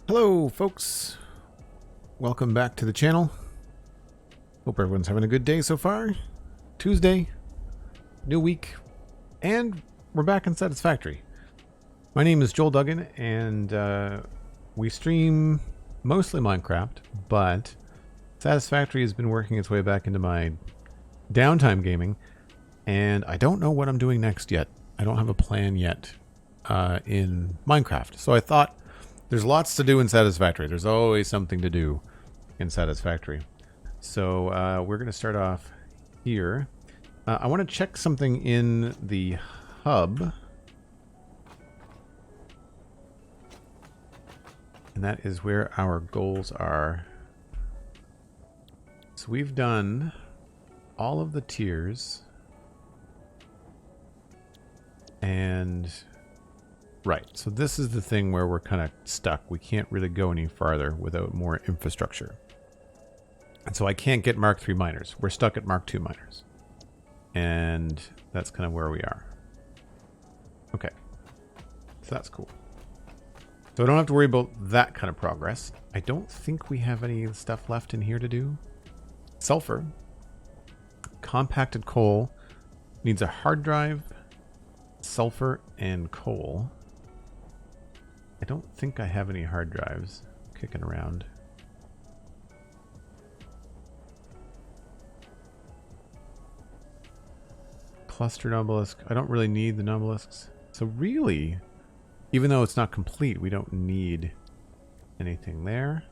Hello folks, welcome back to the channel. Hope everyone's having a good day so far. Tuesday, new week, and we're back in Satisfactory. My name is Joel Duggan, and we stream mostly Minecraft, but Satisfactory has been working its way back into my downtime gaming, and I don't know what I'm doing next yet. I don't have a plan yet in Minecraft, so I thought there's lots to do in Satisfactory. There's always something to do in Satisfactory. So we're going to start off here. I want to check something in the hub. And that is where our goals are. So we've done all of the tiers. And right, so this is the thing where we're kind of stuck. We can't really go any farther without more infrastructure. And so I can't get Mark 3 miners. We're stuck at Mark 2 miners. And that's kind of where we are. Okay. So that's cool. So I don't have to worry about that kind of progress. I don't think we have any stuff left in here to do. Sulfur. Compacted coal. Needs a hard drive. Sulfur and coal. I don't think I have any hard drives kicking around. Clustered obelisk. I don't really need the obelisks. So really, even though it's not complete, we don't need anything there.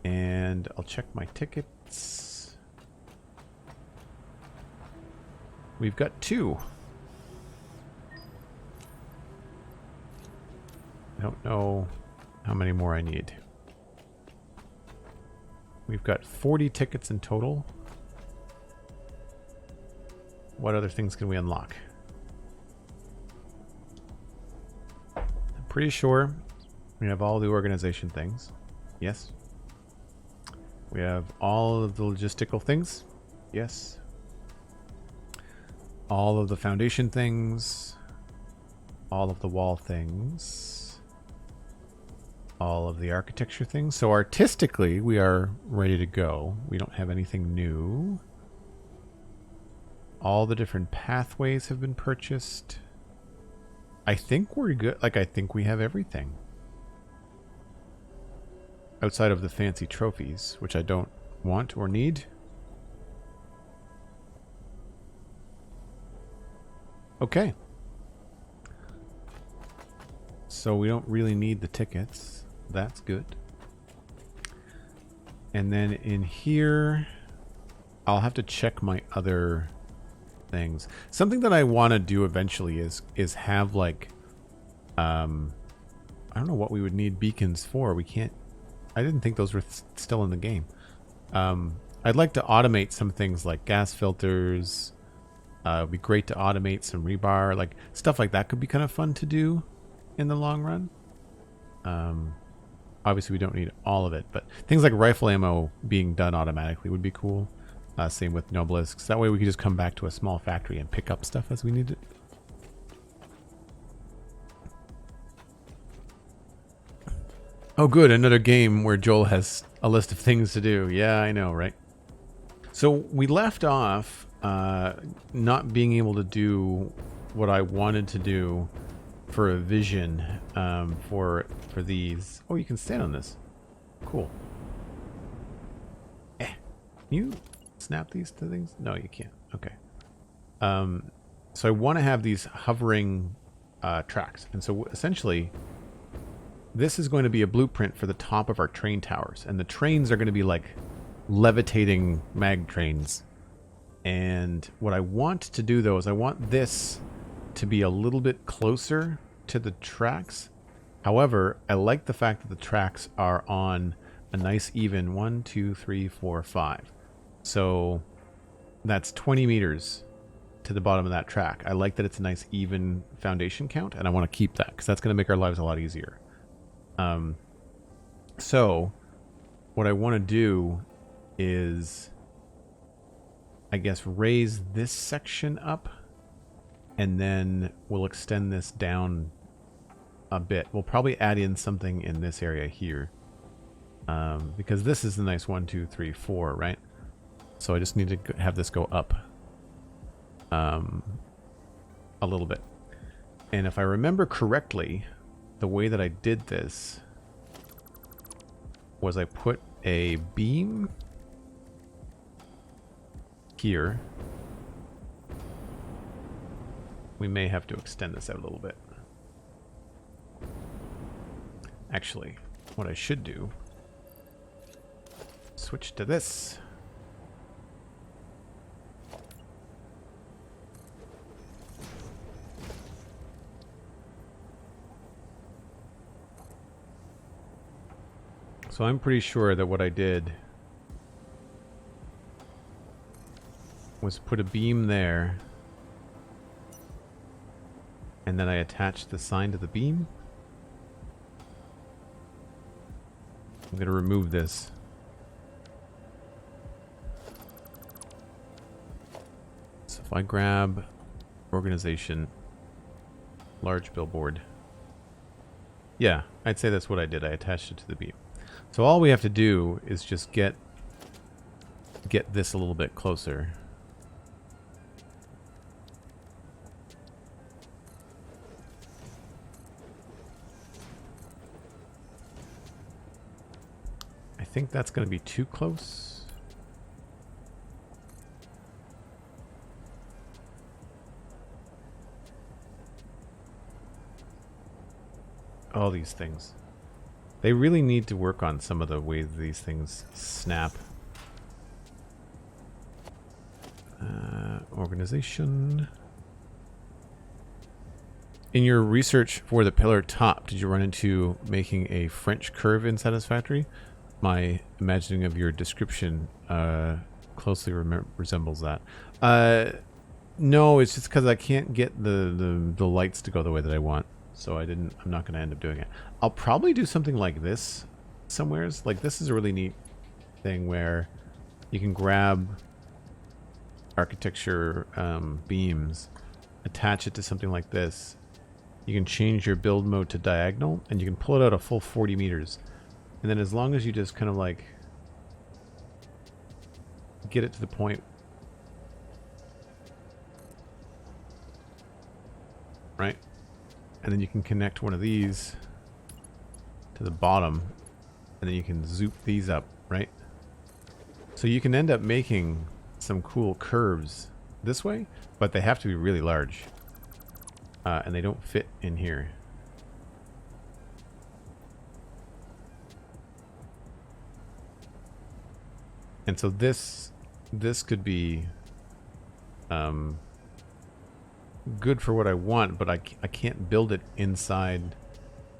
And I'll check my tickets. We've got 2. I don't know how many more I need. We've got 40 tickets in total. What other things can we unlock? I'm pretty sure we have all the organization things. Yes. We have all of the logistical things. Yes. All of the foundation things. All of the wall things. All of the architecture things. So artistically, we are ready to go. We don't have anything new. All the different pathways have been purchased. I think we're good. Like, I think we have everything. Outside of the fancy trophies, which I don't want or need. Okay. So we don't really need the tickets. That's good. And then in here, I'll have to check my other things. Something that I want to do eventually is have like, I don't know what we would need beacons for. We can't, I didn't think those were still in the game. I'd like to automate some things like gas filters. It'd be great to automate some rebar, like stuff like that could be kind of fun to do in the long run. Obviously we don't need all of it, but things like rifle ammo being done automatically would be cool. Same with nobelisks. That way we could just come back to a small factory and pick up stuff as we need it. Oh good, another game where Joel has a list of things to do. Yeah, I know, right? So we left off not being able to do what I wanted to do for a vision for these. Oh, you can stand on this. Cool. Can you snap these to things? No, you can't. Okay. So I want to have these hovering tracks. And so essentially, this is going to be a blueprint for the top of our train towers. And the trains are going to be like levitating mag trains. And what I want to do, though, is I want this to be a little bit closer to the tracks. However, I like the fact that the tracks are on a nice even 1, 2, 3, 4, 5. So that's 20 meters to the bottom of that track. I like that it's a nice even foundation count, and I want to keep that because that's going to make our lives a lot easier. So what I want to do is, I guess, raise this section up, and then we'll extend this down a bit. We'll probably add in something in this area here. Because this is the nice 1, 2, 3, 4, right? So I just need to have this go up a little bit. And if I remember correctly, the way that I did this was I put a beam here. We may have to extend this out a little bit. Actually, what I should do, switch to this. So I'm pretty sure that what I did was put a beam there, and then I attached the sign to the beam. I'm going to remove this. So if I grab organization, large billboard. Yeah, I'd say that's what I did. I attached it to the beam. So all we have to do is just get this a little bit closer. I think that's going to be too close. All these things. They really need to work on some of the ways these things snap. Organization. In your research for the pillar top, did you run into making a French curve in Satisfactory? My imagining of your description closely resembles that. No, it's just because I can't get the lights to go the way that I want. So I'm not going to end up doing it. I'll probably do something like this somewheres. Like this is a really neat thing where you can grab architecture beams, attach it to something like this. You can change your build mode to diagonal, and you can pull it out a full 40 meters. And then as long as you just kind of like get it to the point, right? And then you can connect one of these to the bottom, and then you can zoop these up, right? So you can end up making some cool curves this way, but they have to be really large. And they don't fit in here. And so this could be good for what I want, but I can't build it inside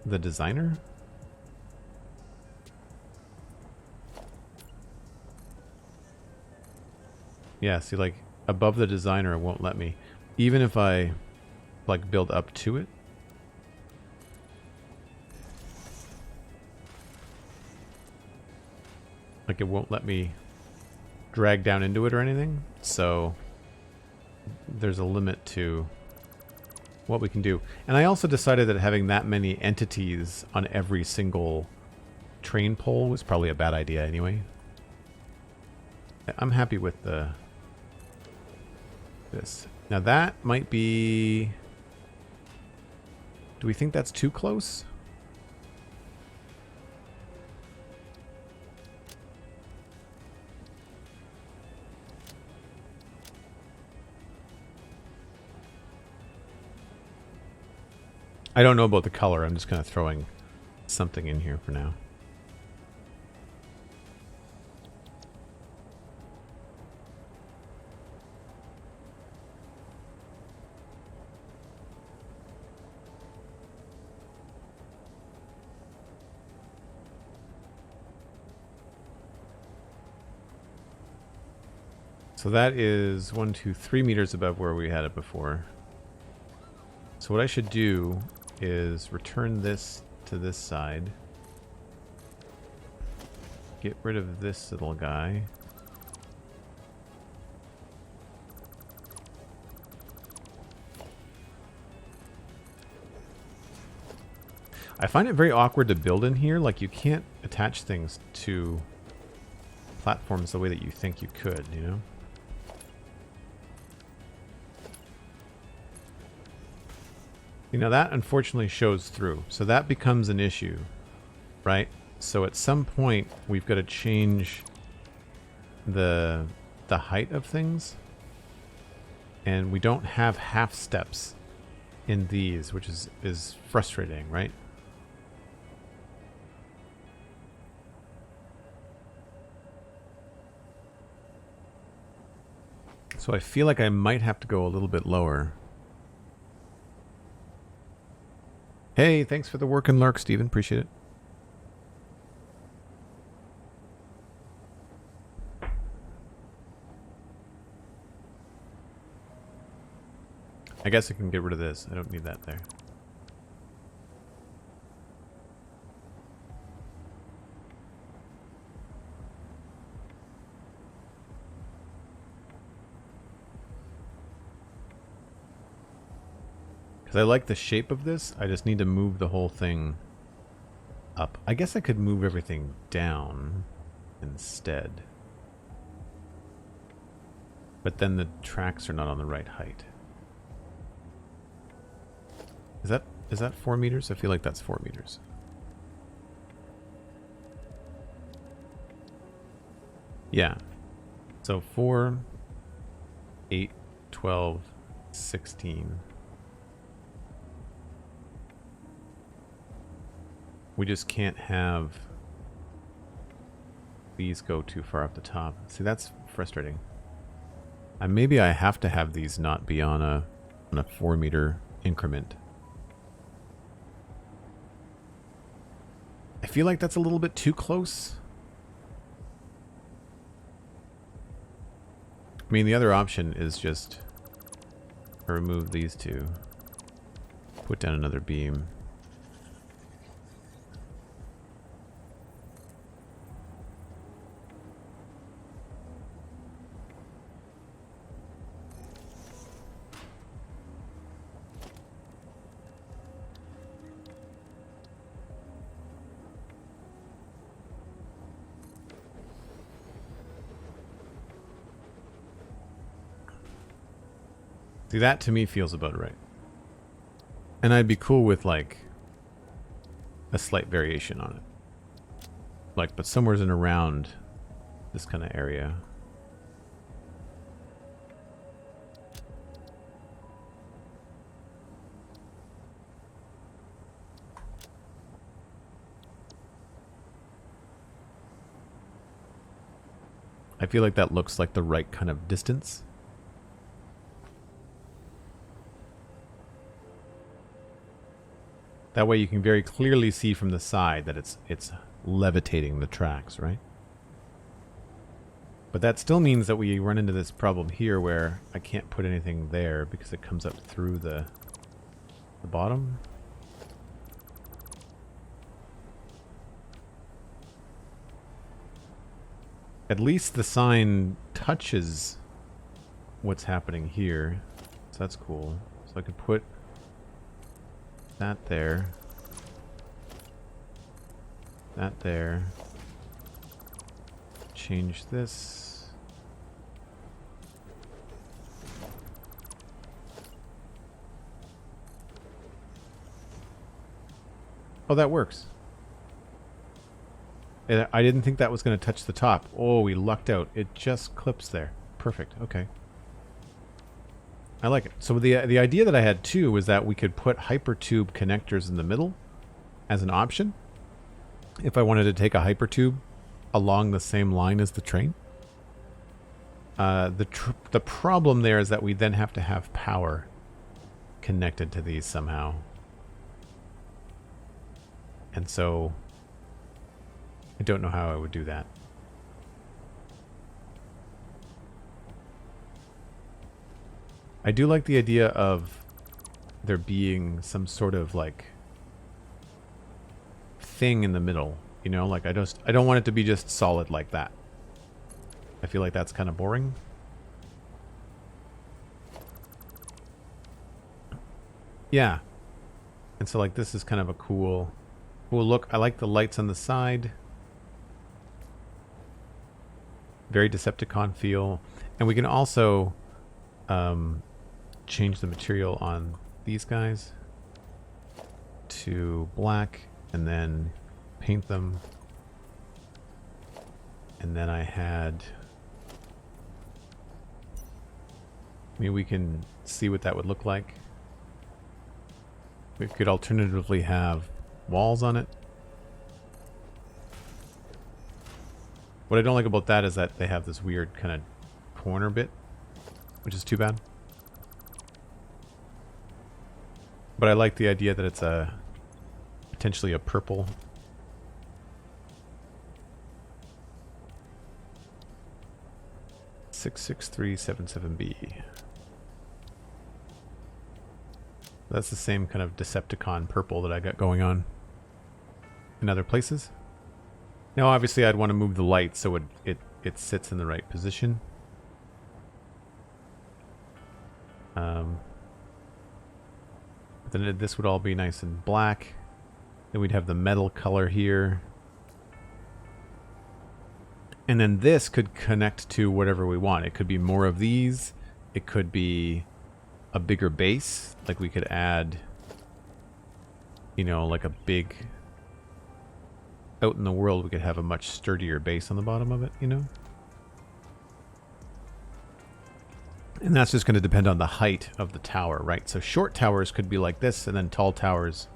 the designer. Yeah, see, like above the designer it won't let me. Even if I like build up to it. Like it won't let me drag down into it or anything. So there's a limit to what we can do. And I also decided that having that many entities on every single train pole was probably a bad idea anyway. I'm happy with this. Now that might be... Do we think that's too close? I don't know about the color. I'm just kind of throwing something in here for now. So that is 1, 2, 3 meters above where we had it before. So what I should do is return this to this side. Get rid of this little guy. I find it very awkward to build in here. Like, you can't attach things to platforms the way that you think you could, you know? You know, that unfortunately shows through. So that becomes an issue, right? So at some point, we've got to change the height of things. And we don't have half steps in these, which is frustrating, right? So I feel like I might have to go a little bit lower. Hey, thanks for the work and lurk, Steven. Appreciate it. I guess I can get rid of this. I don't need that there. Because I like the shape of this. I just need to move the whole thing up. I guess I could move everything down instead. But then the tracks are not on the right height. Is that 4 meters? I feel like that's 4 meters. Yeah. So 4, 8, 12, 16. We just can't have these go too far up the top. See, that's frustrating. Maybe I have to have these not be on a 4 meter increment. I feel like that's a little bit too close. I mean, the other option is just remove these two, put down another beam. See, that to me feels about right. And I'd be cool with, like, a slight variation on it. Like, but somewhere's in around this kind of area. I feel like that looks like the right kind of distance. That way you can very clearly see from the side that it's levitating the tracks, right? But that still means that we run into this problem here where I can't put anything there because it comes up through the bottom. At least the sign touches what's happening here, so that's cool. So I could put that there. That there. Change this. Oh, that works. I didn't think that was going to touch the top. Oh, we lucked out. It just clips there. Perfect. Okay. I like it. So the idea that I had too was that we could put hypertube connectors in the middle as an option if I wanted to take a hypertube along the same line as the train. The problem there is that we then have to have power connected to these somehow. And so I don't know how I would do that. I do like the idea of there being some sort of like thing in the middle, you know, like I don't want it to be just solid like that. I feel like that's kind of boring. Yeah. And so like this is kind of a cool Cool look. I like the lights on the side. Very Decepticon feel. And we can also change the material on these guys to black and then paint them. And then I had... I mean, we can see what that would look like. We could alternatively have walls on it. What I don't like about that is that they have this weird kind of corner bit, which is too bad. But I like the idea that it's a potentially a purple. $66377B. That's the same kind of Decepticon purple that I got going on in other places. Now, obviously, I'd want to move the light so it sits in the right position. Then this would all be nice and black. Then we'd have the metal color here. And then this could connect to whatever we want. It could be more of these. It could be a bigger base. Like we could add, you know, like a big... Out in the world, we could have a much sturdier base on the bottom of it, you know? And that's just going to depend on the height of the tower, right? So short towers could be like this, and then tall towers,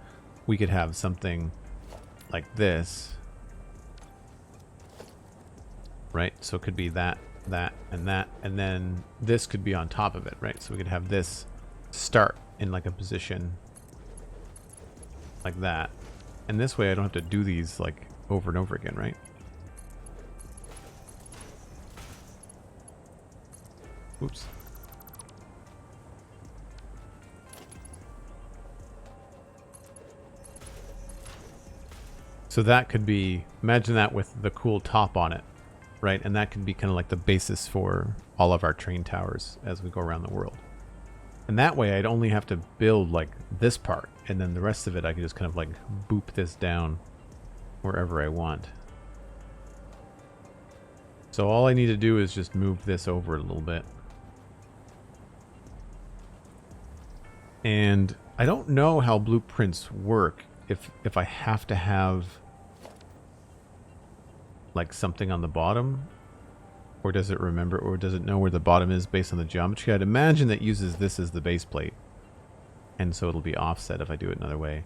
we could have something like this. Right? So it could be that, and then this could be on top of it, right? So we could have this start in like a position like that. And this way I don't have to do these like over and over again, right? Oops. So that could be, imagine that with the cool top on it, right? And that could be kind of like the basis for all of our train towers as we go around the world. And that way I'd only have to build like this part, and then the rest of it I could just kind of like boop this down wherever I want. So all I need to do is just move this over a little bit. And I don't know how blueprints work if I have to have like something on the bottom, or does it remember, or does it know where the bottom is based on the geometry? I'd imagine that uses this as the base plate, and so it'll be offset if I do it another way.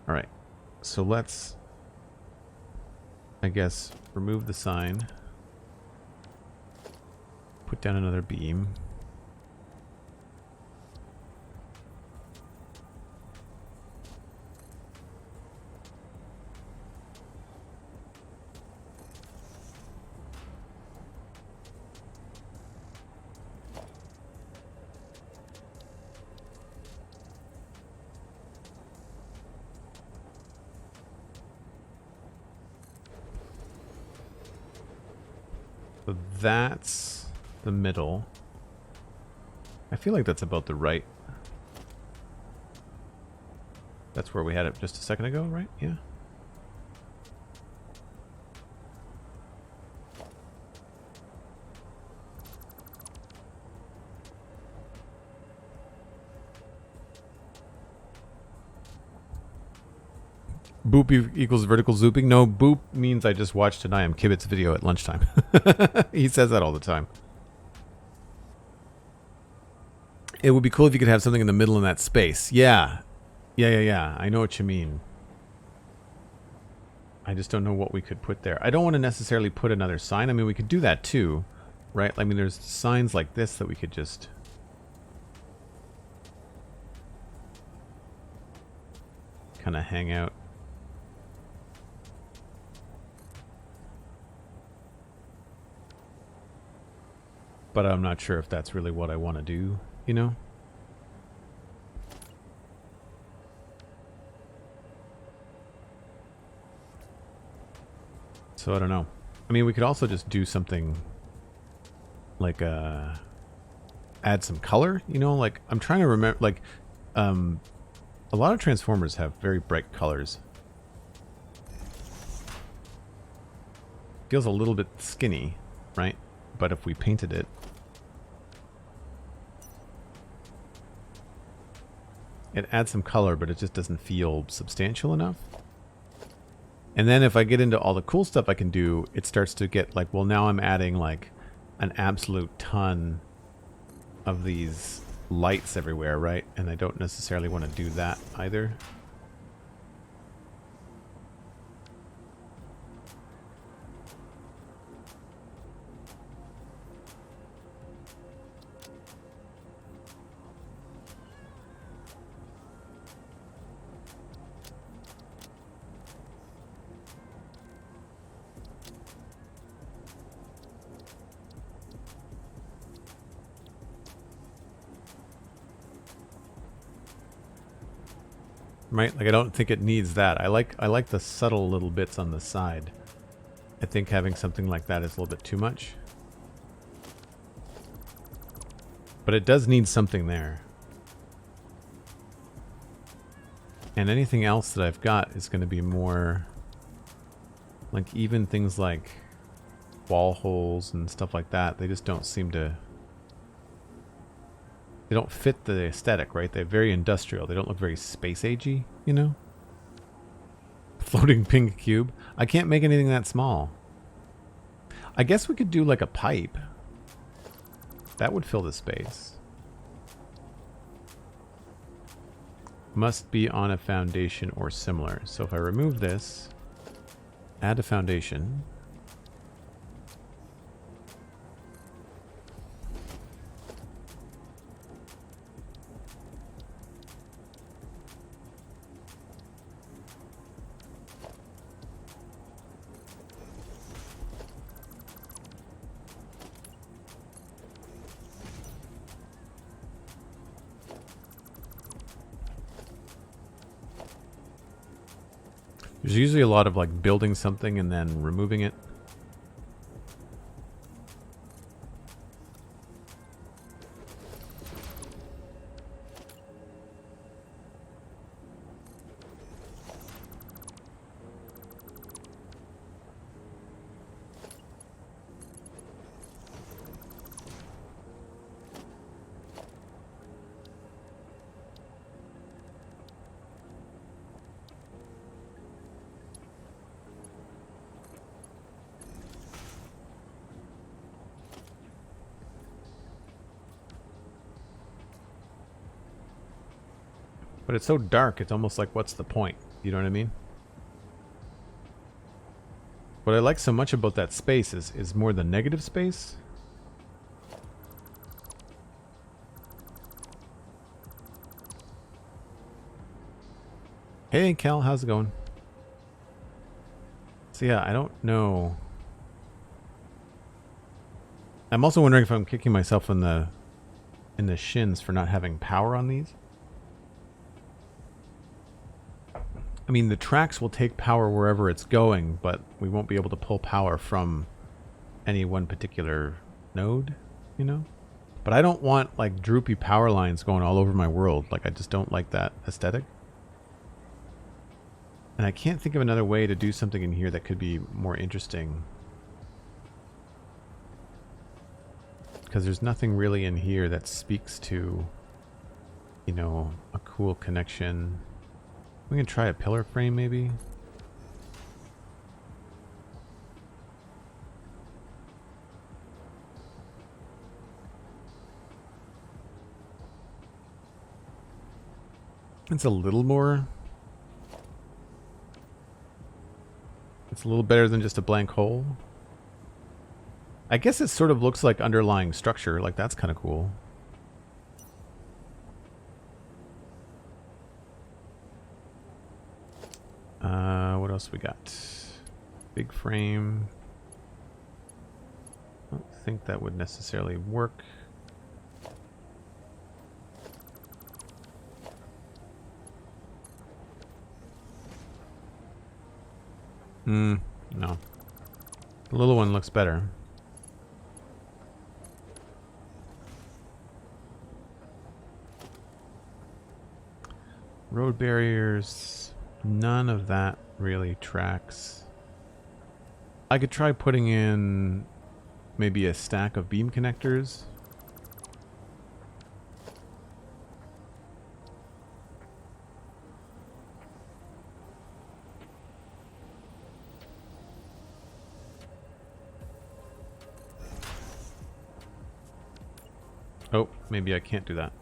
All right, so let's, I guess, remove the sign, put down another beam. So that's the middle. I feel like that's about the right. That's where we had it just a second ago, right? Yeah. Boop equals vertical zooping. No, boop means I just watched an I Am Kibbitz video at lunchtime. He says that all the time. It would be cool if you could have something in the middle in that space. Yeah. Yeah. I know what you mean. I just don't know what we could put there. I don't want to necessarily put another sign. I mean, we could do that too, right? I mean, there's signs like this that we could just... kind of hang out. But I'm not sure if that's really what I want to do, you know? So I don't know. I mean, we could also just do something like add some color, you know? Like I'm trying to remember, like A lot of transformers have very bright colors. Feels a little bit skinny, right? But if we painted it, it adds some color, but it just doesn't feel substantial enough. And then if I get into all the cool stuff I can do, it starts to get like, well, now I'm adding like an absolute ton of these lights everywhere, right? And I don't necessarily want to do that either. Right? Like I don't think it needs that. I like the subtle little bits on the side. I think having something like that is a little bit too much. But it does need something there. And anything else that I've got is going to be more like even things like wall holes and stuff like that. They just don't seem to... They don't fit the aesthetic, right? They're very industrial. They don't look very space-agey, you know? Floating pink cube. I can't make anything that small. I guess we could do like a pipe. That would fill the space. Must be on a foundation or similar. So if I remove this, add a foundation. There's usually a lot of like building something and then removing it. But it's so dark, it's almost like, what's the point? You know what I mean? What I like so much about that space is more the negative space. Hey, Cal, how's it going? So yeah, I don't know. I'm also wondering if I'm kicking myself in the shins for not having power on these. I mean, the tracks will take power wherever it's going, but we won't be able to pull power from any one particular node, you know? But I don't want, like, droopy power lines going all over my world. Like, I just don't like that aesthetic. And I can't think of another way to do something in here that could be more interesting. Because there's nothing really in here that speaks to, you know, a cool connection. We can try a pillar frame, maybe. It's a little more... It's a little better than just a blank hole. I guess it sort of looks like underlying structure. Like, that's kind of cool. What else we got? Big frame. I don't think that would necessarily work. No. The little one looks better. Road barriers, none of that really tracks. I could try putting in maybe a stack of beam connectors. Oh, maybe I can't do that.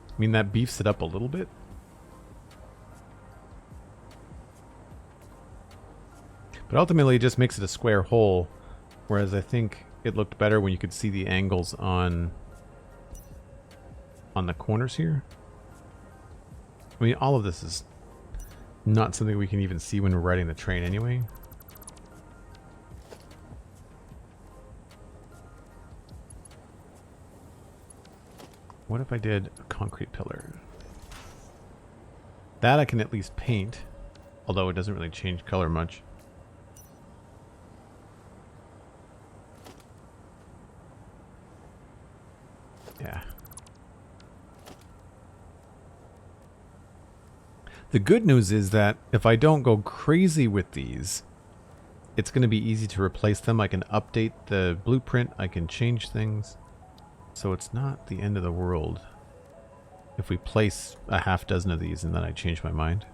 I mean, that beefs it up a little bit. But ultimately, it just makes it a square hole. Whereas I think it looked better when you could see the angles on the corners here. I mean, all of this is not something we can even see when we're riding the train anyway. What if I did a concrete pillar? That I can at least paint, although it doesn't really change color much. Yeah. The good news is that if I don't go crazy with these, it's going to be easy to replace them. I can update the blueprint, I can change things. So it's not the end of the world if we place a half dozen of these and then I change my mind.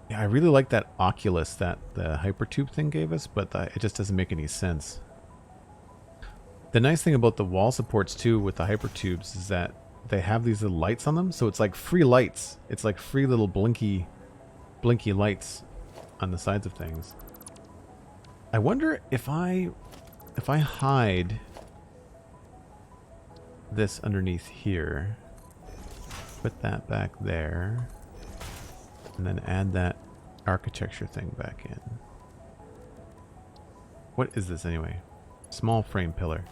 Yeah, I really like that Oculus that the Hypertube thing gave us, but it just doesn't make any sense. The nice thing about the wall supports too with the Hypertubes is that they have these little lights on them, so it's like free lights. It's like free little blinky lights on the sides of things. I wonder if I hide this underneath here, put that back there, and then add that architecture thing back in. What is this anyway? Small frame pillar.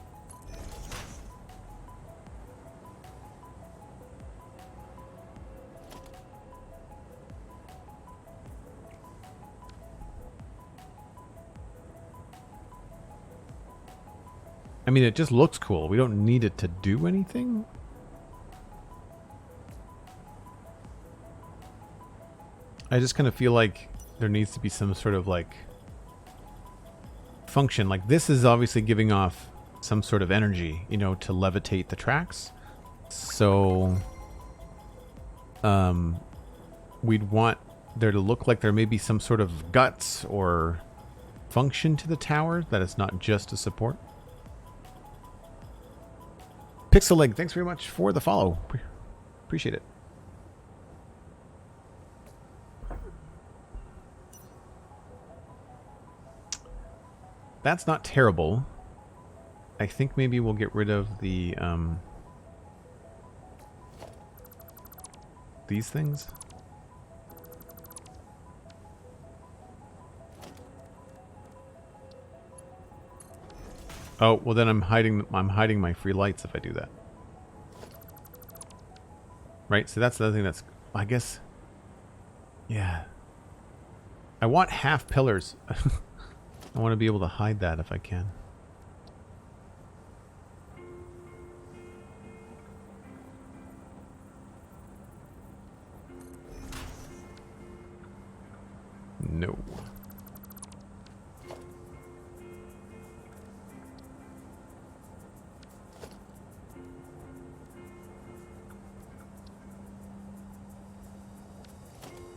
I mean, it just looks cool. We don't need it to do anything. I just kind of feel like there needs to be some sort of like function. Like this is obviously giving off some sort of energy, you know, to levitate the tracks. So we'd want there to look like there may be some sort of guts or function to the tower, that it's not just a support. Pixel Leg, thanks very much for the follow. Appreciate it. That's not terrible. I think maybe we'll get rid of the these things. Oh, well then I'm hiding my free lights if I do that. Right? So that's the other thing that's, I guess, yeah. I want half pillars. I want to be able to hide that if I can. No.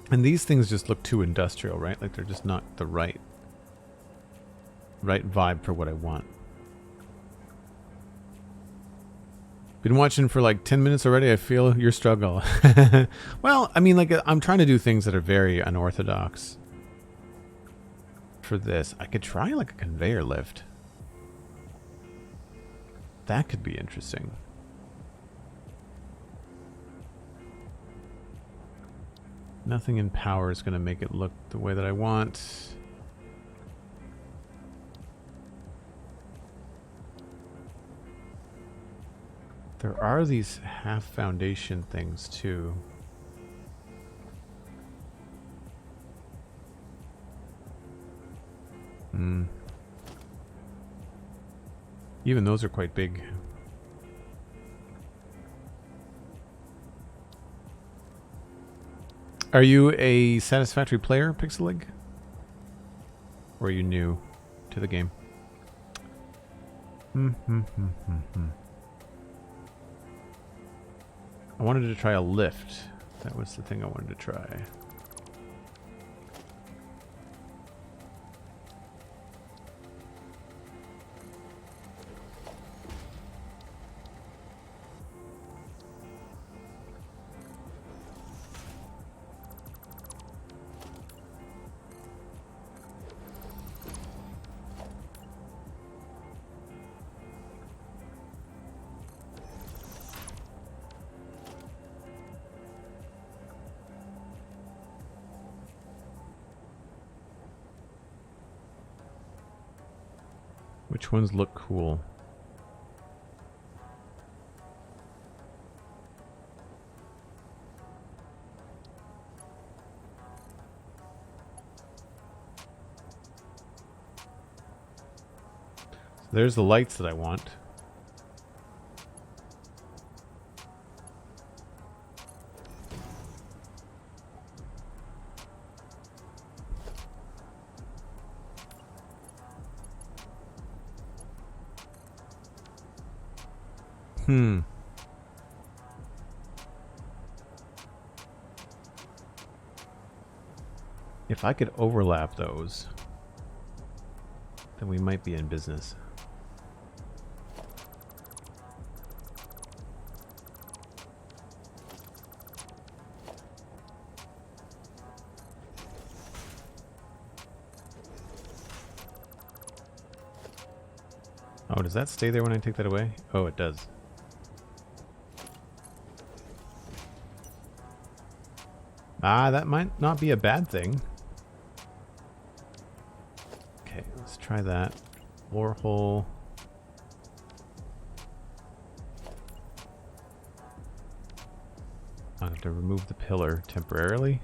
And these things just look too industrial, right? Like they're just not the right vibe for what I want. Been watching for like 10 minutes already. I feel your struggle. Well, I mean, like I'm trying to do things that are very unorthodox for this. I could try like a conveyor lift. That could be interesting. Nothing in power is going to make it look the way that I want. There are these half foundation things too. Even those are quite big. Are you a Satisfactory player, Pixelig? Or are you new to the game? I wanted to try a lift. That was the thing I wanted to try. Which ones look cool? So there's the lights that I want. If I could overlap those, then we might be in business. Oh, does that stay there when I take that away? Oh, it does. Ah, that might not be a bad thing. Okay, let's try that. Floor hole. I'll have to remove the pillar temporarily.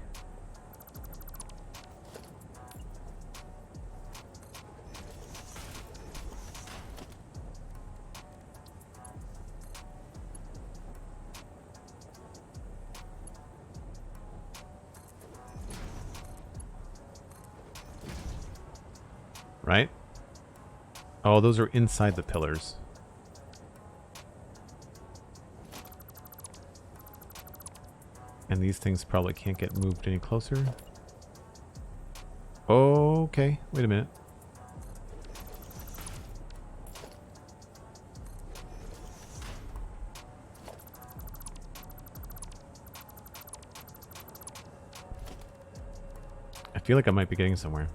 Right? Oh, those are inside the pillars. And these things probably can't get moved any closer. Okay, wait a minute. I feel like I might be getting somewhere.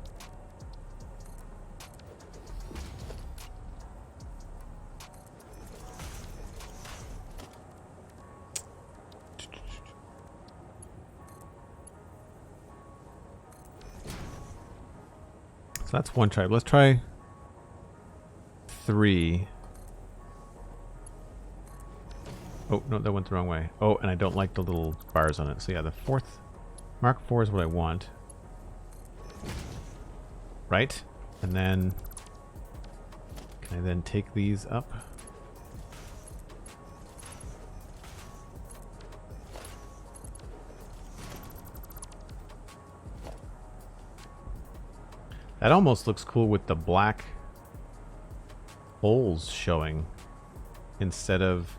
So that's one tribe. Let's try 3. Oh, no, that went the wrong way. Oh, and I don't like the little bars on it. So yeah, the 4th, Mark 4 is what I want. Right? And then, can I then take these up? That almost looks cool with the black holes showing instead of...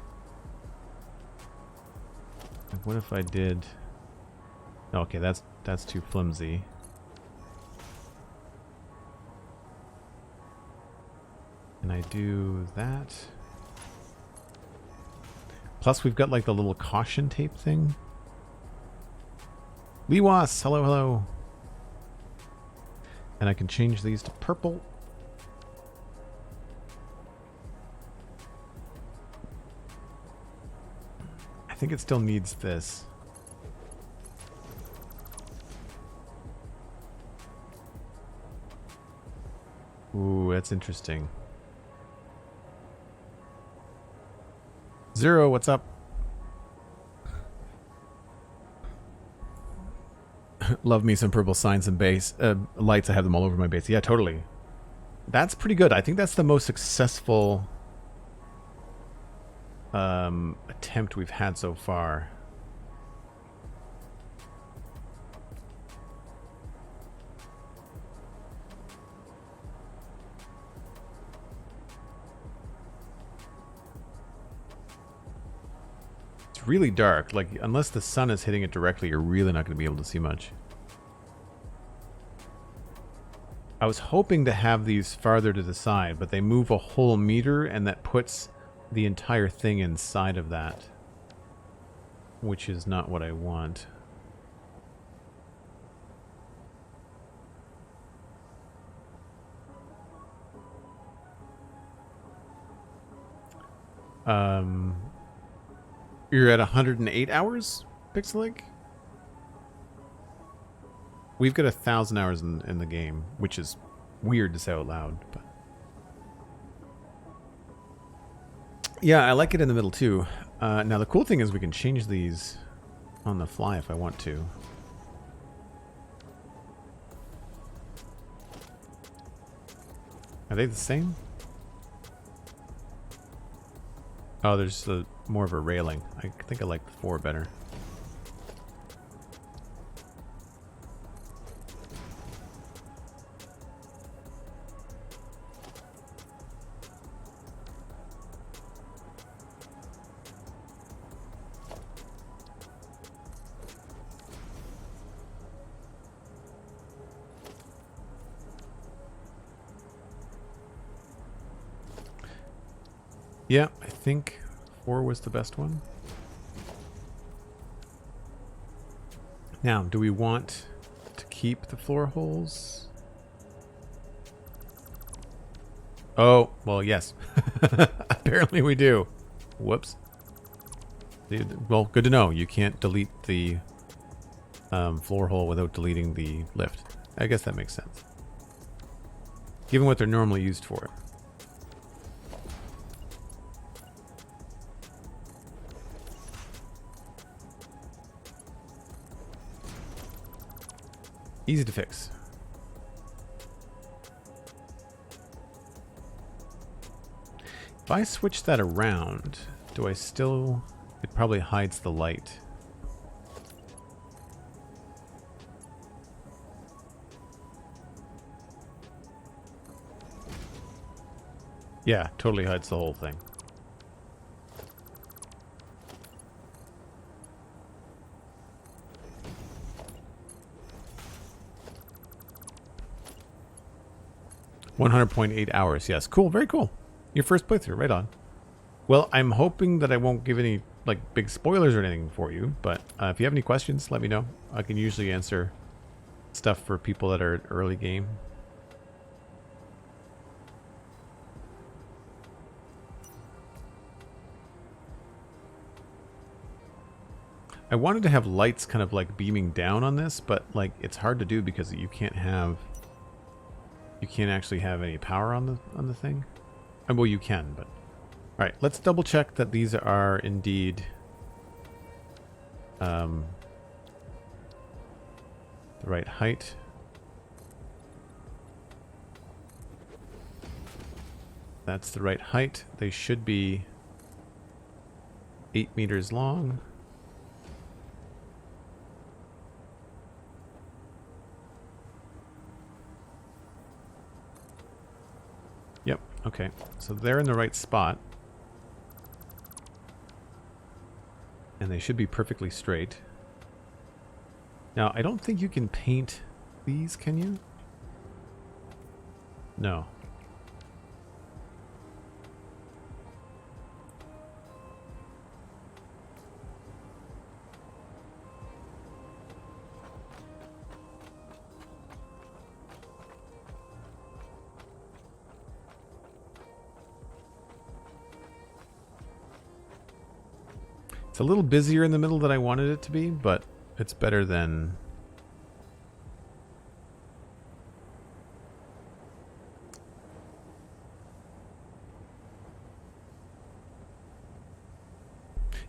Like, what if I did... Okay, that's too flimsy. Can I do that? Plus we've got like the little caution tape thing. Lewas, hello, hello. And I can change these to purple. I think it still needs this. Ooh, that's interesting. Zero, what's up? Love me some purple signs and base lights. I have them all over my base. Yeah, totally. That's pretty good. I think that's the most successful attempt we've had so far. It's really dark. Like, unless the sun is hitting it directly, you're really not going to be able to see much. I was hoping to have these farther to the side, but they move a whole meter, and that puts the entire thing inside of that, which is not what I want. You're at 108 hours, Pixelic? We've got 1,000 hours in the game, which is weird to say out loud. But yeah, I like it in the middle too. Now the cool thing is we can change these on the fly if I want to. Are they the same? Oh, there's more of a railing. I think I like the 4 better. Yeah, I think 4 was the best one. Now, do we want to keep the floor holes? Oh, well, yes. Apparently we do. Whoops. Well, good to know. You can't delete the floor hole without deleting the lift. I guess that makes sense. Given what they're normally used for. Easy to fix. If I switch that around, do I still... It probably hides the light. Yeah, totally hides the whole thing. .8 hours. Yes, cool. Very cool. Your first playthrough, right on. Well, I'm hoping that I won't give any like big spoilers or anything for you, but if you have any questions, let me know. I can usually answer stuff for people that are early game. I wanted to have lights kind of like beaming down on this, but like it's hard to do because you can't actually have any power on the thing. Well, you can, but all right. Let's double check that these are indeed the right height. That's the right height. They should be 8 meters long. Yep, okay. So they're in the right spot. And they should be perfectly straight. Now, I don't think you can paint these, can you? No. It's a little busier in the middle than I wanted it to be, but it's better than...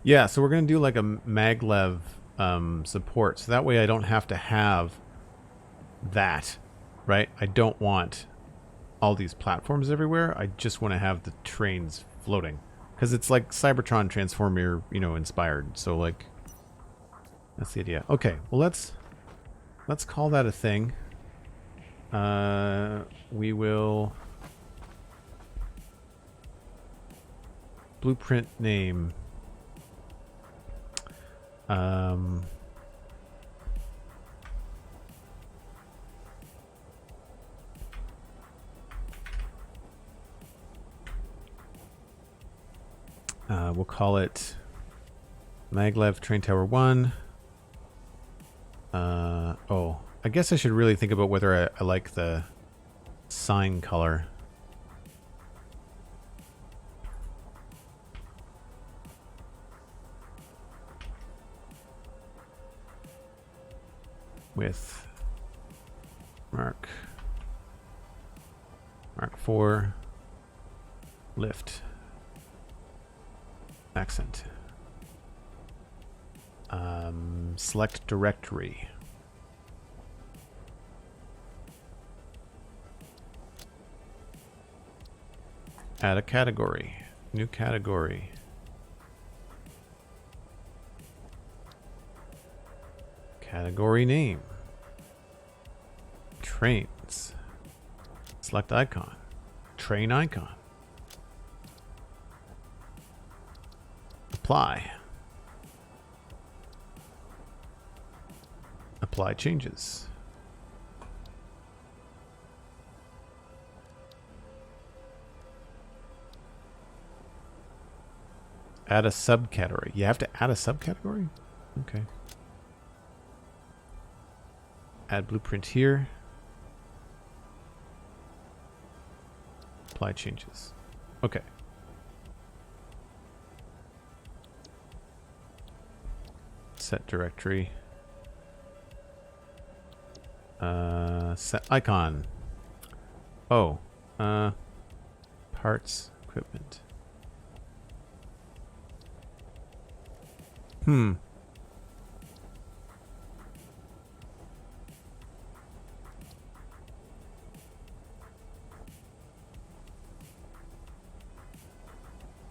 Yeah, so we're going to do like a Maglev support. So that way I don't have to have that, right? I don't want all these platforms everywhere. I just want to have the trains floating. Because it's like Cybertron Transformer, you know, inspired. So like, that's the idea. Okay, well let's call that a thing. We will blueprint name. We'll call it Maglev Train Tower 1. Oh, I guess I should really think about whether I like the sign color. With Mark 4 lift accent. Select directory. Add a category. New category. Category name. Trains. Select icon. Train icon. Apply. Apply changes. Add a subcategory. You have to add a subcategory? Okay. Add blueprint here. Apply changes. Okay. Set directory. Set icon. Oh. Parts, equipment.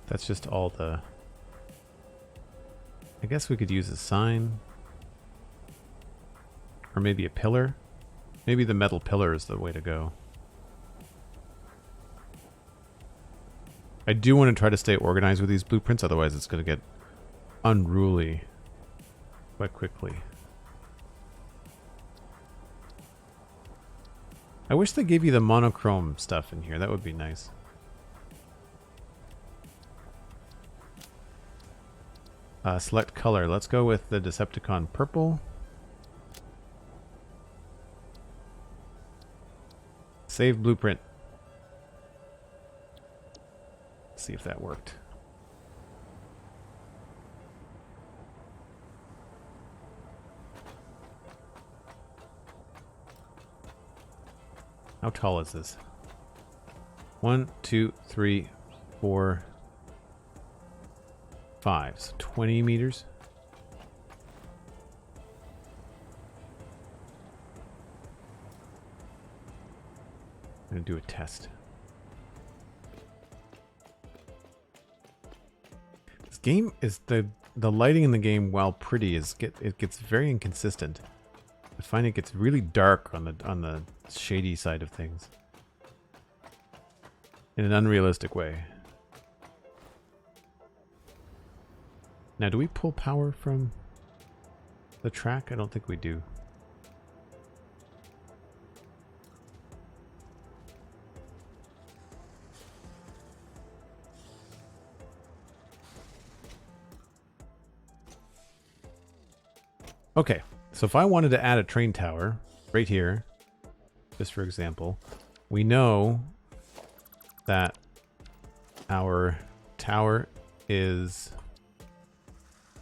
That's just all the... I guess we could use a sign. Or maybe a pillar. Maybe the metal pillar is the way to go. I do want to try to stay organized with these blueprints, otherwise it's going to get unruly quite quickly. I wish they gave you the monochrome stuff in here. That would be nice. Select color. Let's go with the Decepticon purple. Save blueprint. Let's see if that worked. How tall is this? 1, 2, 3, 4, 5. So 20 meters. I'm going to do a test. This game is the lighting in the game, while pretty, it gets very inconsistent. I find it gets really dark on the shady side of things in an unrealistic way. Now, do we pull power from the track? I don't think we do. Okay, so if I wanted to add a train tower right here, just for example, we know that our tower is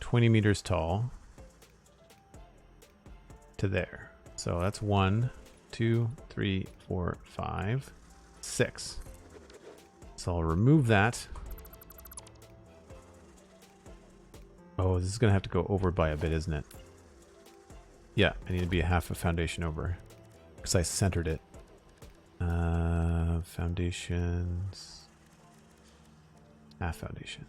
20 meters tall to there. So that's 1, 2, 3, 4, 5, 6. So I'll remove that. Oh, this is going to have to go over by a bit, isn't it? Yeah, I need to be a half a foundation over. Because I centered it. Foundations. Half foundation.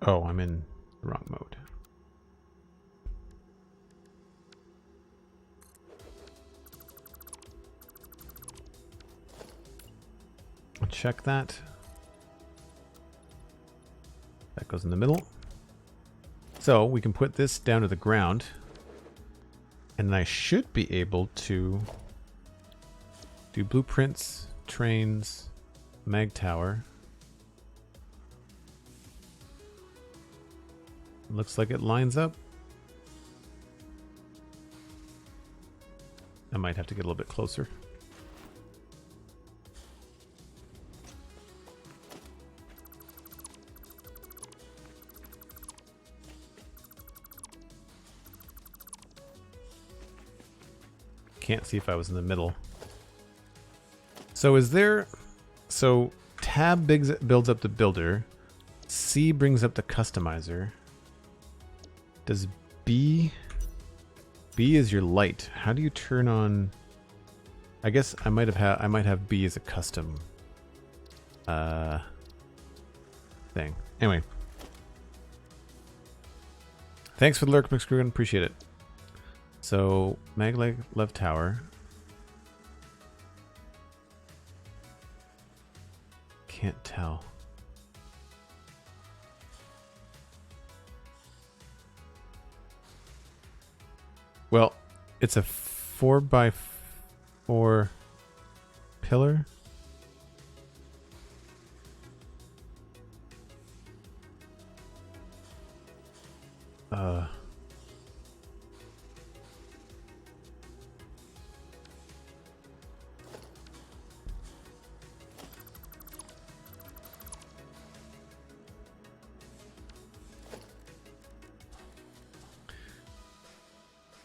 Oh, I'm in the wrong mode. I'll check that. That goes in the middle. So we can put this down to the ground. And I should be able to do blueprints, trains, mag tower. Looks like it lines up. I might have to get a little bit closer. Can't see if I was in the middle. So is there... So tab builds up the builder. C brings up the customizer. Does B... B is your light. How do you turn on... I guess I might have B as a custom thing. Anyway. Thanks for the lurk, McScrewgunn. Appreciate it. So, Maglev tower. Can't tell. Well, it's a 4x4 pillar.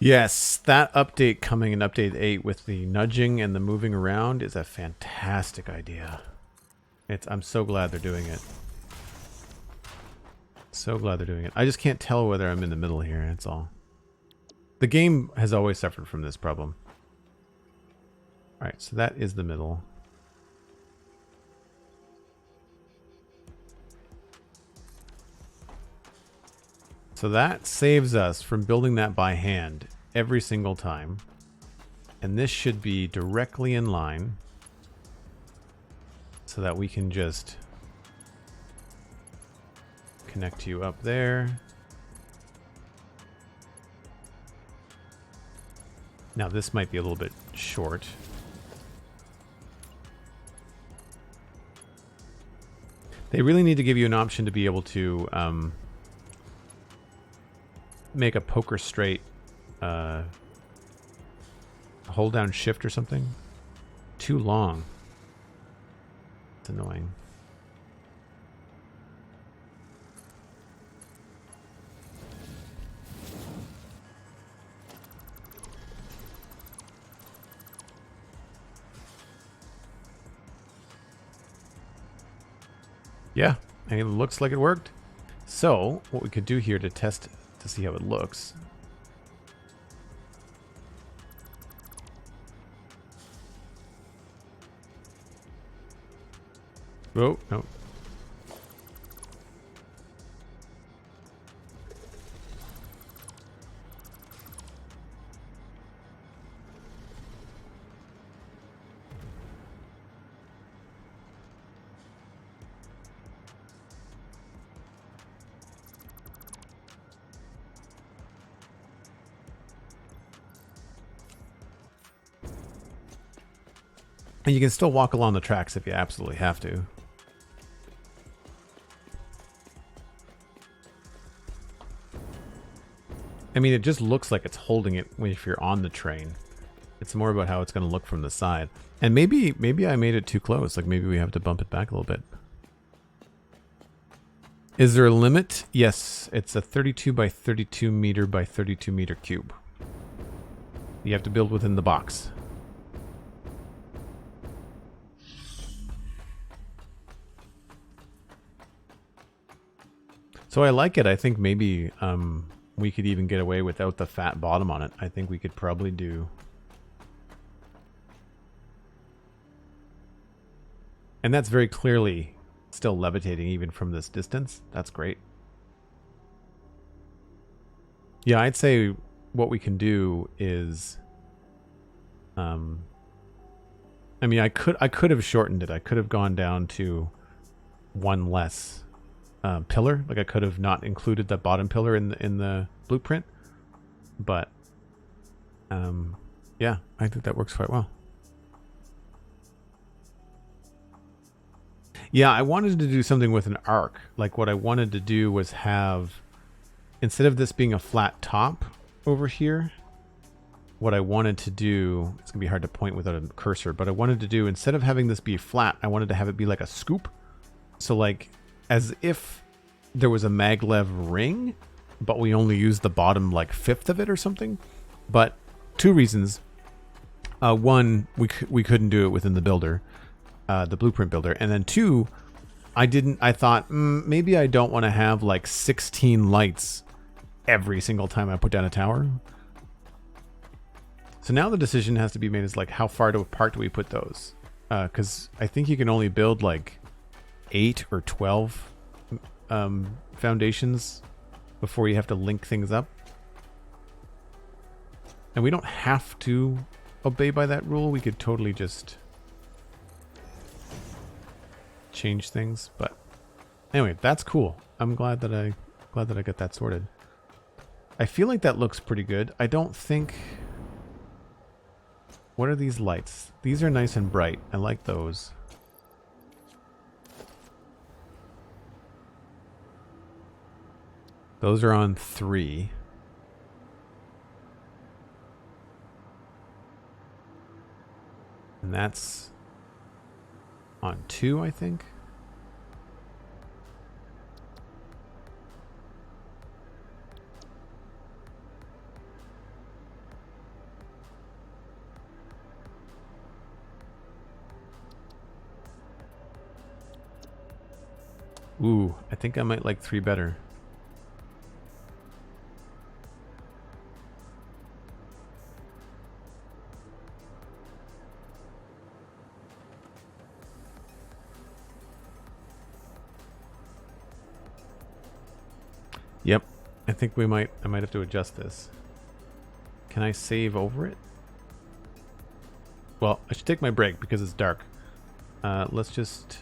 Yes, that update coming in update 8 with the nudging and the moving around is a fantastic idea. I'm so glad they're doing it. So glad they're doing it. I just can't tell whether I'm in the middle here, that's all. The game has always suffered from this problem. Alright, so that is the middle. So that saves us from building that by hand every single time. And this should be directly in line so that we can just connect you up there. Now this might be a little bit short. They really need to give you an option to be able to make a poker straight hold down shift or something. Too long. It's annoying. Yeah, and it looks like it worked. So what we could do here to test to see how it looks. Oh, no. And you can still walk along the tracks if you absolutely have to. I mean, it just looks like it's holding it if you're on the train. It's more about how it's going to look from the side. And maybe I made it too close. Like maybe we have to bump it back a little bit. Is there a limit? Yes, it's a 32 by 32 meter by 32 meter cube. You have to build within the box. So I like it. I think maybe we could even get away without the fat bottom on it. I think we could probably do... And that's very clearly still levitating even from this distance. That's great. Yeah, I'd say what we can do is... I mean, I could have shortened it. I could have gone down to one less pillar. Like I could have not included the bottom pillar in the blueprint. But yeah, I think that works quite well. Yeah, I wanted to do something with an arc. Like what I wanted to do was have, instead of this being a flat top over here, what I wanted to do, it's going to be hard to point without a cursor, but I wanted to do, instead of having this be flat, I wanted to have it be like a scoop. So like, as if there was a maglev ring, but we only used the bottom like fifth of it or something. But two reasons. One, we couldn't do it within the builder. The blueprint builder, and then two, I thought maybe I don't want to have like 16 lights every single time I put down a tower. So now the decision has to be made is like, how far apart do we put those? Because I think you can only build like 8 or 12 foundations before you have to link things up. And we don't have to obey by that rule. We could totally just change things, but anyway, that's cool. I'm glad that I got that sorted. I feel like that looks pretty good. I don't think... What are these lights? These are nice and bright. I like those. Those are on 3. And that's on 2, I think. Ooh, I think I might like 3 better. Yep, I think I might have to adjust this. Can I save over it? Well, I should take my break because it's dark. Let's just...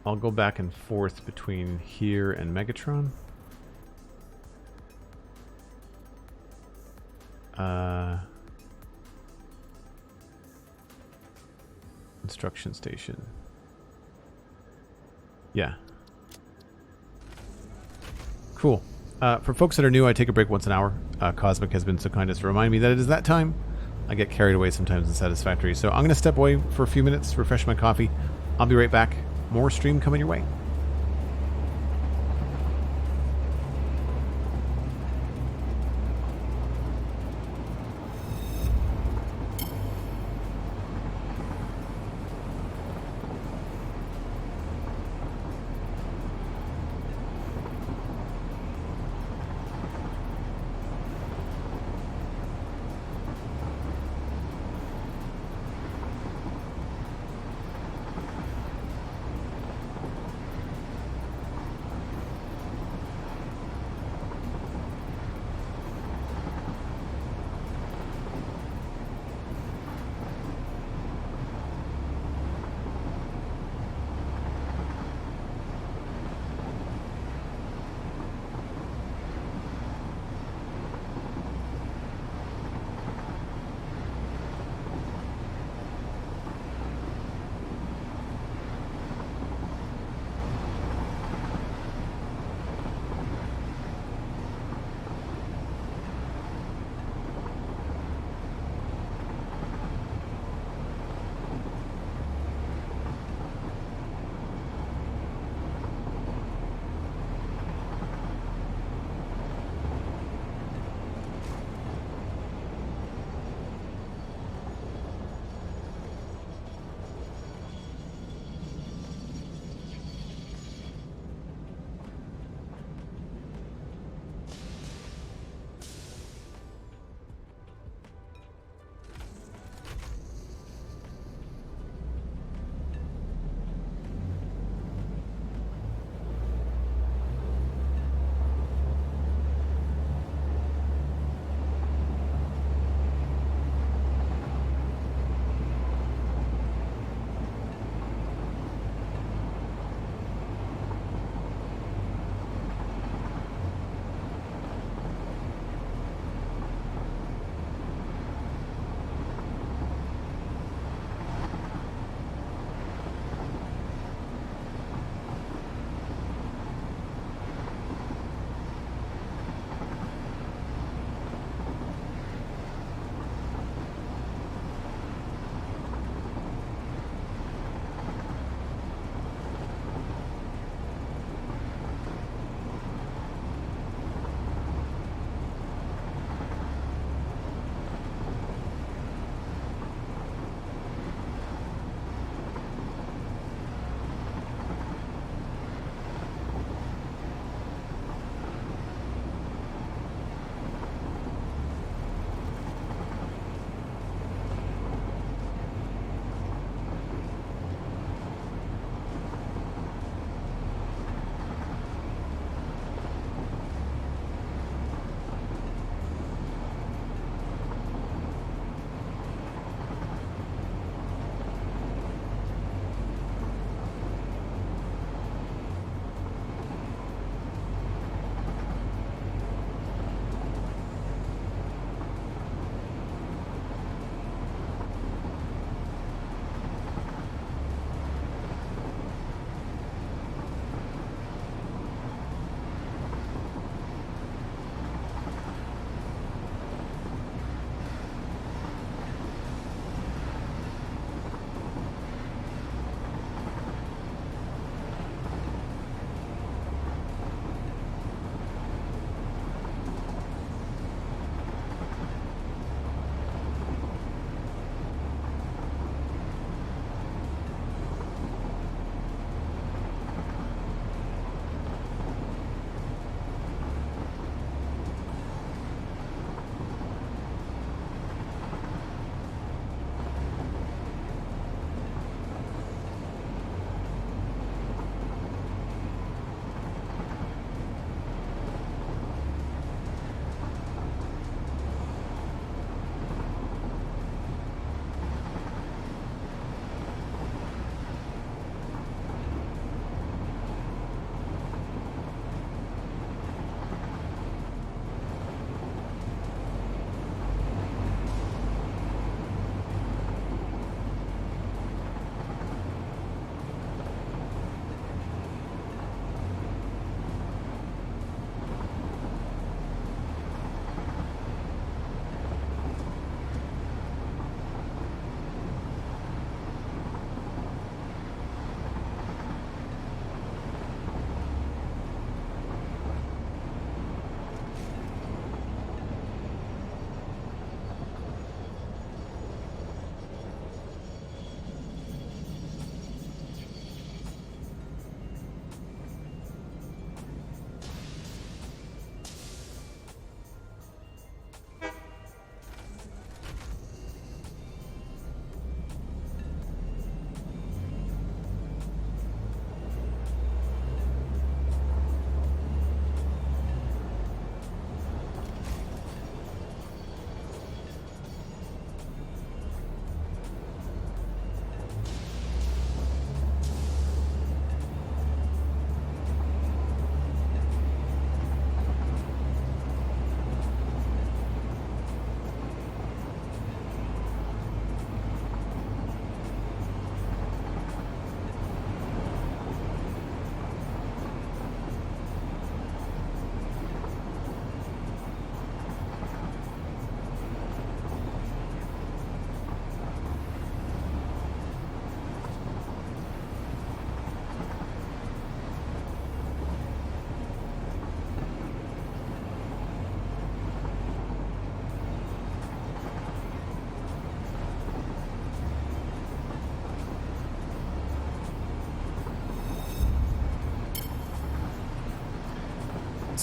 I'll go back and forth between here and Megatron. Instruction station. Yeah. Cool. For folks that are new, I take a break once an hour. Cosmic has been so kind as to remind me that it is that time. I get carried away sometimes in Satisfactory. So I'm going to step away for a few minutes, refresh my coffee. I'll be right back. More stream coming your way.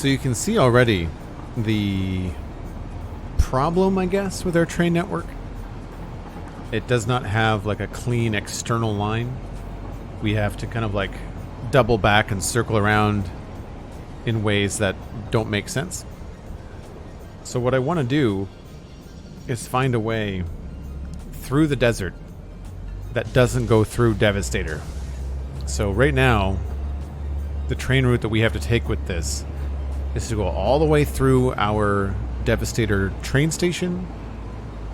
So you can see already the problem, I guess, with our train network. It does not have like a clean external line. We have to kind of like double back and circle around in ways that don't make sense. So what I want to do is find a way through the desert that doesn't go through Devastator. So right now, the train route that we have to take with this is to go all the way through our Devastator train station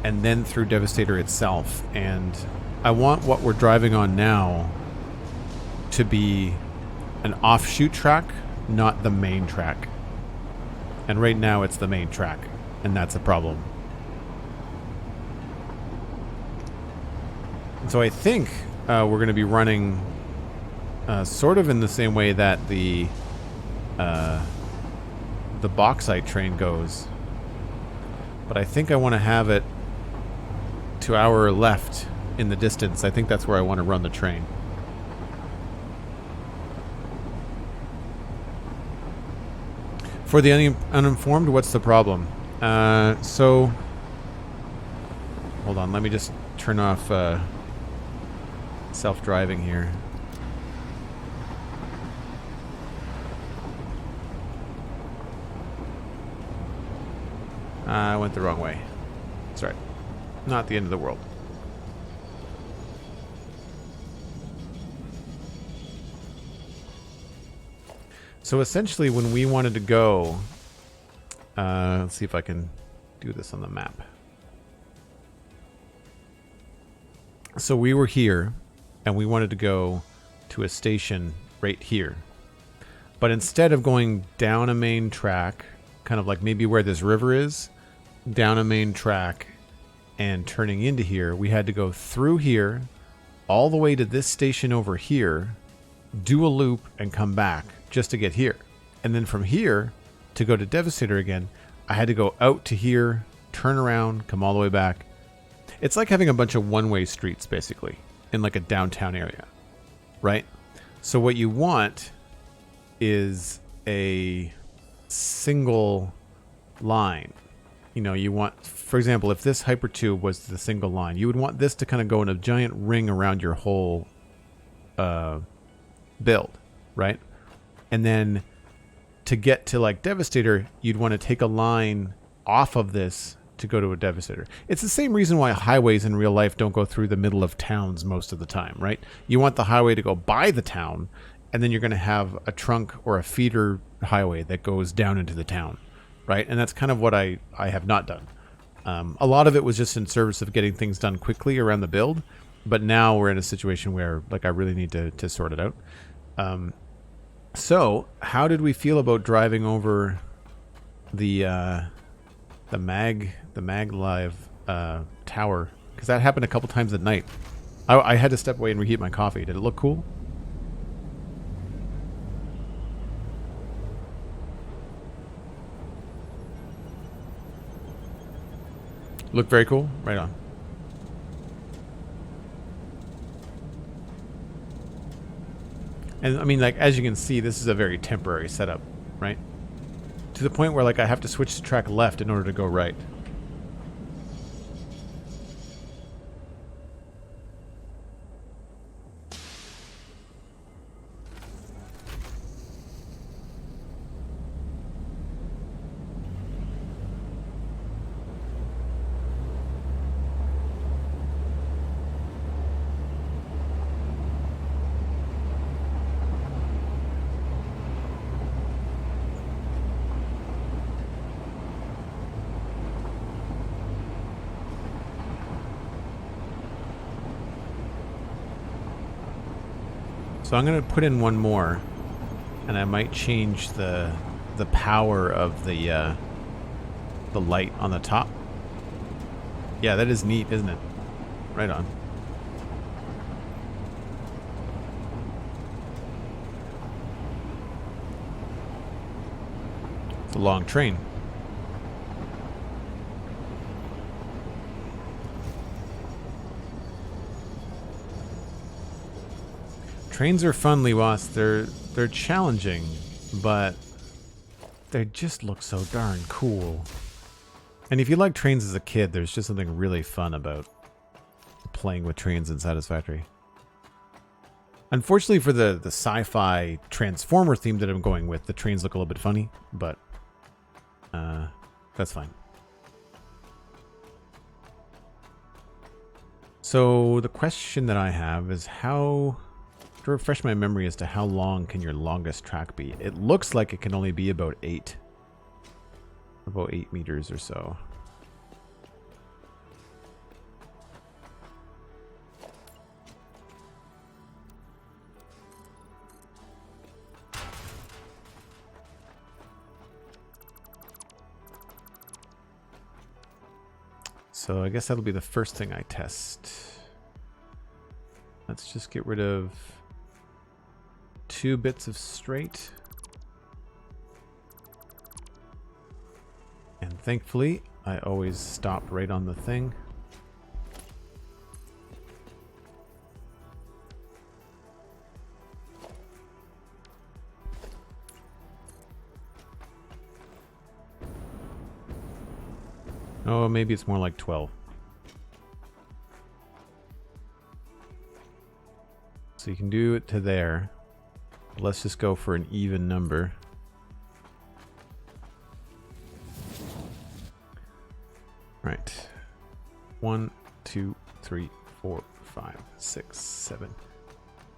and then through Devastator itself. And I want what we're driving on now to be an offshoot track, not the main track. And right now it's the main track, and that's a problem. And so I think we're going to be running sort of in the same way that the bauxite train goes. But I think I want to have it to our left in the distance. I think that's where I want to run the train. For the uninformed, what's the problem? So, hold on, let me just turn off self-driving here. I went the wrong way. That's right. Not the end of the world. So essentially when we wanted to go, let's see if I can do this on the map. So we were here and we wanted to go to a station right here. But instead of going down a main track, kind of like maybe where this river is, down a main track and turning into here, we had to go through here all the way to this station over here, do a loop and come back just to get here. And then from here to go to Devastator again, I had to go out to here, turn around, come all the way back. It's like having a bunch of one-way streets basically in like a downtown area, right? So what you want is a single line. You know, you want, for example, if this hypertube was the single line, you would want this to kind of go in a giant ring around your whole build, right? And then to get to like Devastator, you'd want to take a line off of this to go to a Devastator. It's the same reason why highways in real life don't go through the middle of towns most of the time, right? You want the highway to go by the town, and then you're going to have a trunk or a feeder highway that goes down into the town, right? And that's kind of what I have not done. A lot of it was just in service of getting things done quickly around the build, but now we're in a situation where like I really need to sort it out. So how did we feel about driving over the Maglev tower? Because that happened a couple times at night. I had to step away and reheat my coffee. Did it look cool? Look very cool? Right on. And I mean, like, as you can see, this is a very temporary setup, right? To the point where, like, I have to switch to track left in order to go right. So I'm going to put in one more, and I might change the power of the light on the top. Yeah, that is neat, isn't it? Right on. It's a long train. Trains are fun, Lewas. They're challenging, but they just look so darn cool. And if you like trains as a kid, there's just something really fun about playing with trains in Satisfactory. Unfortunately for the sci-fi Transformer theme that I'm going with, the trains look a little bit funny, but that's fine. So the question that I have is how, to refresh my memory as to how long can your longest track be? It looks like it can only be about 8 meters or so. So I guess that'll be the first thing I test. Let's just get rid of 2 bits of straight. And thankfully, I always stop right on the thing. Oh, maybe it's more like 12. So you can do it to there. Let's just go for an even number. Right. 1, 2, 3, 4, 5, 6, 7,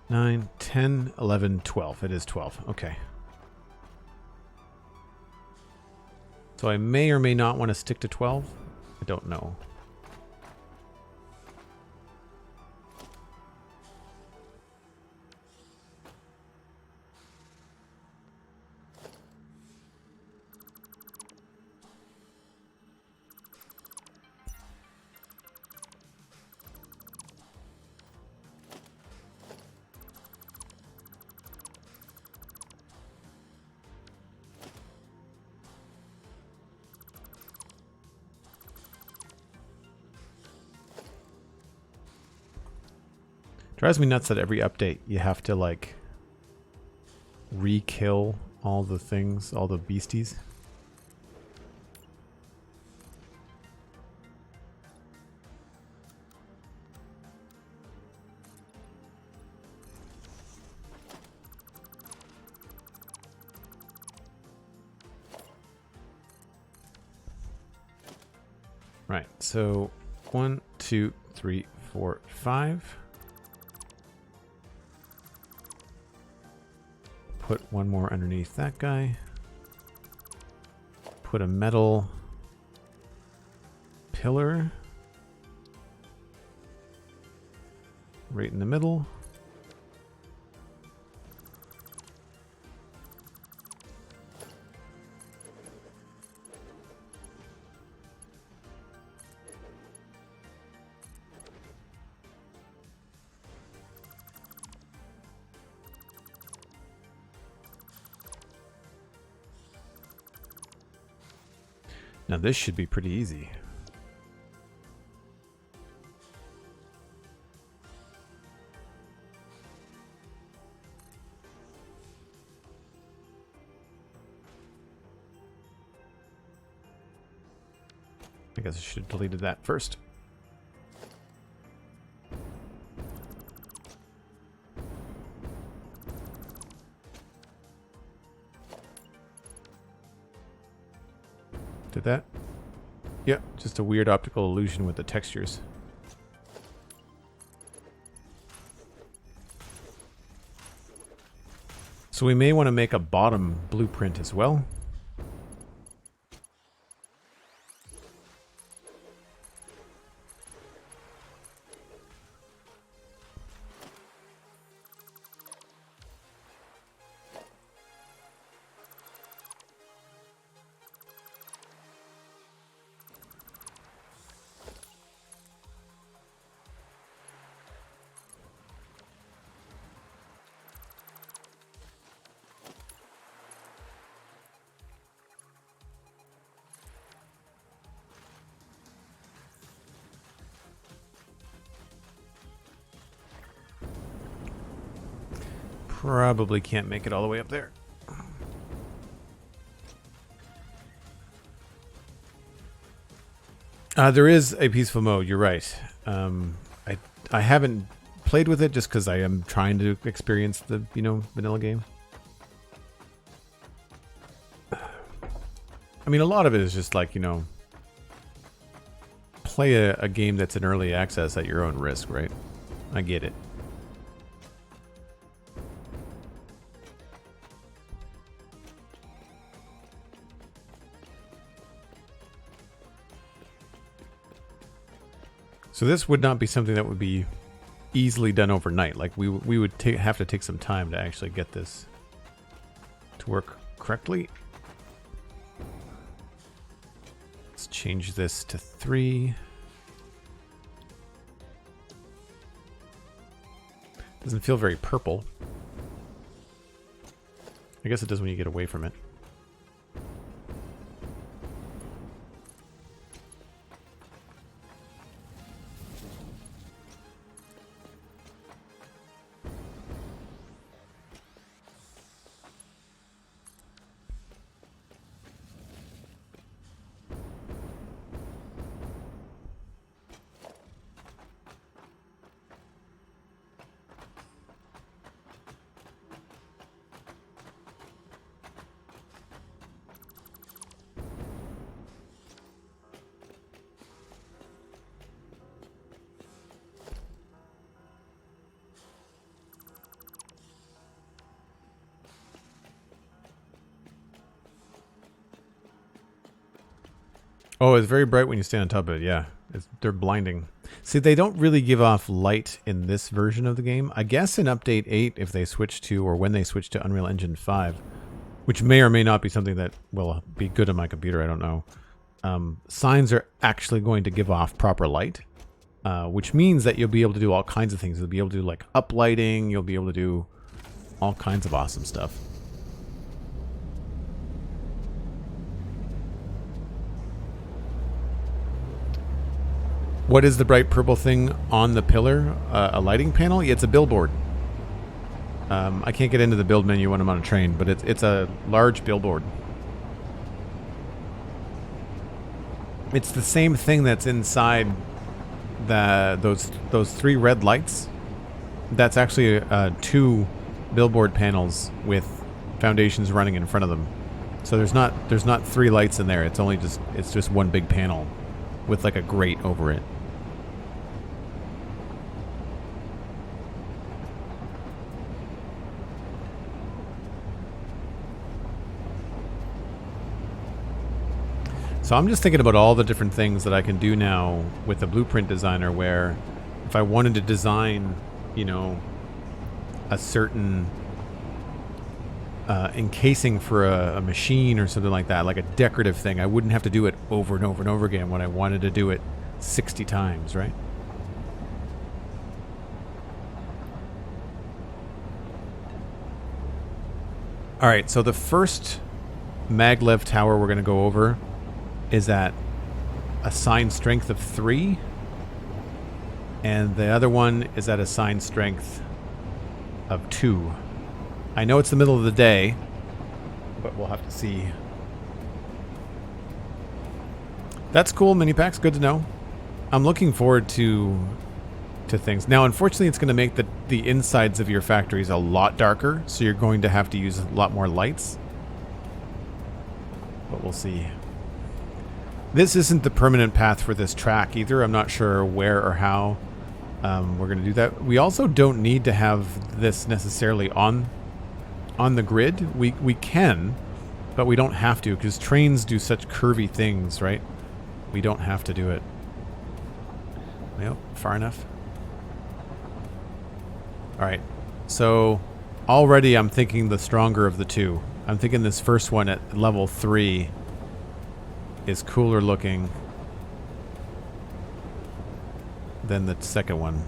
9, 10, 11, 12. It is 12. Okay. So I may or may not want to stick to 12. I don't know. Drives me nuts that every update you have to like re-kill all the things, all the beasties. Right, so 1, 2, 3, 4, 5. Put one more underneath that guy. Put a metal pillar right in the middle. Now this should be pretty easy. I guess I should have deleted that first. Did that? Yeah, just a weird optical illusion with the textures. So we may want to make a bottom blueprint as well. Probably can't make it all the way up there. There is a peaceful mode. You're right. I haven't played with it just because I am trying to experience the vanilla game. I mean, a lot of it is just like play a game that's in early access at your own risk, right? I get it. So this would not be something that would be easily done overnight. Like we would have to take some time to actually get this to work correctly. Let's change this to 3. Doesn't feel very purple. I guess it does when you get away from it. Oh, it's very bright when you stand on top of it, yeah. They're blinding. See, they don't really give off light in this version of the game. I guess in Update 8, if they switch to, or when they switch to Unreal Engine 5, which may or may not be something that will be good on my computer, I don't know. Signs are actually going to give off proper light, which means that you'll be able to do all kinds of things. You'll be able to do like uplighting, you'll be able to do all kinds of awesome stuff. What is the bright purple thing on the pillar? A lighting panel? Yeah, it's a billboard. I can't get into the build menu when I'm on a train, but it's a large billboard. It's the same thing that's inside those 3 red lights. That's actually 2 billboard panels with foundations running in front of them. So there's not 3 lights in there. It's just one big panel with like a grate over it. So I'm just thinking about all the different things that I can do now with the Blueprint Designer, where if I wanted to design, a certain encasing for a machine or something like that, like a decorative thing, I wouldn't have to do it over and over and over again when I wanted to do it 60 times, right? All right, so the first Maglev tower we're going to go over is at a sign strength of 3, and the other one is at a sign strength of 2. I know it's the middle of the day, but we'll have to see. That's cool, mini packs. Good to know. I'm looking forward to things. Now, unfortunately, it's going to make the insides of your factories a lot darker, so you're going to have to use a lot more lights. But we'll see. This isn't the permanent path for this track either. I'm not sure where or how we're going to do that. We also don't need to have this necessarily on the grid. We can, but we don't have to, because trains do such curvy things, right? We don't have to do it. Well, far enough. All right. So already I'm thinking the stronger of the two. I'm thinking this first one at level 3 is cooler looking than the second one.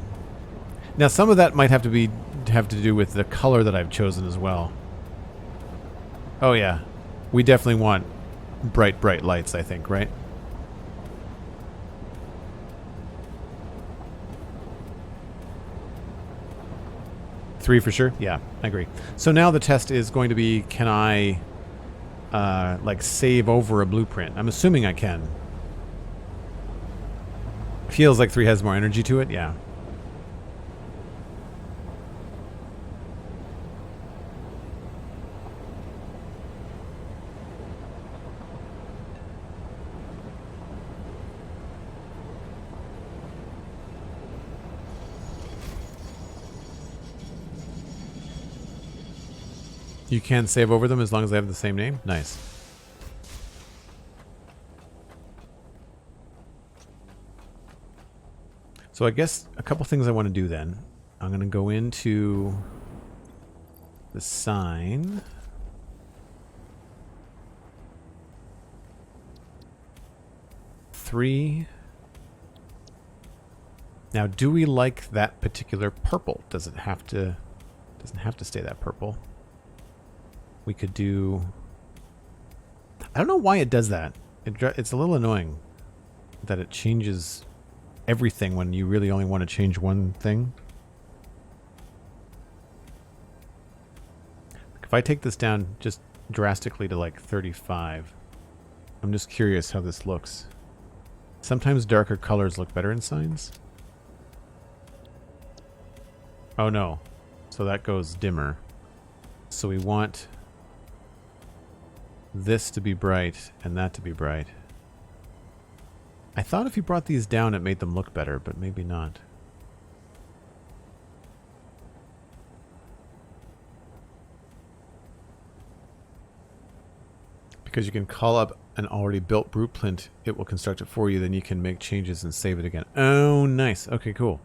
Now, some of that might have to do with the color that I've chosen as well. Oh yeah, we definitely want bright lights, I think, right? Three for sure? Yeah, I agree. So now the test is going to be, can I like save over a blueprint? I'm assuming I can. Feels like 3 has more energy to it, yeah. You can save over them as long as they have the same name? Nice. So I guess a couple things I want to do then. I'm going to go into the sign. Three. Now, do we like that particular purple? Does it have to? Doesn't have to stay that purple. We could do... I don't know why it does that. It's a little annoying that it changes everything when you really only want to change one thing. If I take this down just drastically to like 35, I'm just curious how this looks. Sometimes darker colors look better in signs. Oh no. So that goes dimmer. So we want this to be bright and that to be bright. I thought if you brought these down it made them look better, but maybe not. Because you can call up an already built blueprint, it will construct it for you, then you can make changes and save it again. Oh, nice. Okay, cool.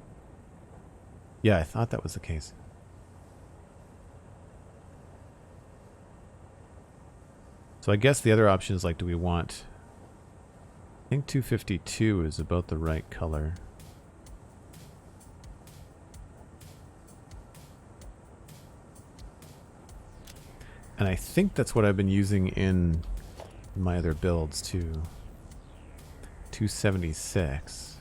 Yeah, I thought that was the case. So I guess the other option is like, do we want... I think 252 is about the right color. And I think that's what I've been using in my other builds too. 276.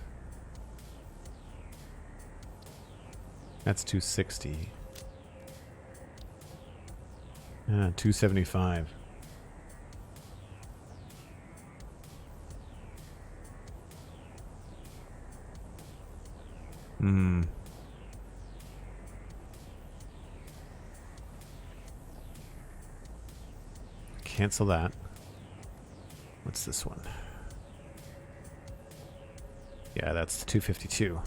That's 260. 275. Cancel that. What's this one? Yeah, that's 252.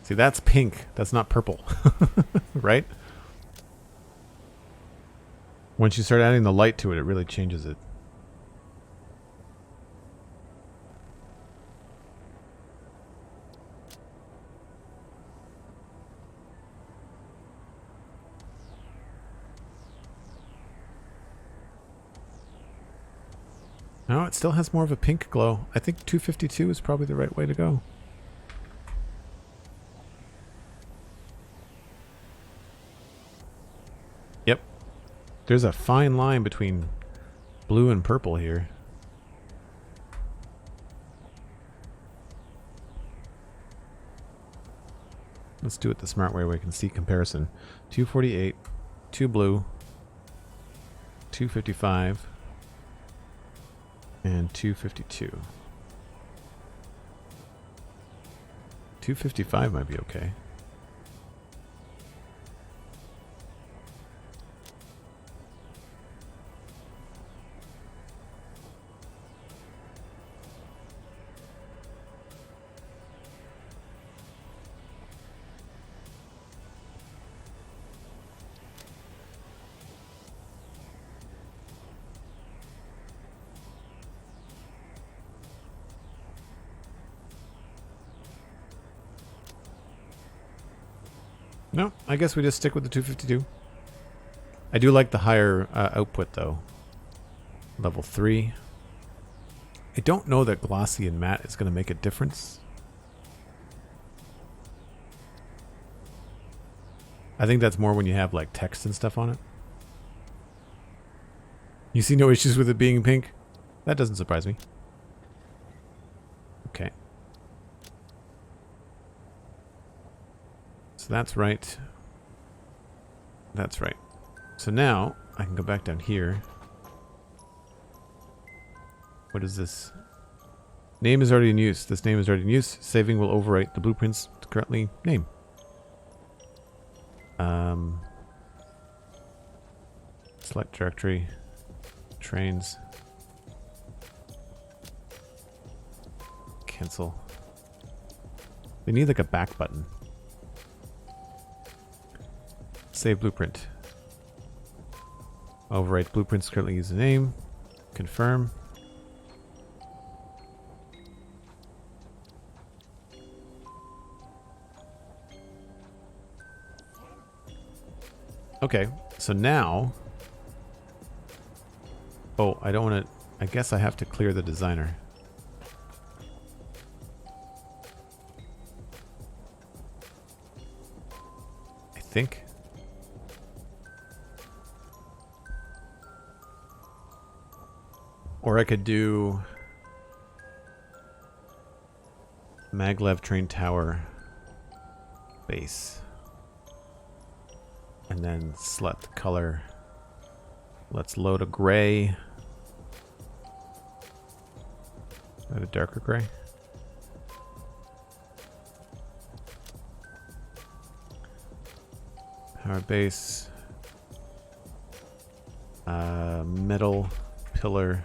See, that's pink. That's not purple. Right? Once you start adding the light to it, it really changes it. No, it still has more of a pink glow. I think 252 is probably the right way to go. Yep. There's a fine line between blue and purple here. Let's do it the smart way where we can see comparison. 248, 2 blue, 255, and 252. 255 might be okay. No, I guess we just stick with the 252. I do like the higher output though. Level 3. I don't know that glossy and matte is going to make a difference. I think that's more when you have like text and stuff on it. You see no issues with it being pink? That doesn't surprise me. Okay. So that's right. That's right. So now I can go back down here. What is this? Name is already in use. This name is already in use. Saving will overwrite the blueprint's currently name. Select directory. Trains. Cancel. They need like a back button. Save blueprint. Overwrite blueprints currently use the name. Confirm. Okay, so now... Oh, I don't want to... I guess I have to clear the designer. I think. Or I could do... Maglev train tower base. And then select the color. Let's load a gray. A darker gray. Power base. Metal pillar.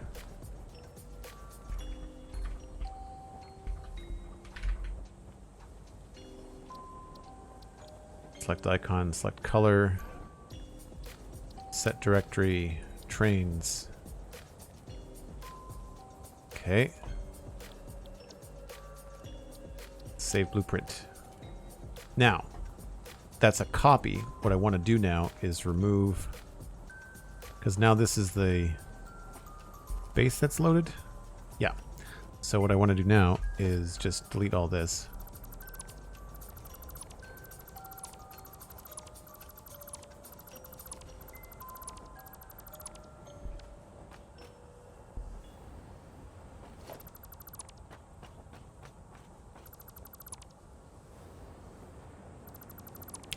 Select icon, select color, set directory, trains. Okay. Save blueprint. Now, that's a copy. What I want to do now is remove, because now this is the base that's loaded. Yeah. So what I want to do now is just delete all this.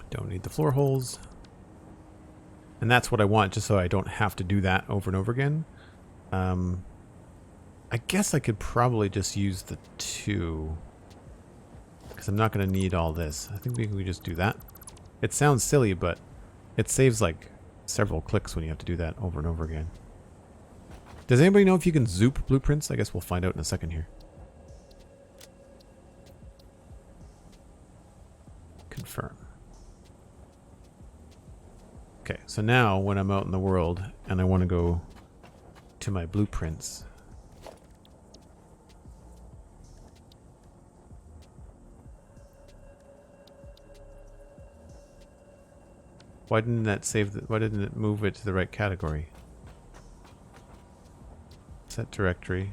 Don't need the floor holes. And that's what I want, just so I don't have to do that over and over again. I guess I could probably just use the 2. Because I'm not going to need all this. I think we can just do that. It sounds silly, but it saves like several clicks when you have to do that over and over again. Does anybody know if you can zoop blueprints? I guess we'll find out in a second here. Confirm. Okay, so now when I'm out in the world and I want to go to my blueprints, why didn't that save the, why didn't it move it to the right category? Set directory.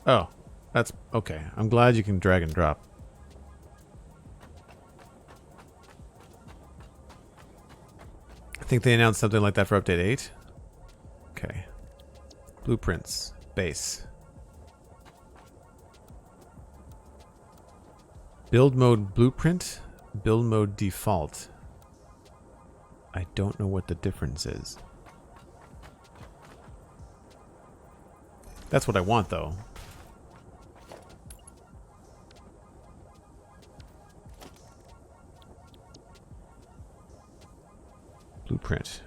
Oh. That's okay. I'm glad you can drag and drop. I think they announced something like that for update 8. Okay. Blueprints. Base. Build mode blueprint. Build mode default. I don't know what the difference is. That's what I want though. Blueprint.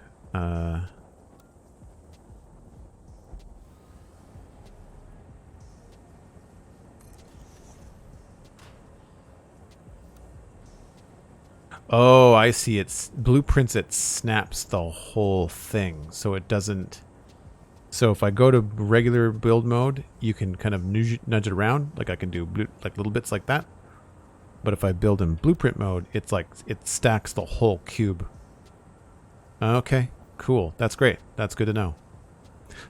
Oh, I see. It's blueprints. It snaps the whole thing, so it doesn't. So if I go to regular build mode, you can kind of nudge it around, like I can do like little bits like that. But if I build in blueprint mode, it's like it stacks the whole cube. Okay, cool. That's great. That's good to know.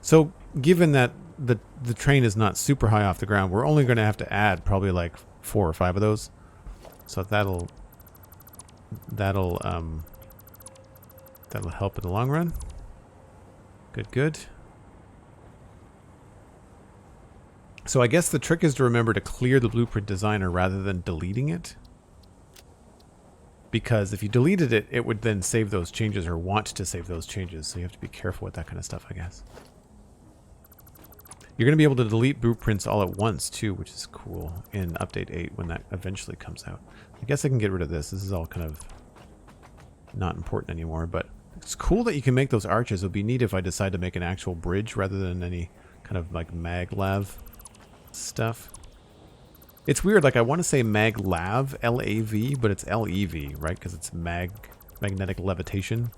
So given that the train is not super high off the ground, we're only going to have to add probably like 4 or 5 of those. So that'll help in the long run. Good, good. So I guess the trick is to remember to clear the blueprint designer rather than deleting it. Because if you deleted it, it would then save those changes or want to save those changes. So you have to be careful with that kind of stuff, I guess. You're going to be able to delete blueprints all at once, too, which is cool in Update 8 when that eventually comes out. I guess I can get rid of this. This is all kind of not important anymore, but it's cool that you can make those arches. It would be neat if I decide to make an actual bridge rather than any kind of like Maglev stuff. It's weird, like I want to say Maglev, L-A-V, but it's L-E-V, right? Because it's magnetic levitation.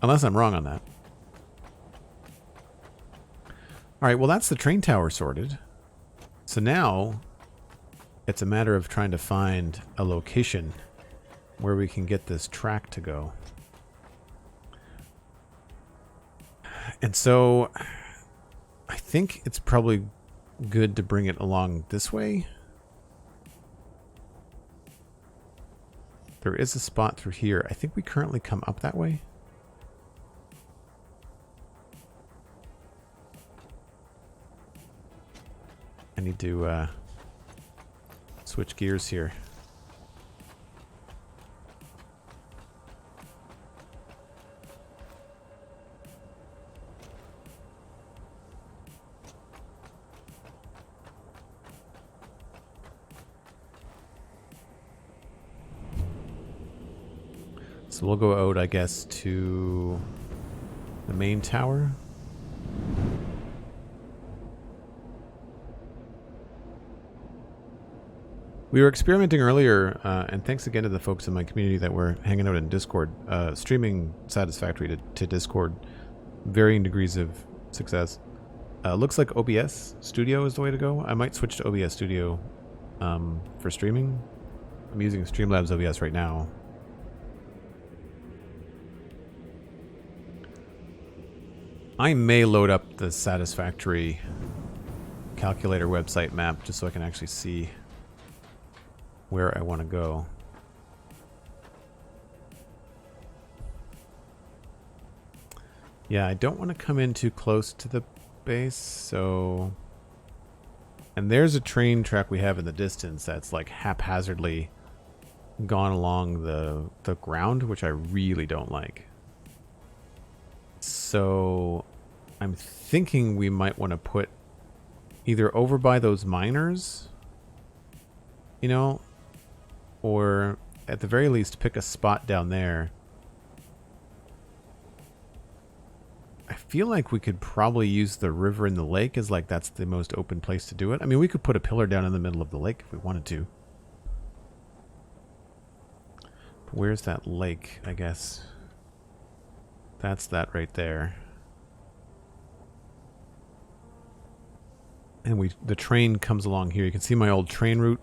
Unless I'm wrong on that. Alright, well that's the train tower sorted. So now, it's a matter of trying to find a location where we can get this track to go. And so, I think it's probably good to bring it along this way. There is a spot through here. I think we currently come up that way. I need to switch gears here. So we'll go out, I guess, to the main tower. We were experimenting earlier, and thanks again to the folks in my community that were hanging out in Discord, streaming Satisfactory to Discord, varying degrees of success. Looks like OBS Studio is the way to go. I might switch to OBS Studio for streaming. I'm using Streamlabs OBS right now. I may load up the Satisfactory calculator website map just so I can actually see where I want to go. Yeah, I don't want to come in too close to the base, so... And there's a train track we have in the distance that's like haphazardly gone along the ground, which I really don't like. So I'm thinking we might want to put either over by those miners, you know, or at the very least pick a spot down there. I feel like we could probably use the river and the lake as like that's the most open place to do it. I mean, we could put a pillar down in the middle of the lake if we wanted to. But where's that lake, I guess? That's that right there. And the train comes along here. You can see my old train route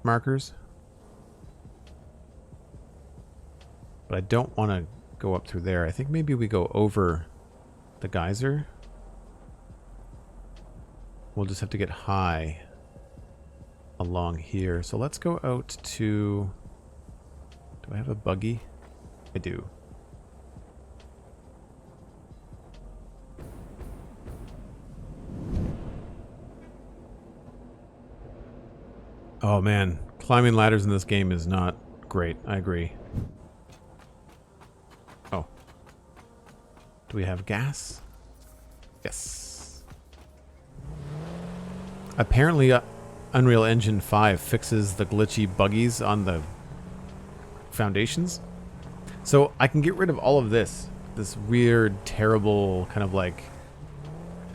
markers. But I don't want to go up through there. I think maybe we go over the geyser. We'll just have to get high along here. So let's go out to... Do I have a buggy? I do. Oh man, climbing ladders in this game is not great. I agree. Oh. Do we have gas? Yes. Apparently, Unreal Engine 5 fixes the glitchy buggies on the foundations. So I can get rid of all of this. This weird, terrible, kind of like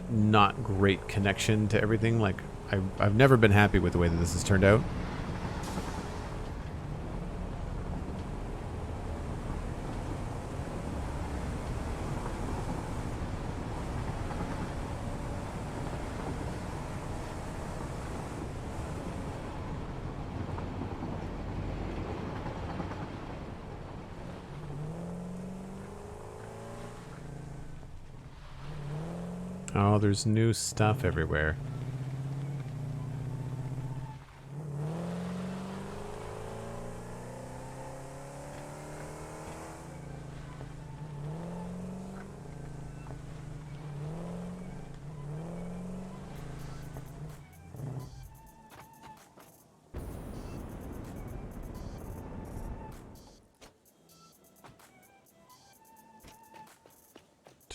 not great connection to everything. Like, I've never been happy with the way that this has turned out. Oh, there's new stuff everywhere.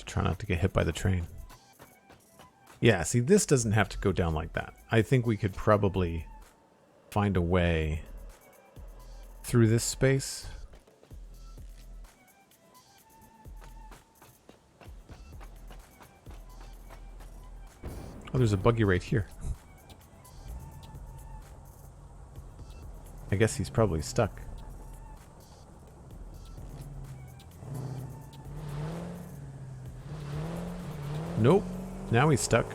try not to get hit by the train. Yeah, see, this doesn't have to go down like that. I think we could probably find a way through this space. Oh, there's a buggy right here. I guess he's probably stuck. Nope. Now he's stuck.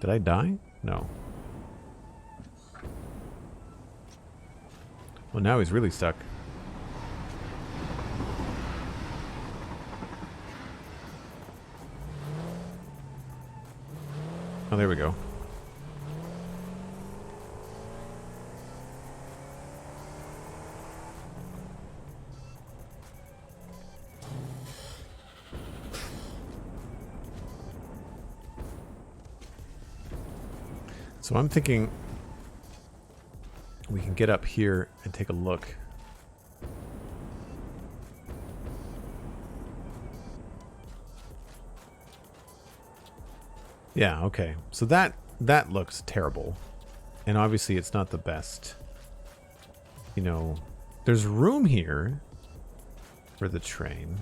Did I die? No. Well, now he's really stuck. Oh, there we go. So I'm thinking we can get up here and take a look. Yeah, okay. So that looks terrible. And obviously it's not the best. You know, there's room here for the train.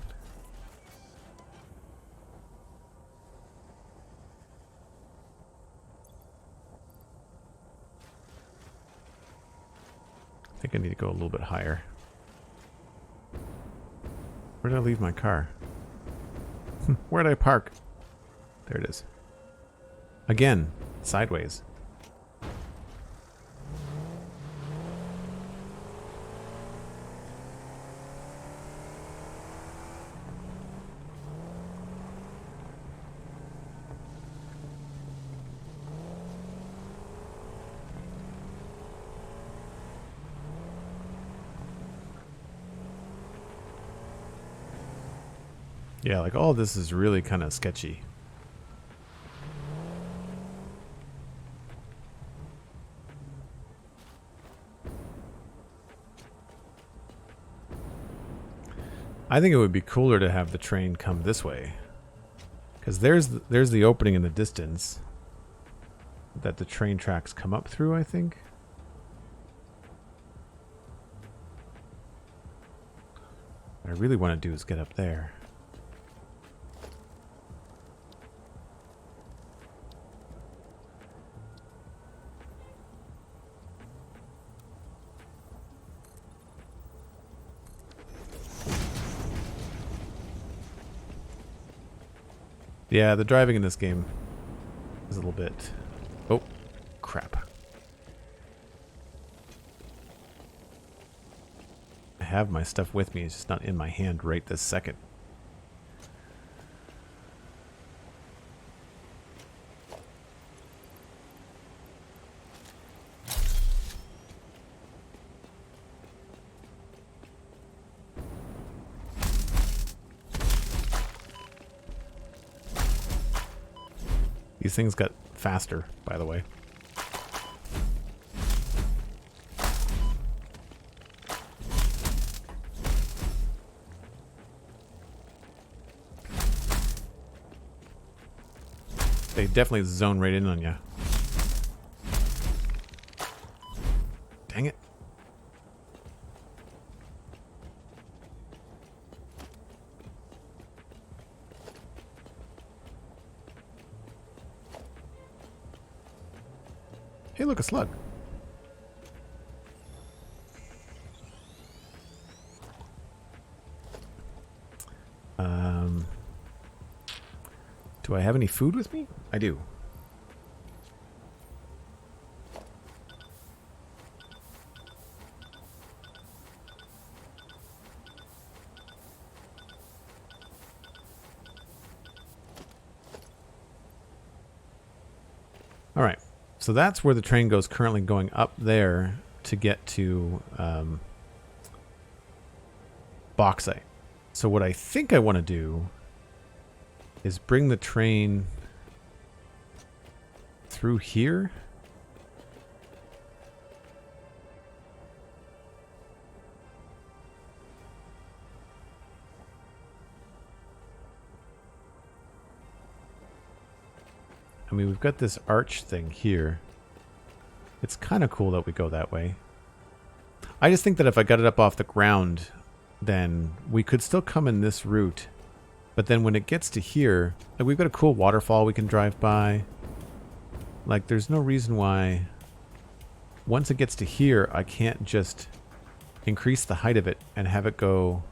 I think I need to go a little bit higher. Where did I leave my car? Where did I park? There it is. Again, sideways. Yeah, like all this is really kind of sketchy. I think it would be cooler to have the train come this way, because there's the opening in the distance that the train tracks come up through, I think. What I really want to do is get up there. Yeah, the driving in this game is a little bit... Oh, crap. I have my stuff with me, it's just not in my hand right this second. These things got faster, by the way. They definitely zone right in on you. Dang it. Hey, look, a slug. Do I have any food with me? I do. All right. So that's where the train goes, currently going up there to get to bauxite. So what I think I want to do is bring the train through here. I mean, we've got this arch thing here. It's kind of cool that we go that way. I just think that if I got it up off the ground, then we could still come in this route. But then when it gets to here, like we've got a cool waterfall we can drive by. Like there's no reason why once it gets to here, I can't just increase the height of it and have it go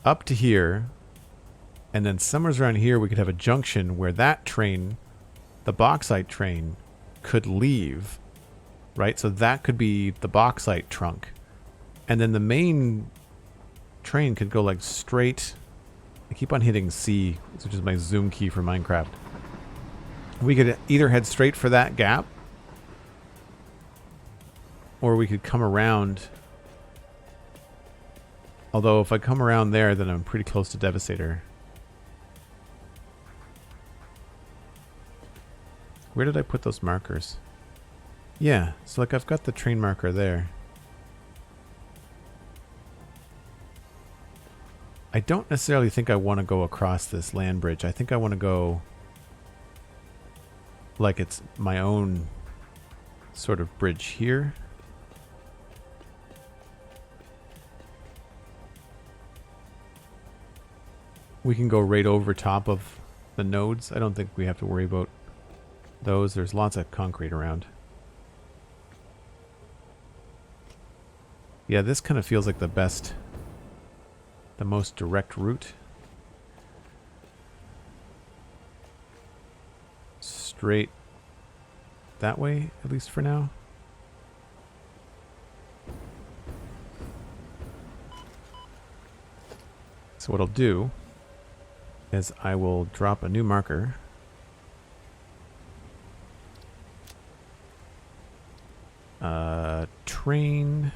up to here. And then somewhere around here we could have a junction where that train, the bauxite train, could leave. Right? So that could be the bauxite trunk. And then the main train could go like straight. I keep on hitting C, which is my zoom key for Minecraft. We could either head straight for that gap, or we could come around. Although if I come around there, then I'm pretty close to Devastator. Where did I put those markers? Yeah, so like I've got the train marker there. I don't necessarily think I want to go across this land bridge. I think I want to go like it's my own sort of bridge here. We can go right over top of the nodes. I don't think we have to worry about those. There's lots of concrete around. Yeah, this kind of feels like the best, the most direct route. Straight that way, at least for now. So what I'll do is I will drop a new marker. Train.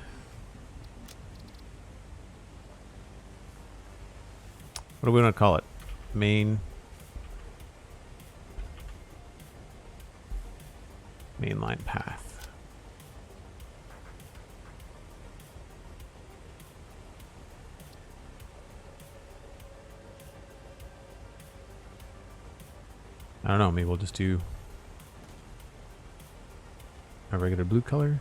What do we want to call it? Mainline path. I don't know, maybe we'll just do a regular blue color.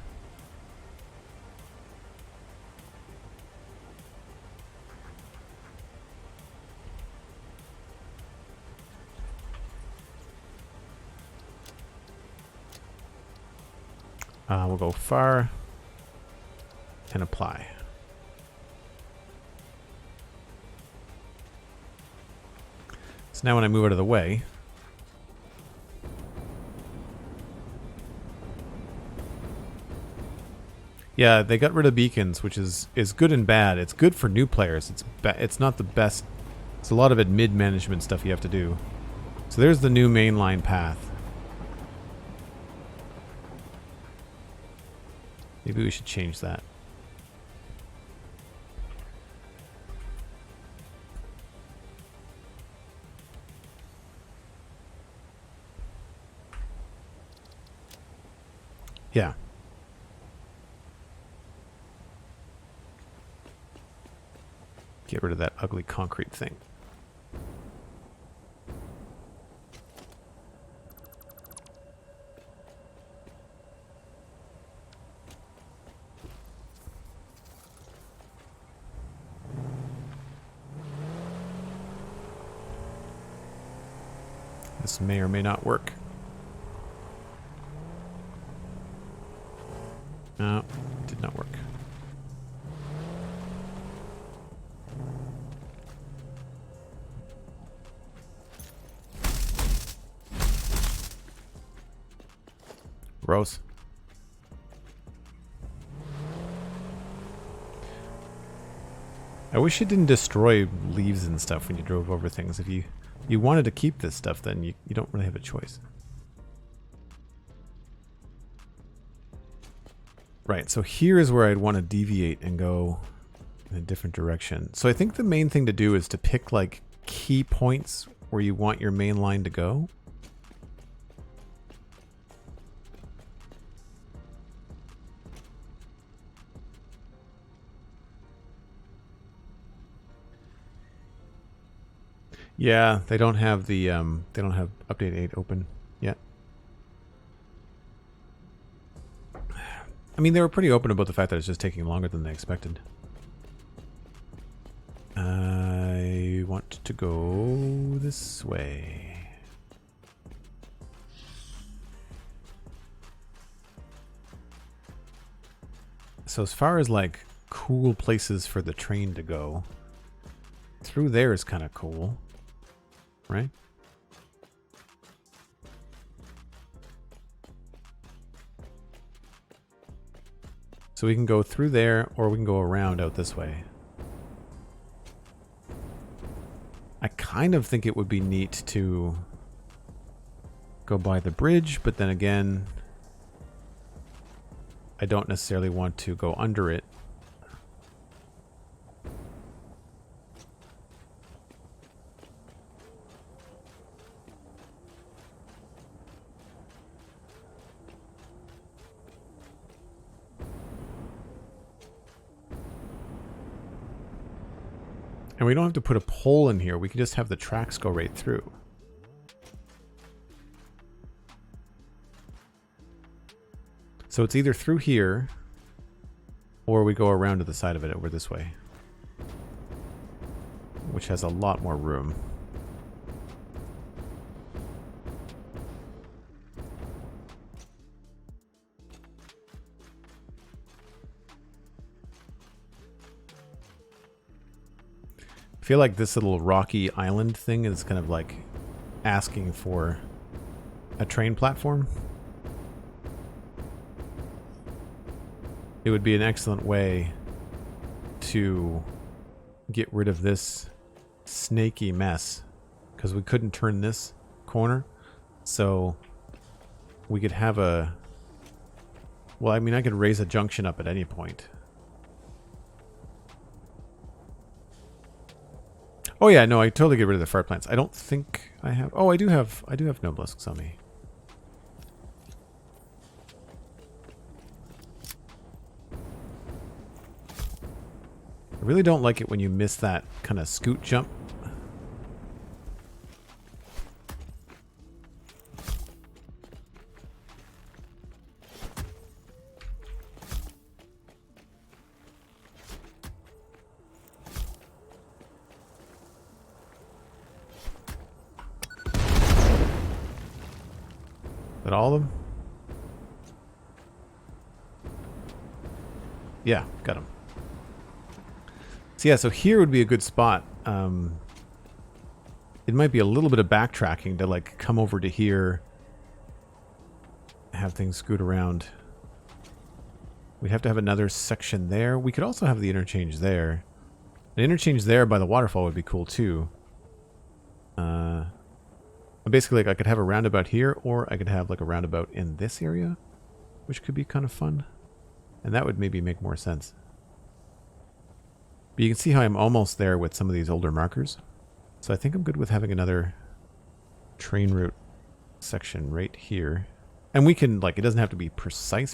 We'll go far and apply. So now when I move out of the way, yeah, they got rid of beacons, which is good and bad. It's good for new players. It's not the best. It's a lot of mid-management stuff you have to do. So there's the new mainline path. Maybe we should change that. Yeah. Get rid of that ugly concrete thing. This may or may not work. No, it did not work. Gross. I wish it didn't destroy leaves and stuff when you drove over things. If you wanted to keep this stuff, then you don't really have a choice. Right, so here is where I'd want to deviate and go in a different direction. So I think the main thing to do is to pick like key points where you want your main line to go. Yeah, they don't have the they don't have update 8 open yet. I mean, they were pretty open about the fact that it's just taking longer than they expected. I want to go this way. So as far as like cool places for the train to go, through there is kind of cool, right? So we can go through there, or we can go around out this way. I kind of think it would be neat to go by the bridge, but then again, I don't necessarily want to go under it. And we don't have to put a pole in here. We can just have the tracks go right through. So it's either through here, or we go around to the side of it over this way, which has a lot more room. I feel like this little rocky island thing is kind of like asking for a train platform. It would be an excellent way to get rid of this snaky mess, because we couldn't turn this corner. So we could have a... Well, I mean, I could raise a junction up at any point. Oh yeah, no, I totally get rid of the fart plants. I don't think I have... Oh, I do have Nobelisks on me. I really don't like it when you miss that kind of scoot jump. Is that all of them? Yeah, got them. So yeah, so here would be a good spot. It might be a little bit of backtracking to like come over to here, have things scoot around. We'd have to have another section there. We could also have the interchange there. An interchange there by the waterfall would be cool too. Basically, like I could have a roundabout here, or I could have like a roundabout in this area, which could be kind of fun. And that would maybe make more sense. But you can see how I'm almost there with some of these older markers. So I think I'm good with having another train route section right here. And we can, like, it doesn't have to be precise.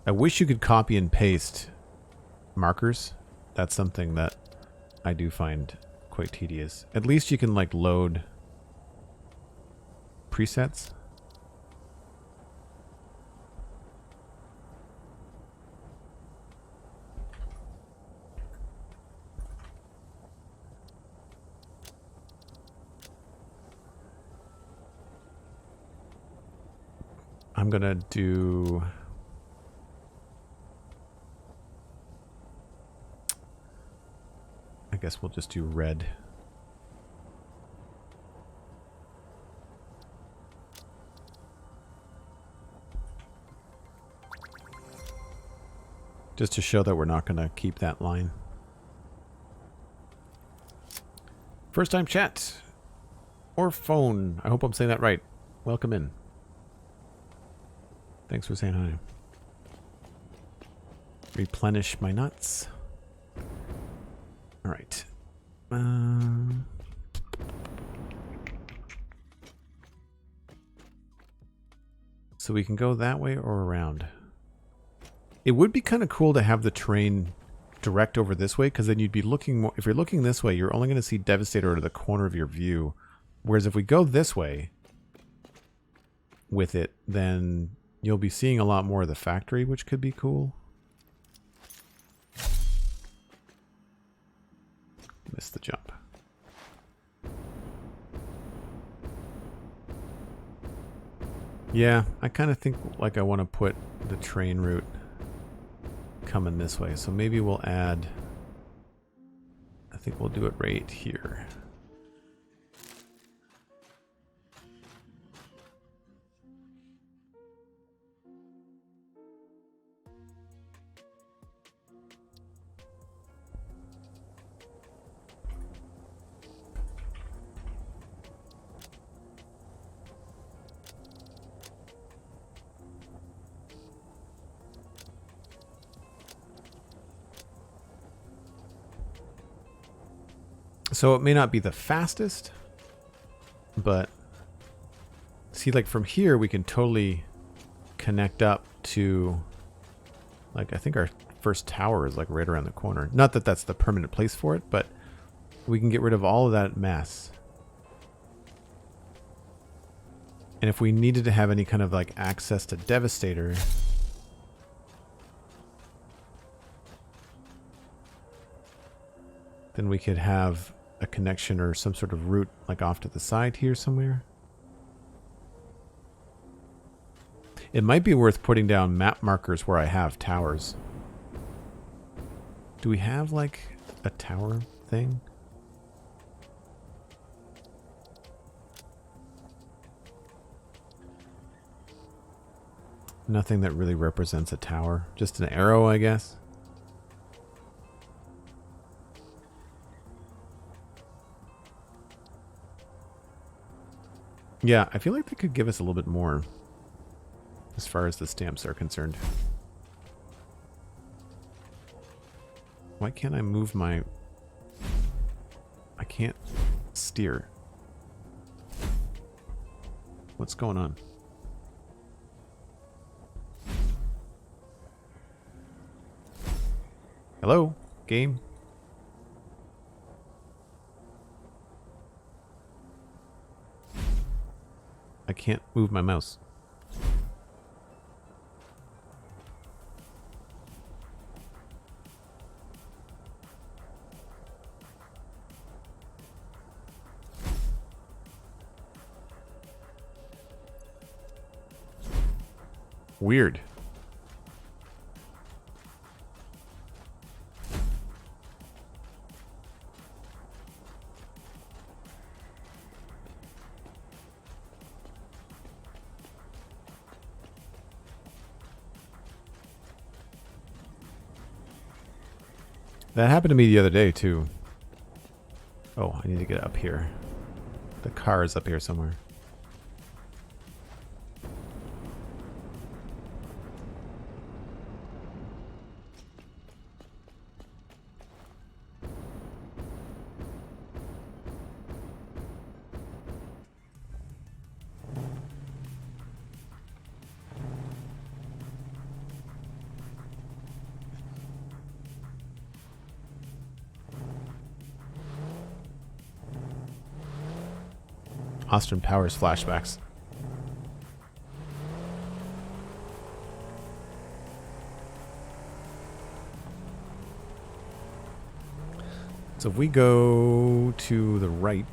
I wish you could copy and paste markers. That's something that I do find quite tedious. At least you can like load presets. I'm gonna do... I guess we'll just do red. Just to show that we're not going to keep that line. First time chat. Or phone. I hope I'm saying that right. Welcome in. Thanks for saying hi. Replenish my nuts. All right. So we can go that way or around. It would be kind of cool to have the train direct over this way, because then you'd be looking more... If you're looking this way, you're only going to see Devastator to the corner of your view. Whereas if we go this way with it, then you'll be seeing a lot more of the factory, which could be cool. Missed the jump. Yeah, I kind of think like I want to put the train route coming this way. So maybe we'll add... I think we'll do it right here. So it may not be the fastest, but see, like from here, we can totally connect up to, like, I think our first tower is like right around the corner. Not that that's the permanent place for it, but we can get rid of all of that mess. And if we needed to have any kind of like access to Devastator, then we could have a connection or some sort of route like off to the side here somewhere. It might be worth putting down map markers where I have towers. Do we have like a tower thing? Nothing that really represents a tower. Just an arrow, I guess. Yeah, I feel like they could give us a little bit more as far as the stamps are concerned. Why can't I move my... I can't steer. What's going on? Hello, game? I can't move my mouse. Weird. That happened to me the other day, too. Oh, I need to get up here. The car is up here somewhere. Austin Powers flashbacks. So if we go to the right,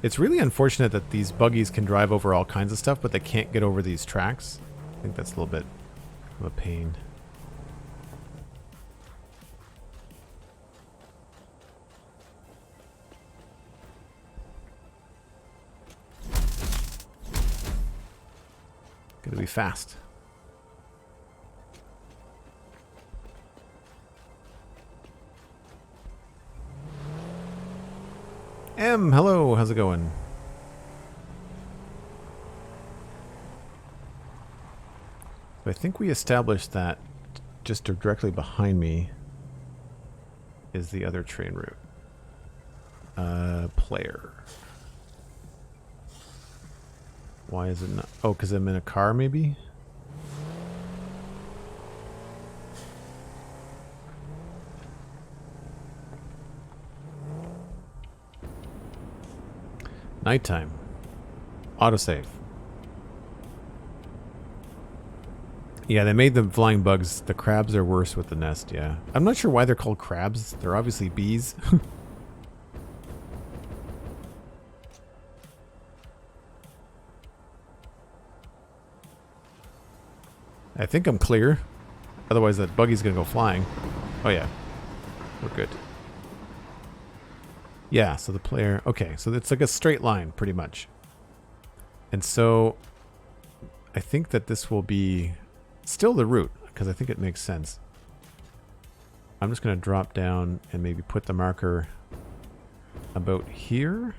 it's really unfortunate that these buggies can drive over all kinds of stuff, but they can't get over these tracks. I think that's a little bit of a pain. Gotta be fast. M, hello, how's it going? I think we established that just directly behind me is the other train route. Player. Why is it not? Oh, because I'm in a car, maybe? Nighttime. Autosave. Yeah, they made the flying bugs. The crabs are worse with the nest, yeah. I'm not sure why they're called crabs. They're obviously bees. I think I'm clear. Otherwise that buggy's gonna go flying. Oh yeah. We're good. Yeah, so the player... Okay, so it's like a straight line, pretty much. And so... I think that this will be... Still the route, because I think it makes sense. I'm just going to drop down and maybe put the marker about here.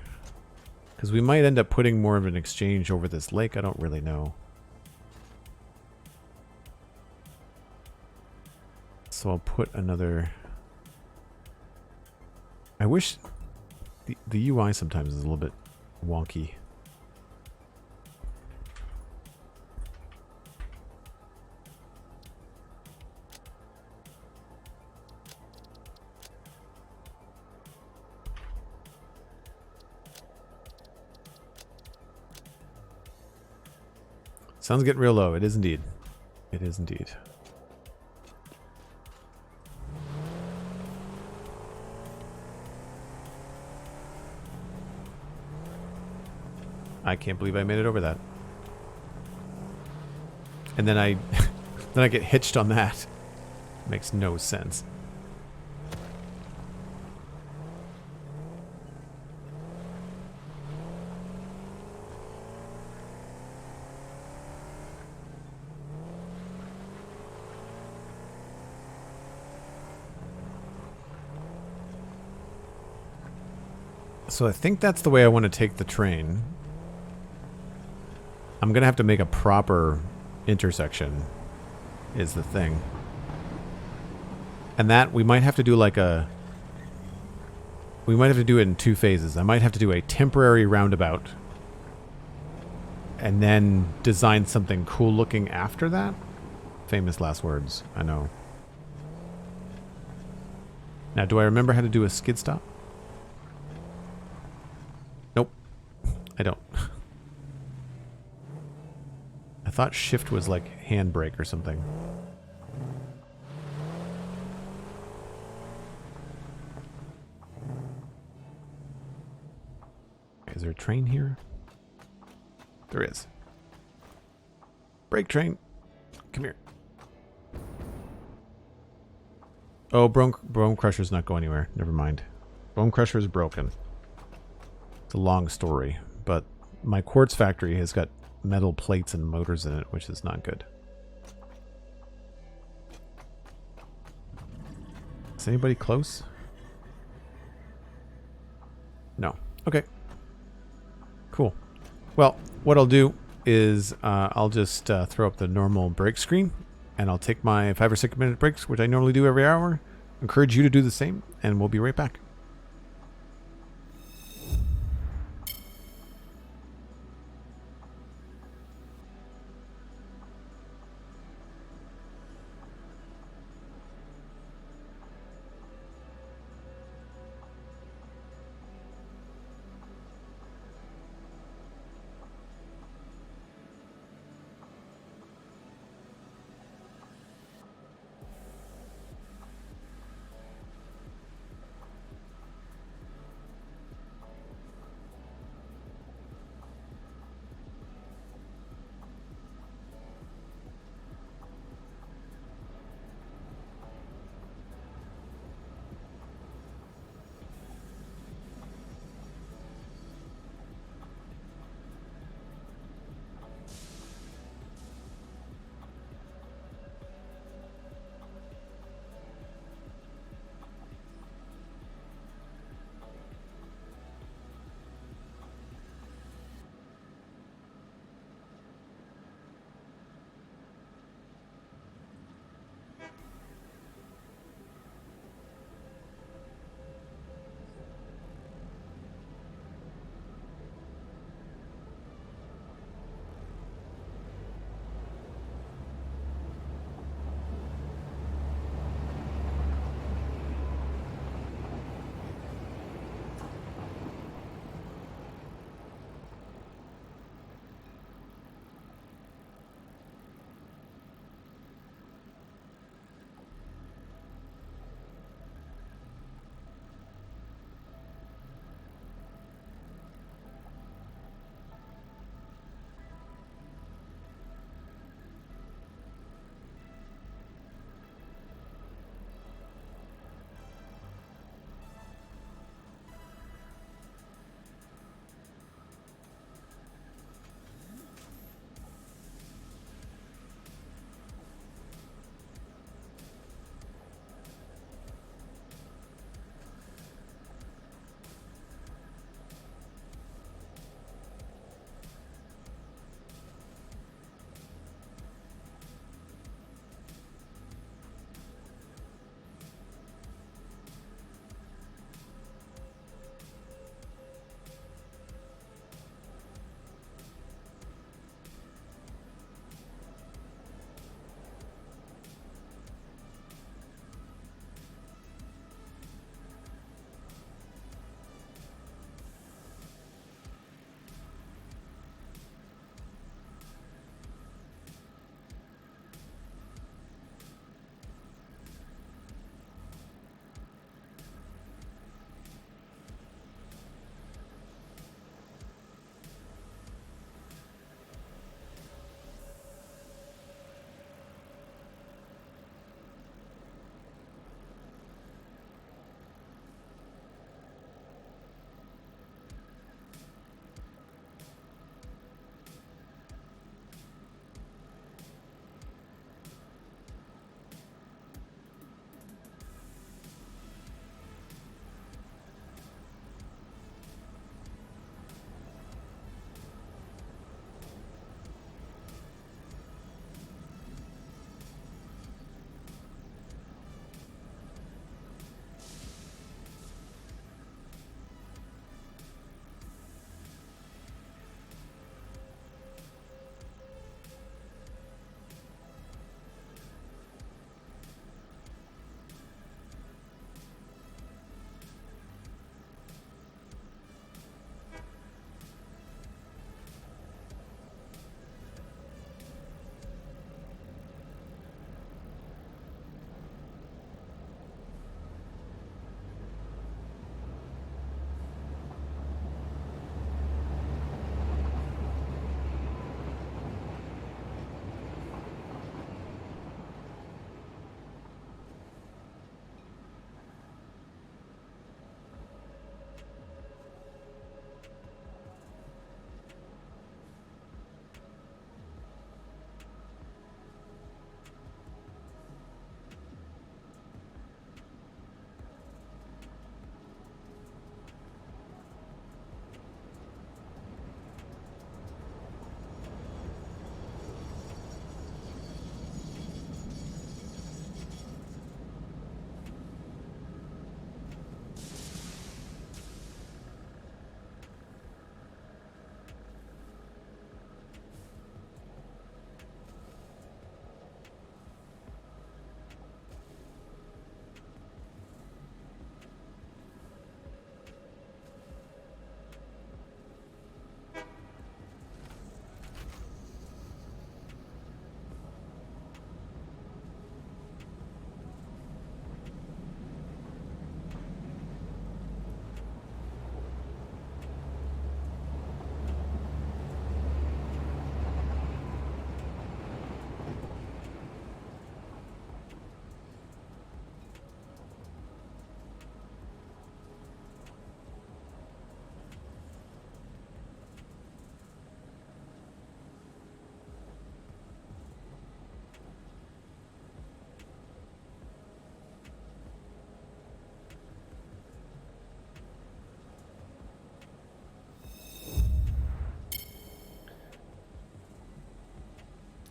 Because we might end up putting more of an exchange over this lake. I don't really know. So I'll put another... I wish... The UI sometimes is a little bit wonky. Sounds getting real low. It is indeed. It is indeed. I can't believe I made it over that. And then I then I get hitched on that. Makes no sense. So I think that's the way I want to take the train. I'm going to have to make a proper intersection is the thing. And that we might have to do like a... We might have to do it in 2 phases. I might have to do a temporary roundabout and then design something cool looking after that. Famous last words, I know. Now, do I remember how to do a skid stop? Nope. I don't. I thought shift was like handbrake or something. Is there a train here? There is. Brake train. Come here. Oh, Bone Crusher's not going anywhere. Never mind. Bone Crusher is broken. It's a long story, but my quartz factory has got metal plates and motors in it, which is not good. Is anybody close? No. Okay. Cool. Well, what I'll do is I'll just throw up the normal break screen, and I'll take my 5 or 6 minute breaks, which I normally do every hour. Encourage you to do the same, and we'll be right back.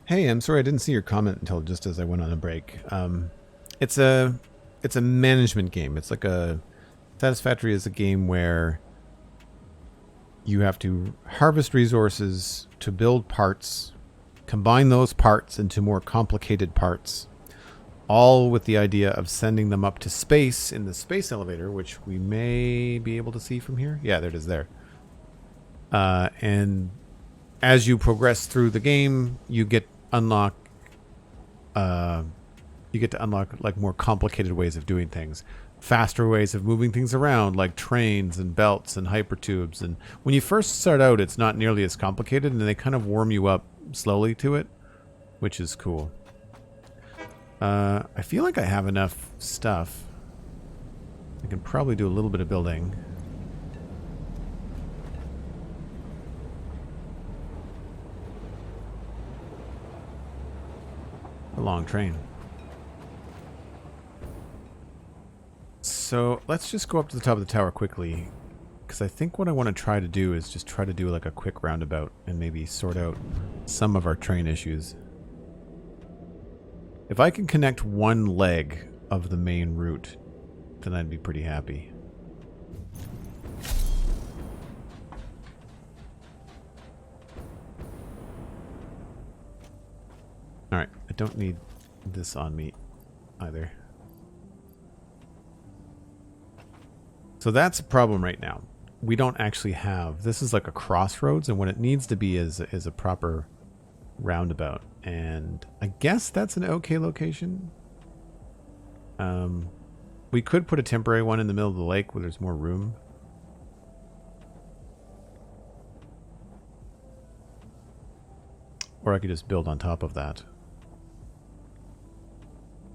Hey, I'm sorry I didn't see your comment until just as I went on a break. It's a management game. It's like a Satisfactory is a game where you have to harvest resources to build parts, combine those parts into more complicated parts, all with the idea of sending them up to space in the space elevator, which we may be able to see from here. Yeah, there it is there. And as you progress through the game, you get to unlock like more complicated ways of doing things, faster ways of moving things around, like trains and belts and hypertubes. And when you first start out, it's not nearly as complicated, and they kind of warm you up slowly to it, which is cool. I feel like I have enough stuff. I can probably do a little bit of building. A long train. So let's just go up to the top of the tower quickly, because I think what I want to try to do is just try to do like a quick roundabout and maybe sort out some of our train issues. If I can connect one leg of the main route, then I'd be pretty happy. Alright, I don't need this on me either. So that's a problem right now. We don't actually have... This is like a crossroads, and what it needs to be is a proper roundabout. And I guess that's an okay location. We could put a temporary one in the middle of the lake where there's more room. Or I could just build on top of that.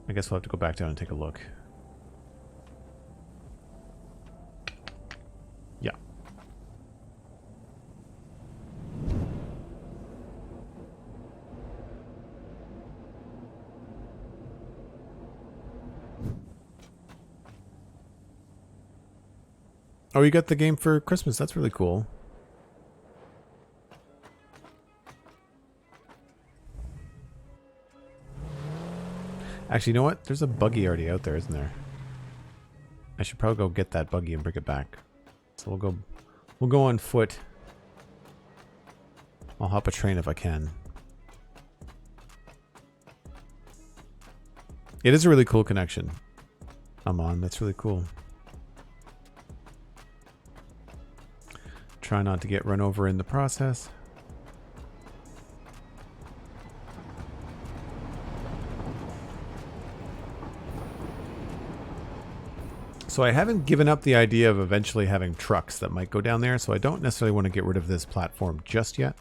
I guess we'll have to go back down and take a look. Yeah. Oh, you got the game for Christmas. That's really cool. Actually, you know what? There's a buggy already out there, isn't there? I should probably go get that buggy and bring it back. So we'll go on foot. I'll hop a train if I can. It is a really cool connection I'm on. That's really cool. Try not to get run over in the process. So I haven't given up the idea of eventually having trucks that might go down there, so I don't necessarily want to get rid of this platform just yet.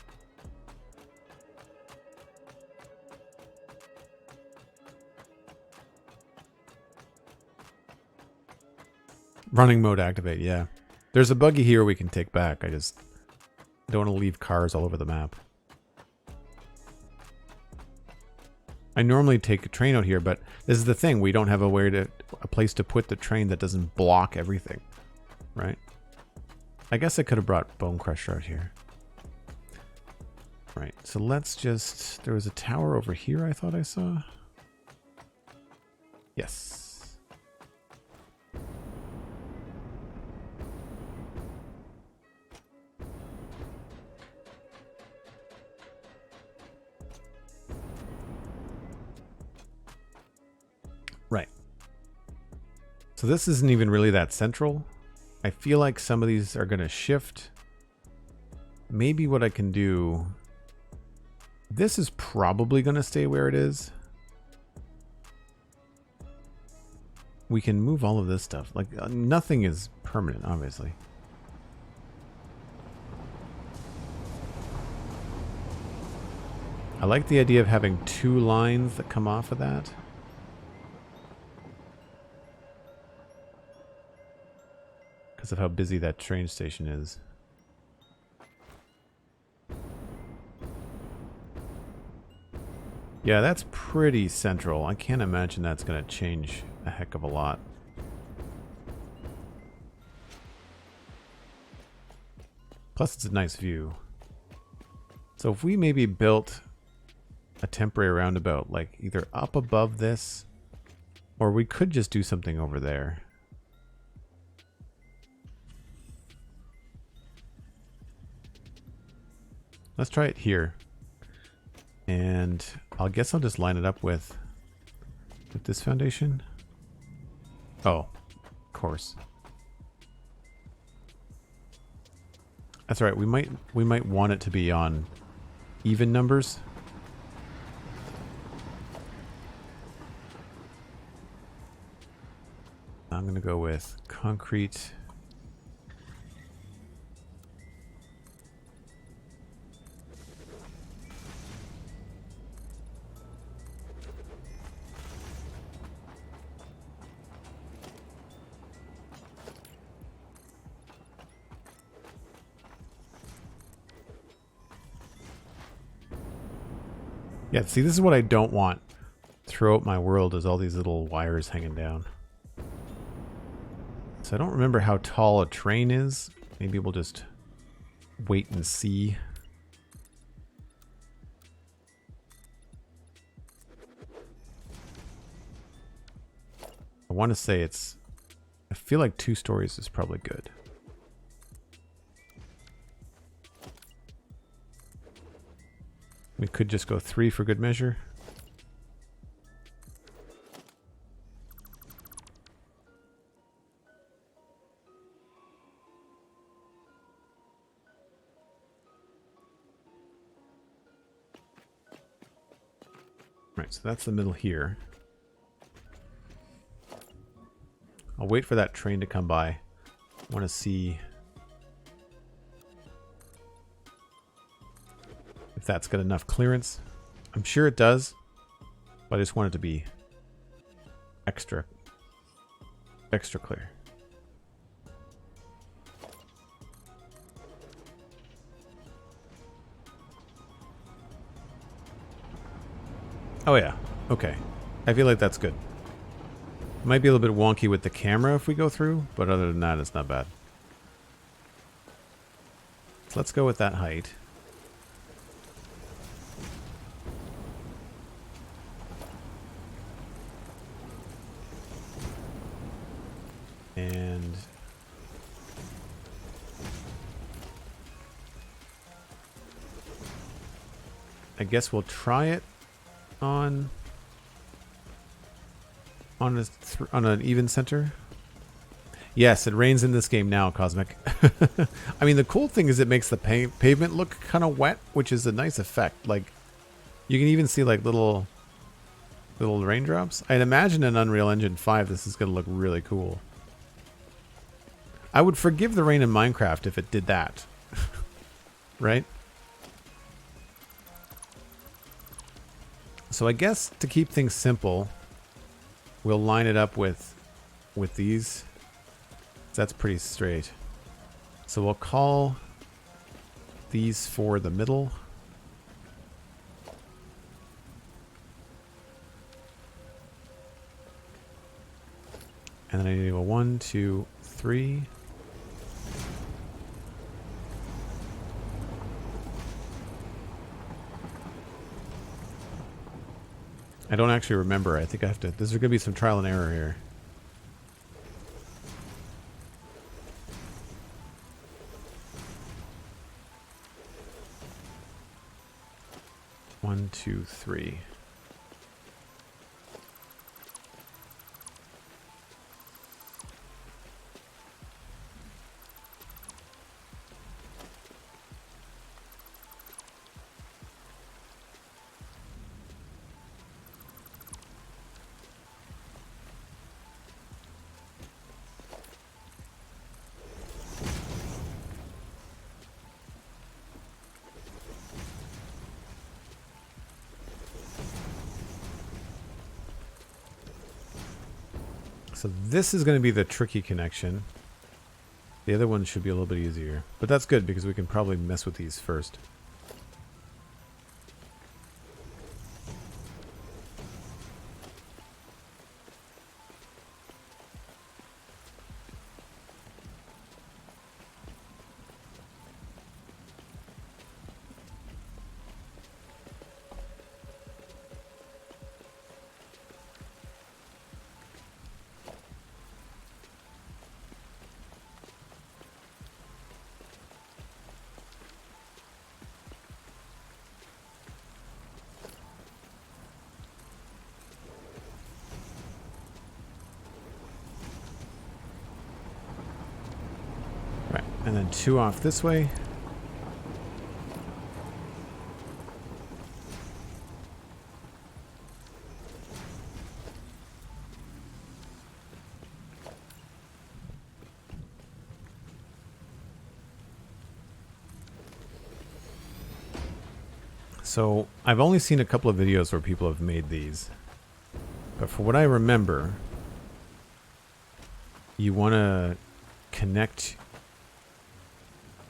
Running mode activate, yeah. There's a buggy here we can take back. I just don't want to leave cars all over the map. I normally take a train out here, but this is the thing. We don't have a place to put the train that doesn't block everything, right? I guess I could have brought Bone Crusher out here. Right, so let's just... There was a tower over here I thought I saw. Yes. Right. So this isn't even really that central. I feel like some of these are going to shift. Maybe what I can do... This is probably going to stay where it is. We can move all of this stuff. Like, nothing is permanent, obviously. I like the idea of having two lines that come off of that. Because of how busy that train station is. Yeah, that's pretty central. I can't imagine that's going to change a heck of a lot. Plus, it's a nice view. So if we maybe built a temporary roundabout, like either up above this, or we could just do something over there. Let's try it here. And I guess I'll just line it up with this foundation. Oh, of course. That's right. We might want it to be on even numbers. I'm going to go with concrete. Yeah, see, this is what I don't want throughout my world, is all these little wires hanging down. So I don't remember how tall a train is. Maybe we'll just wait and see. I want to say it's... I feel like 2 stories is probably good. We could just go 3 for good measure. Right, so that's the middle here. I'll wait for that train to come by. I want to see if that's got enough clearance. I'm sure it does, but I just want it to be extra clear. Oh yeah, okay. I feel like that's good. Might be a little bit wonky with the camera if we go through, but other than that, it's not bad. So let's go with that height. And I guess we'll try it on an even center. Yes, it rains in this game now, Cosmic. I mean, the cool thing is it makes the pavement look kind of wet, which is a nice effect. Like, you can even see like little raindrops. I'd imagine in Unreal Engine 5 this is going to look really cool. I would forgive the rain in Minecraft if it did that. Right? So I guess to keep things simple, we'll line it up with these. That's pretty straight. So we'll call these for the middle. And then I need a 1, 2, 3. I don't actually remember. I think I have to... There's going to be some trial and error here. One, two, three. So this is going to be the tricky connection. The other one should be a little bit easier. But that's good because we can probably mess with these first. And then 2 off this way. So I've only seen a couple of videos where people have made these, but for what I remember, you want to connect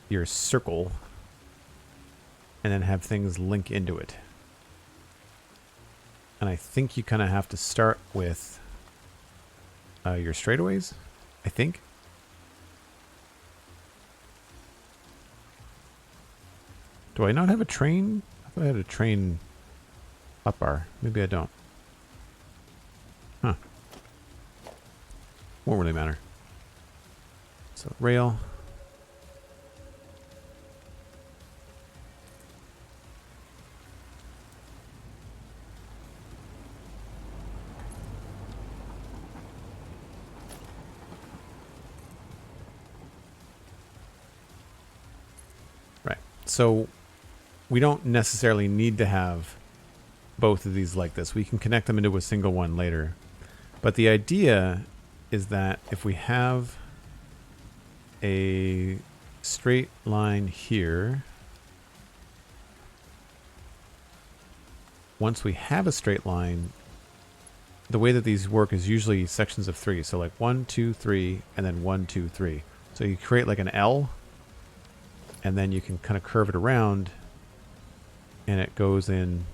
your circle and then have things link into it. And I think you kind of have to start with your straightaways, I think. Do I not have a train? I thought I had a train up bar. Maybe I don't. Huh. Won't really matter. So rail. Right. So we don't necessarily need to have both of these like this. We can connect them into a single one later. But the idea is that if we have a straight line here, once we have a straight line, the way that these work is usually sections of 3. So like 1, 2, 3, and then 1, 2, 3. So you create like an L, and then you can kind of curve it around, and it goes in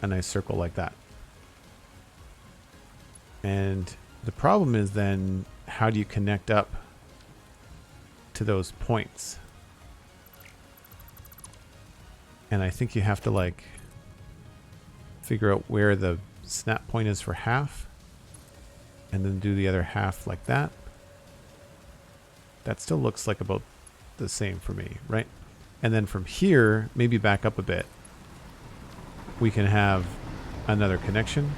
a nice circle like that. And the problem is then, how do you connect up to those points? And I think you have to like figure out where the snap point is for half, and then do the other half like that. That still looks like about the same for me, right? And then from here, maybe back up a bit, we can have another connection.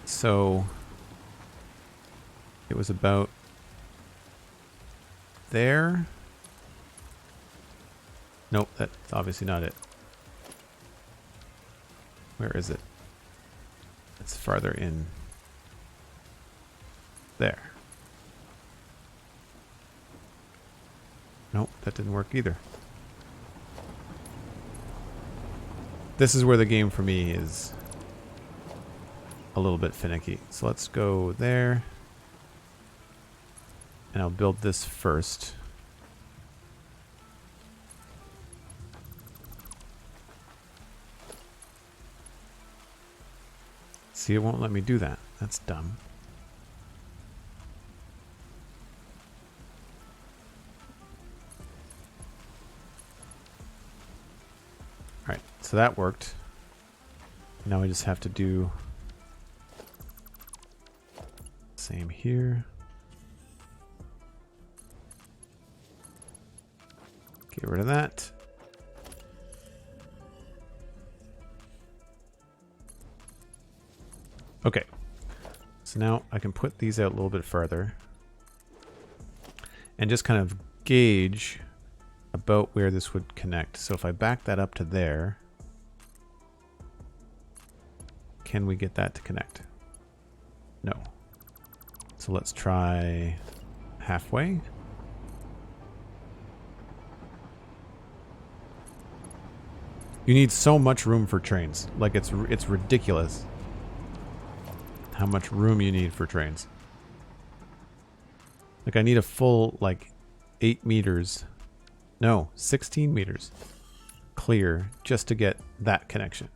So it was about there. Nope, that's obviously not it. Where is it? It's farther in. There. Nope, that didn't work either. This is where the game for me is a little bit finicky. So let's go there. And I'll build this first. See, it won't let me do that. That's dumb. Alright, so that worked. Now we just have to do same here. Get rid of that. Okay, so now I can put these out a little bit further and just kind of gauge about where this would connect. So if I back that up to there, can we get that to connect? No. So let's try halfway. You need so much room for trains. Like it's ridiculous how much room you need for trains. Like I need a full like 8 meters. No, 16 meters clear just to get that connection.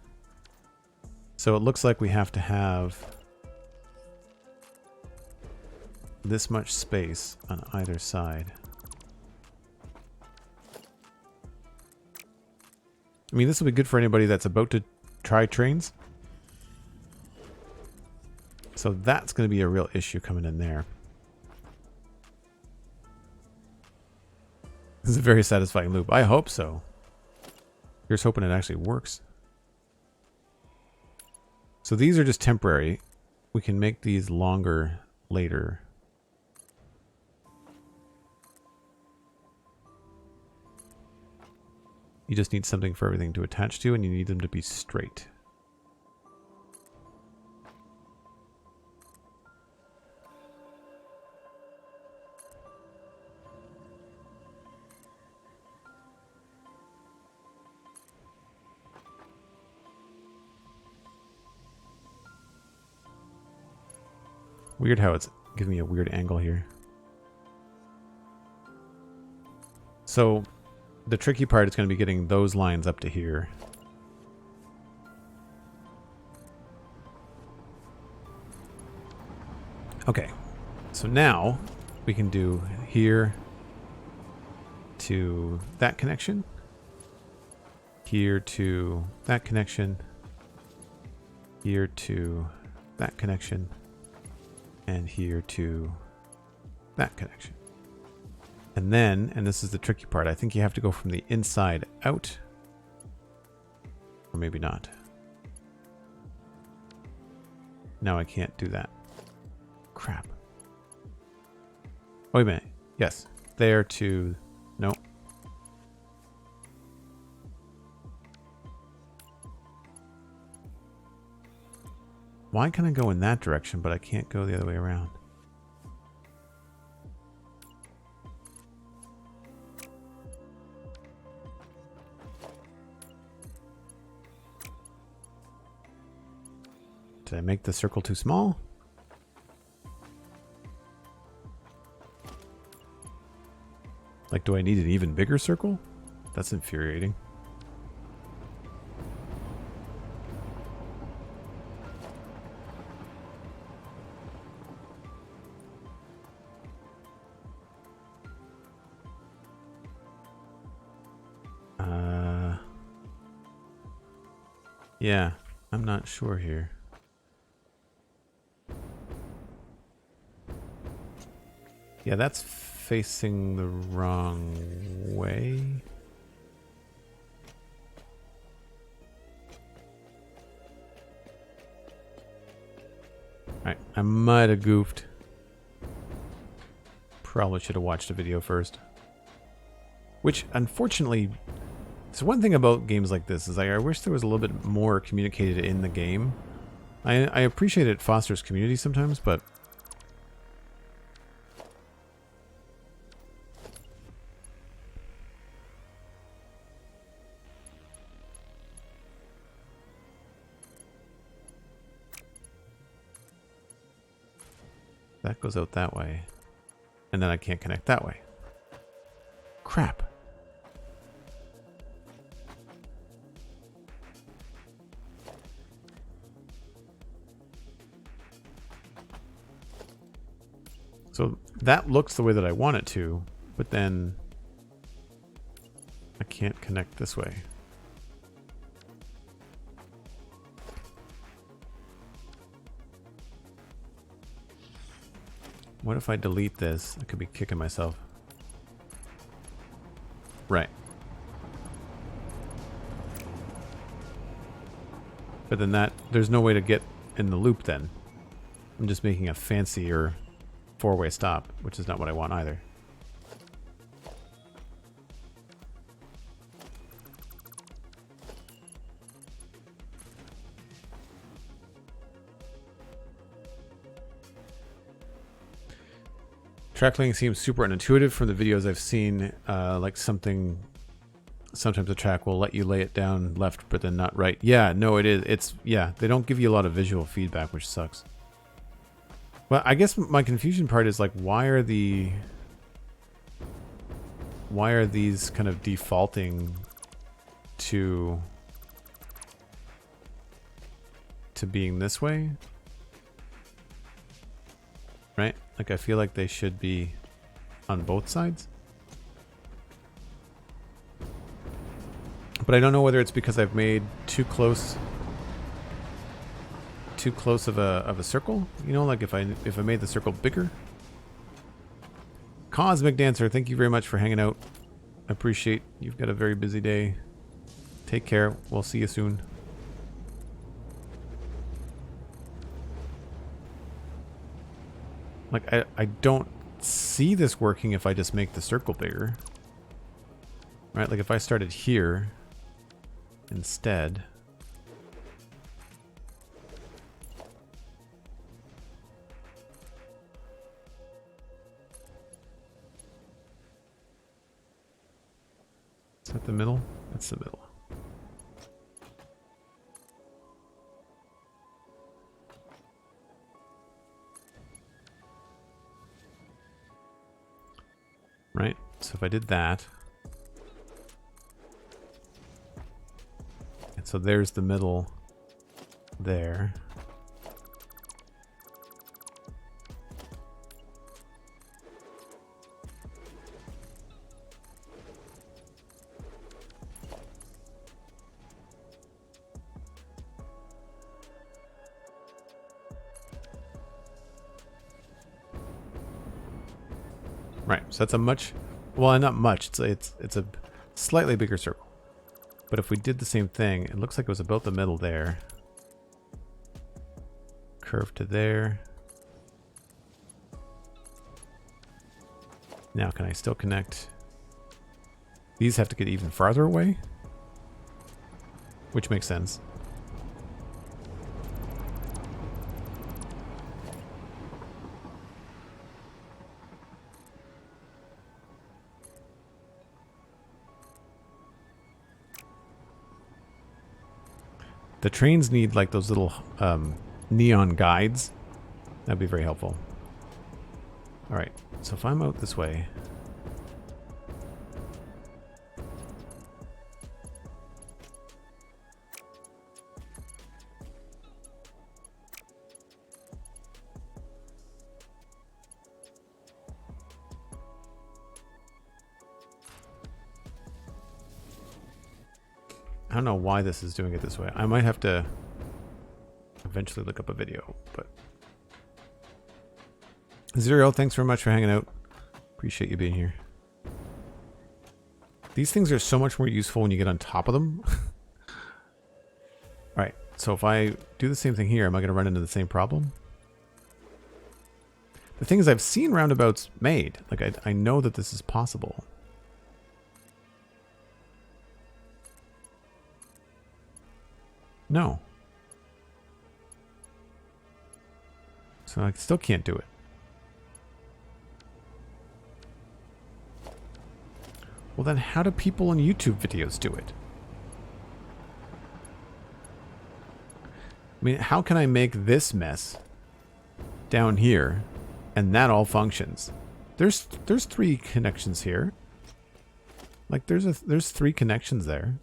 So it looks like we have to have this much space on either side. I mean, this will be good for anybody that's about to try trains. So that's going to be a real issue coming in there. This is a very satisfying loop. I hope so. Here's hoping it actually works. So these are just temporary. We can make these longer later. You just need something for everything to attach to, and you need them to be straight. Weird how it's giving me a weird angle here. So the tricky part is going to be getting those lines up to here. Okay, so now we can do here to that connection, here to that connection, here to that connection, and here to that connection. And then, and this is the tricky part, I think you have to go from the inside out, or maybe not. Now I can't do that. Crap. Wait a minute. Yes. There to... No. Why can I go in that direction, but I can't go the other way around? Did I make the circle too small? Like, do I need an even bigger circle? That's infuriating. Yeah, I'm not sure here. Yeah, that's facing the wrong way. Alright, I might have goofed. Probably should have watched a video first. Which, unfortunately, so one thing about games like this is I wish there was a little bit more communicated in the game. I appreciate it fosters community sometimes, but that goes out that way. And then I can't connect that way. Crap. So that looks the way that I want it to, but then I can't connect this way. What if I delete this? I could be kicking myself. Right. But then there's no way to get in the loop then. I'm just making a fancier four-way stop, which is not what I want either. Trackling seems super unintuitive from the videos I've seen, like sometimes the track will let you lay it down left but then not right. Yeah, no, it is. Yeah, they don't give you a lot of visual feedback, which sucks. Well, I guess my confusion part is like, why are these kind of defaulting to being this way? Right? Like, I feel like they should be on both sides. But I don't know whether it's because I've made too close of a circle, you know, like if I made the circle bigger. Cosmic Dancer, thank you very much for hanging out. I appreciate you've got a very busy day. Take care. We'll see you soon. Like, I don't see this working if I just make the circle bigger. Right, like if I started here instead. Is that the middle? That's the middle. Right, so if I did that, and so there's the middle there. Right, so that's a much, well, not much. It's a slightly bigger circle. But if we did the same thing, it looks like it was about the middle there. Curve to there. Now, can I still connect? These have to get even farther away, which makes sense. The trains need like those little neon guides. That'd be very helpful. All right, so if I'm out this way, I don't know why this is doing it this way. I might have to eventually look up a video, but Zero, thanks very much for hanging out. Appreciate you being here. These things are so much more useful when you get on top of them. Alright, so if I do the same thing here, am I going to run into the same problem? The thing is, I've seen roundabouts made. Like, I know that this is possible. No. So I still can't do it. Well, then how do people in YouTube videos do it? I mean, how can I make this mess down here and that all functions? There's 3 connections here. Like there's 3 connections there.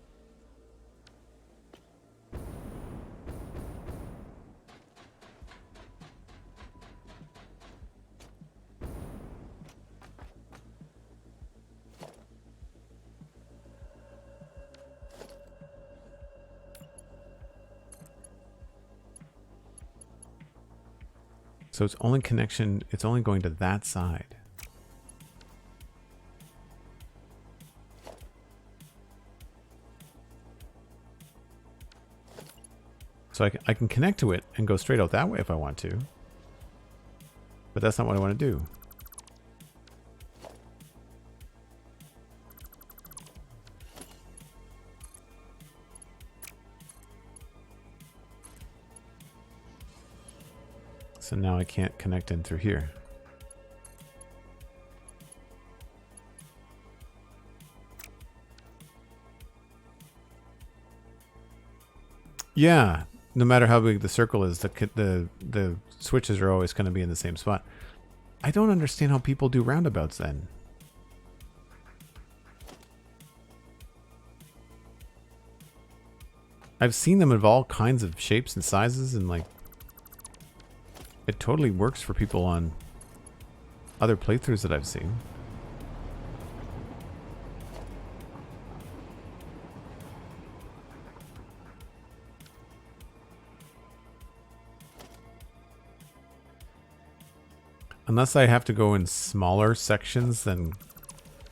So it's only connection, it's only going to that side. So I can connect to it and go straight out that way if I want to. But that's not what I want to do. So now I can't connect in through here. Yeah, no matter how big the circle is, the switches are always going to be in the same spot. I don't understand how people do roundabouts then. I've seen them of all kinds of shapes and sizes, and like it totally works for people on other playthroughs that I've seen. Unless I have to go in smaller sections than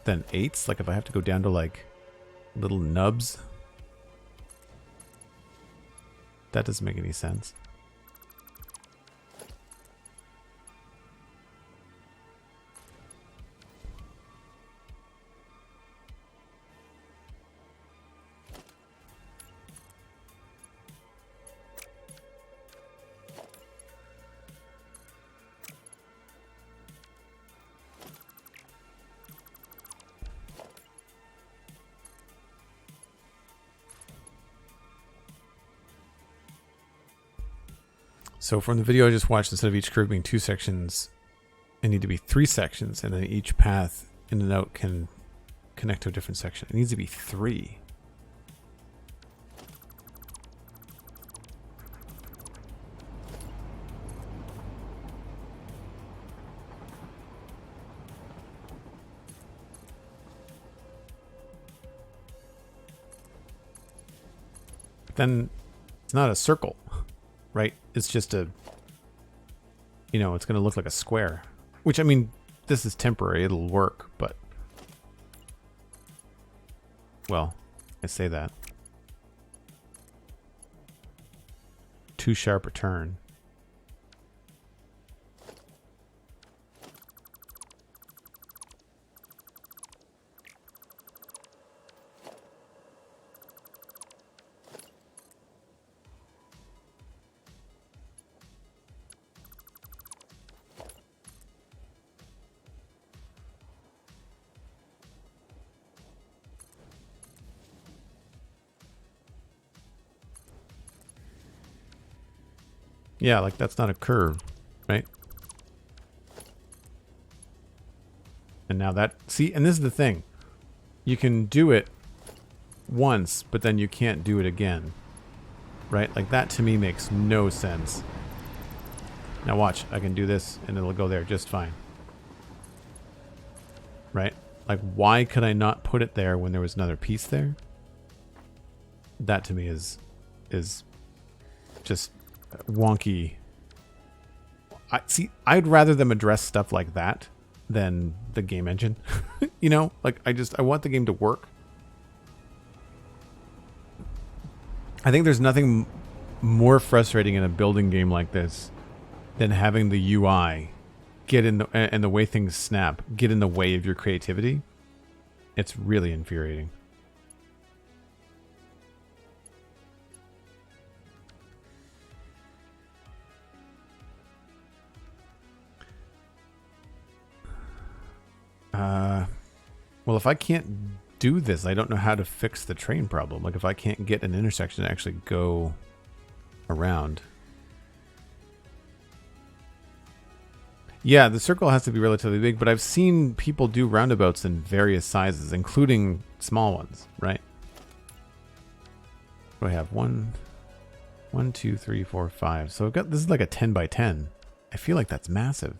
8s, like if I have to go down to like little nubs. That doesn't make any sense. So from the video I just watched, instead of each curve being 2 sections, it need to be 3 sections, and then each path in and out can connect to a different section. It needs to be 3. Then it's not a circle, right? It's just a, you know, it's going to look like a square, which, I mean, this is temporary. It'll work, but, well, I say that. Too sharp a turn. Yeah, like that's not a curve, right? And now that, see, and this is the thing. You can do it once, but then you can't do it again, right? Like that to me makes no sense. Now watch, I can do this and it'll go there just fine. Right? Like why could I not put it there when there was another piece there? That to me is just wonky. I'd rather them address stuff like that than the game engine. You know, like I want the game to work. I think there's nothing more frustrating in a building game like this than having the UI get in the, and the way things snap get in the way of your creativity. It's really infuriating. Well, if I can't do this, I don't know how to fix the train problem. Like if I can't get an intersection to actually go around. Yeah, the circle has to be relatively big, but I've seen people do roundabouts in various sizes, including small ones, right? What do I have? 1, 2, 3, 4, 5. So I've got, this is like a 10 by 10. I feel like that's massive.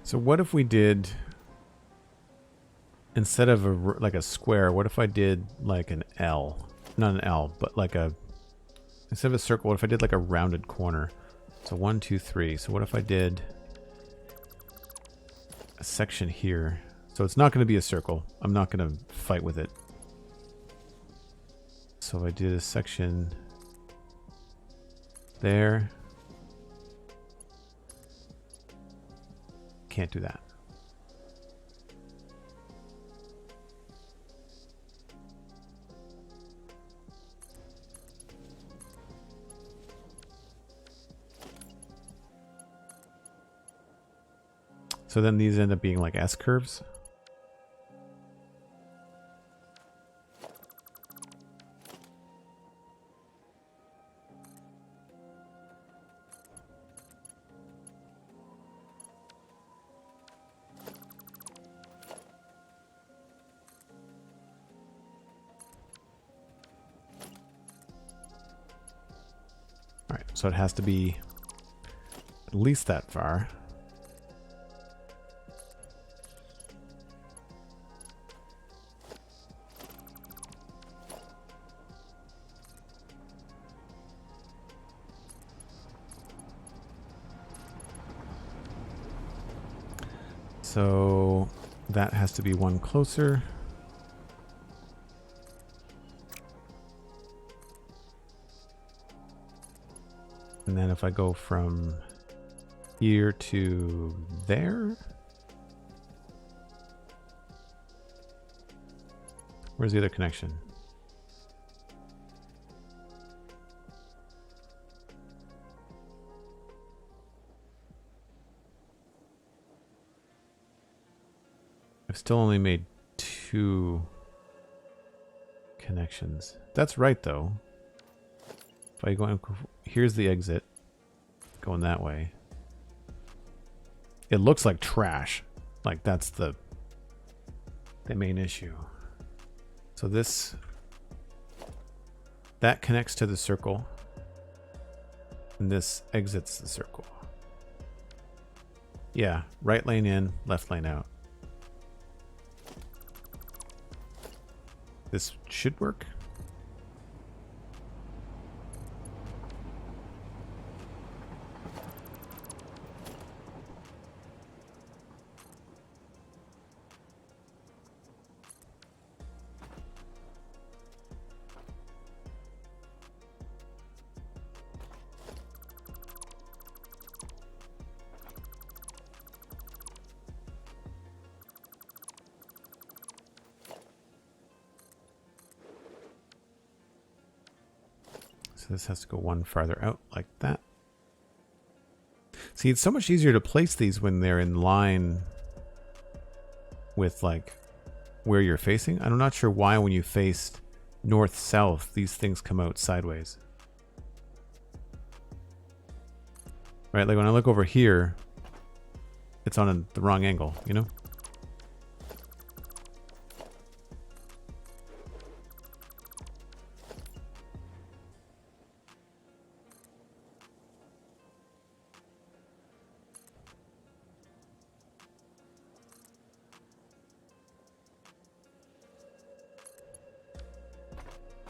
So what if we did, instead of like a square, what if I did like an L? Not an L, but like a, instead of a circle, what if I did like a rounded corner? So 1, 2, 3. So what if I did a section here? So it's not going to be a circle. I'm not going to fight with it. So if I did a section there. Can't do that. So then these end up being like S curves. So it has to be at least that far. So that has to be one closer. And then if I go from here to there, where's the other connection? I've still only made 2 connections. That's right, though. If I go, here's the exit, going that way. It looks like trash. Like that's the main issue. So that connects to the circle, and this exits the circle. Yeah, right lane in, left lane out. This should work. So this has to go one farther out like that. See, it's so much easier to place these when they're in line with like where you're facing. I'm not sure why when you faced north-south, these things come out sideways. Right, like when I look over here, it's on the wrong angle, you know?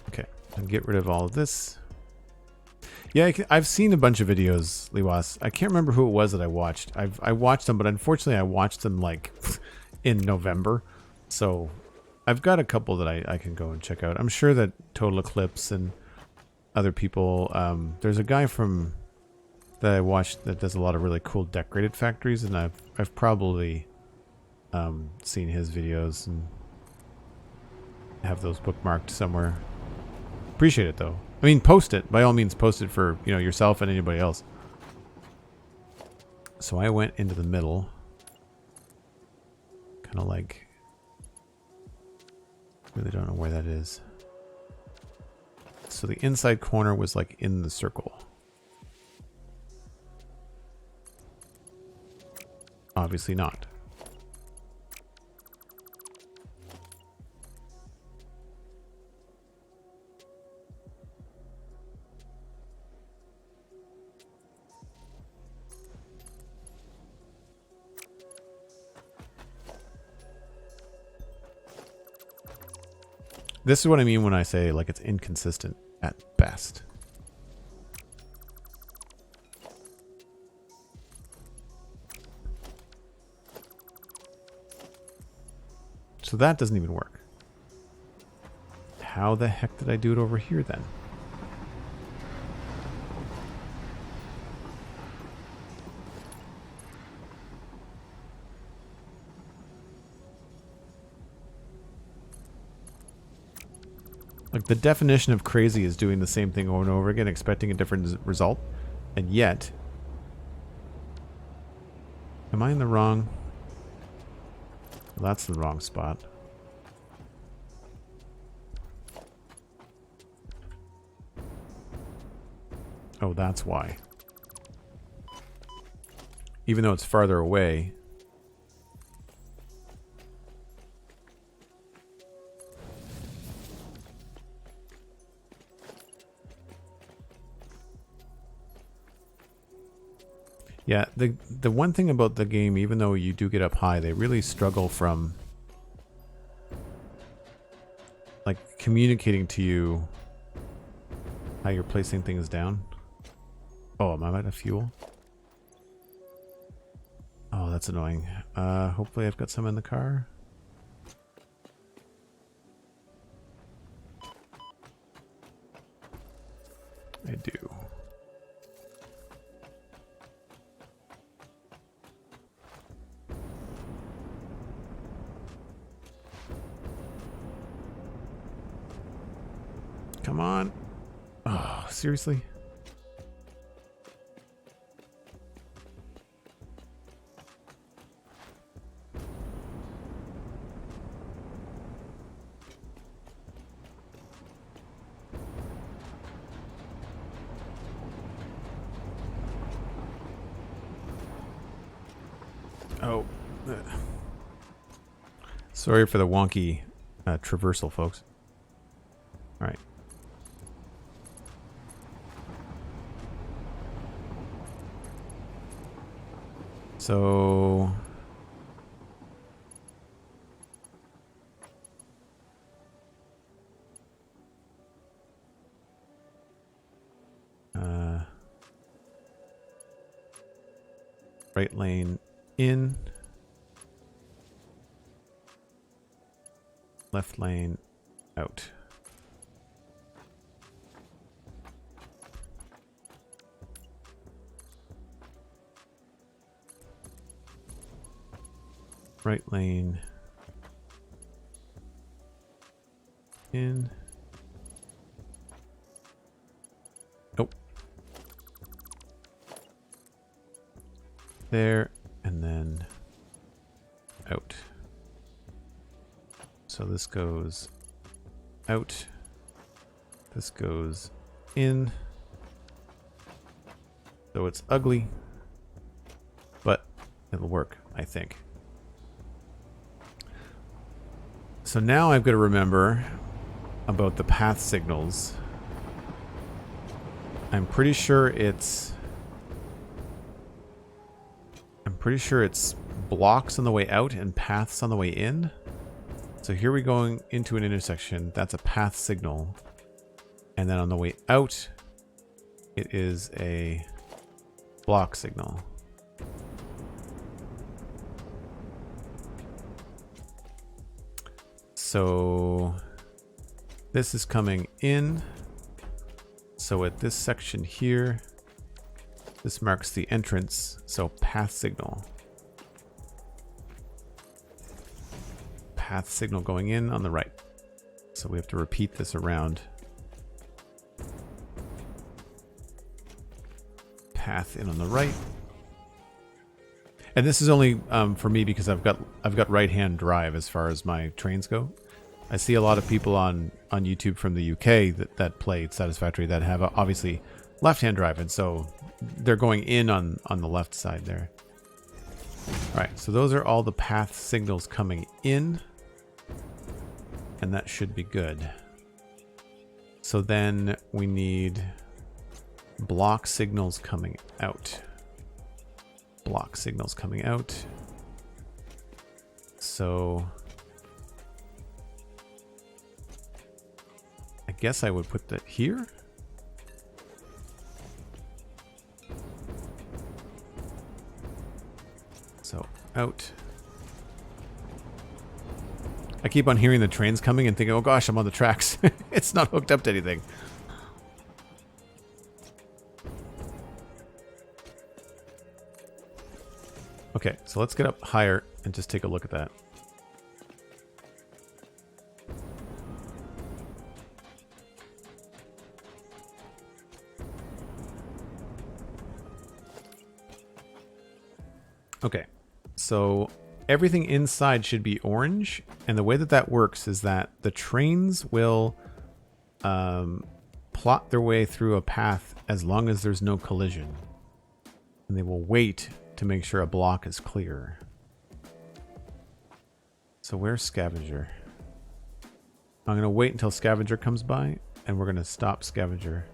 Okay, I'll get rid of all of this. Yeah, I've seen a bunch of videos, Lewas. I can't remember who it was that I watched. I watched them, but unfortunately I watched them like in November. So I've got a couple that I can go and check out. I'm sure that Total Eclipse and other people, there's a guy that I watched that does a lot of really cool decorated factories, and I've probably seen his videos and have those bookmarked somewhere. Appreciate it though. I mean, post it. By all means, post it for, you know, yourself and anybody else. So I went into the middle. Kind of like... really don't know where that is. So the inside corner was like in the circle. Obviously not. This is what I mean when I say like it's inconsistent at best. So that doesn't even work. How the heck did I do it over here then? Like, the definition of crazy is doing the same thing over and over again, expecting a different result. And yet... am I in the wrong... well, that's the wrong spot. Oh, that's why. Even though it's farther away... yeah, the one thing about the game, even though you do get up high, they really struggle from like communicating to you how you're placing things down. Oh, am I out of fuel? Oh, that's annoying. Hopefully I've got some in the car. I do. Come on. Oh, seriously? Oh. Sorry for the wonky traversal, folks. All right. So... right lane in. Left lane out. Right lane in. Nope. There and then out. So this goes out. This goes in. So it's ugly, but it'll work, I think. So now I've got to remember about the path signals. I'm pretty sure it's blocks on the way out and paths on the way in. So here we're going into an intersection. That's a path signal. And then on the way out, it is a block signal. So this is coming in. So at this section here, this marks the entrance. So path signal. Path signal going in on the right. So we have to repeat this around. Path in on the right. And this is only for me because I've got right-hand drive as far as my trains go. I see a lot of people on YouTube from the UK that play Satisfactory that have obviously left-hand drive, and so they're going in on the left side there. All right, so those are all the path signals coming in, and that should be good. So then we need block signals coming out. Block signals coming out. So I guess I would put that here. So out. I keep on hearing the trains coming and thinking, oh gosh, I'm on the tracks. It's not hooked up to anything. Okay, so let's get up higher and just take a look at that. Okay, so everything inside should be orange, and the way that works is that the trains will plot their way through a path as long as there's no collision, and they will wait to make sure a block is clear. So where's Scavenger? I'm going to wait until Scavenger comes by, and we're going to stop Scavenger.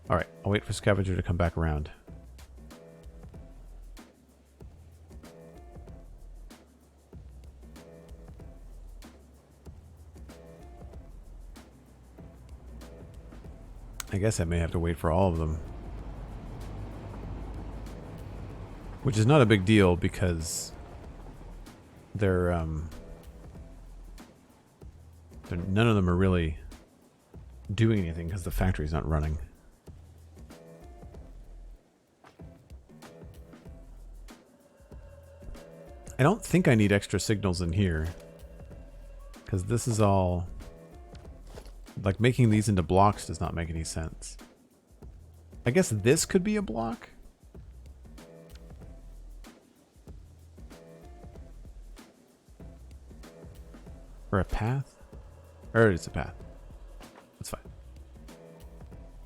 All right, I'll wait for Scavenger to come back around. I guess I may have to wait for all of them. Which is not a big deal because they're none of them are really doing anything because the factory's not running. I don't think I need extra signals in here because this is all Like, making these into blocks does not make any sense. I guess this could be a block? Or a path? Or it's a path. That's fine.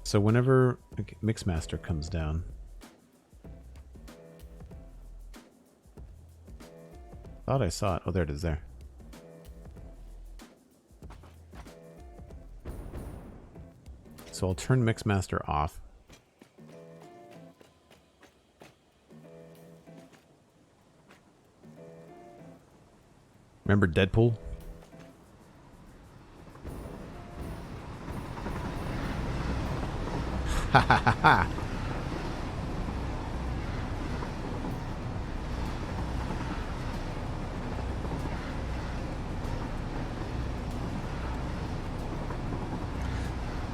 So whenever Mixmaster comes down... Thought I saw it. Oh, there it is there. So I'll turn Mixmaster off. Remember Deadpool? Ha ha ha ha!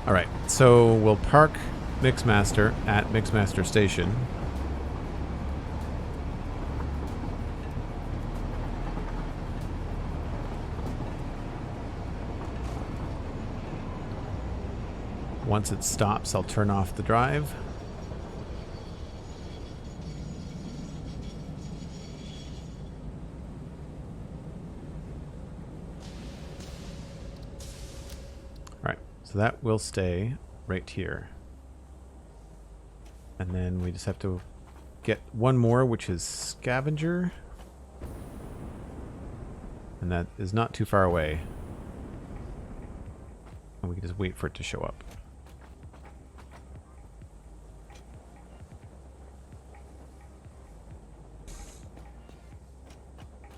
Alright, so we'll park Mixmaster at Mixmaster Station. Once it stops, I'll turn off the drive. Alright, so that will stay right here. And then we just have to get one more, which is Scavenger. And that is not too far away. And we can just wait for it to show up.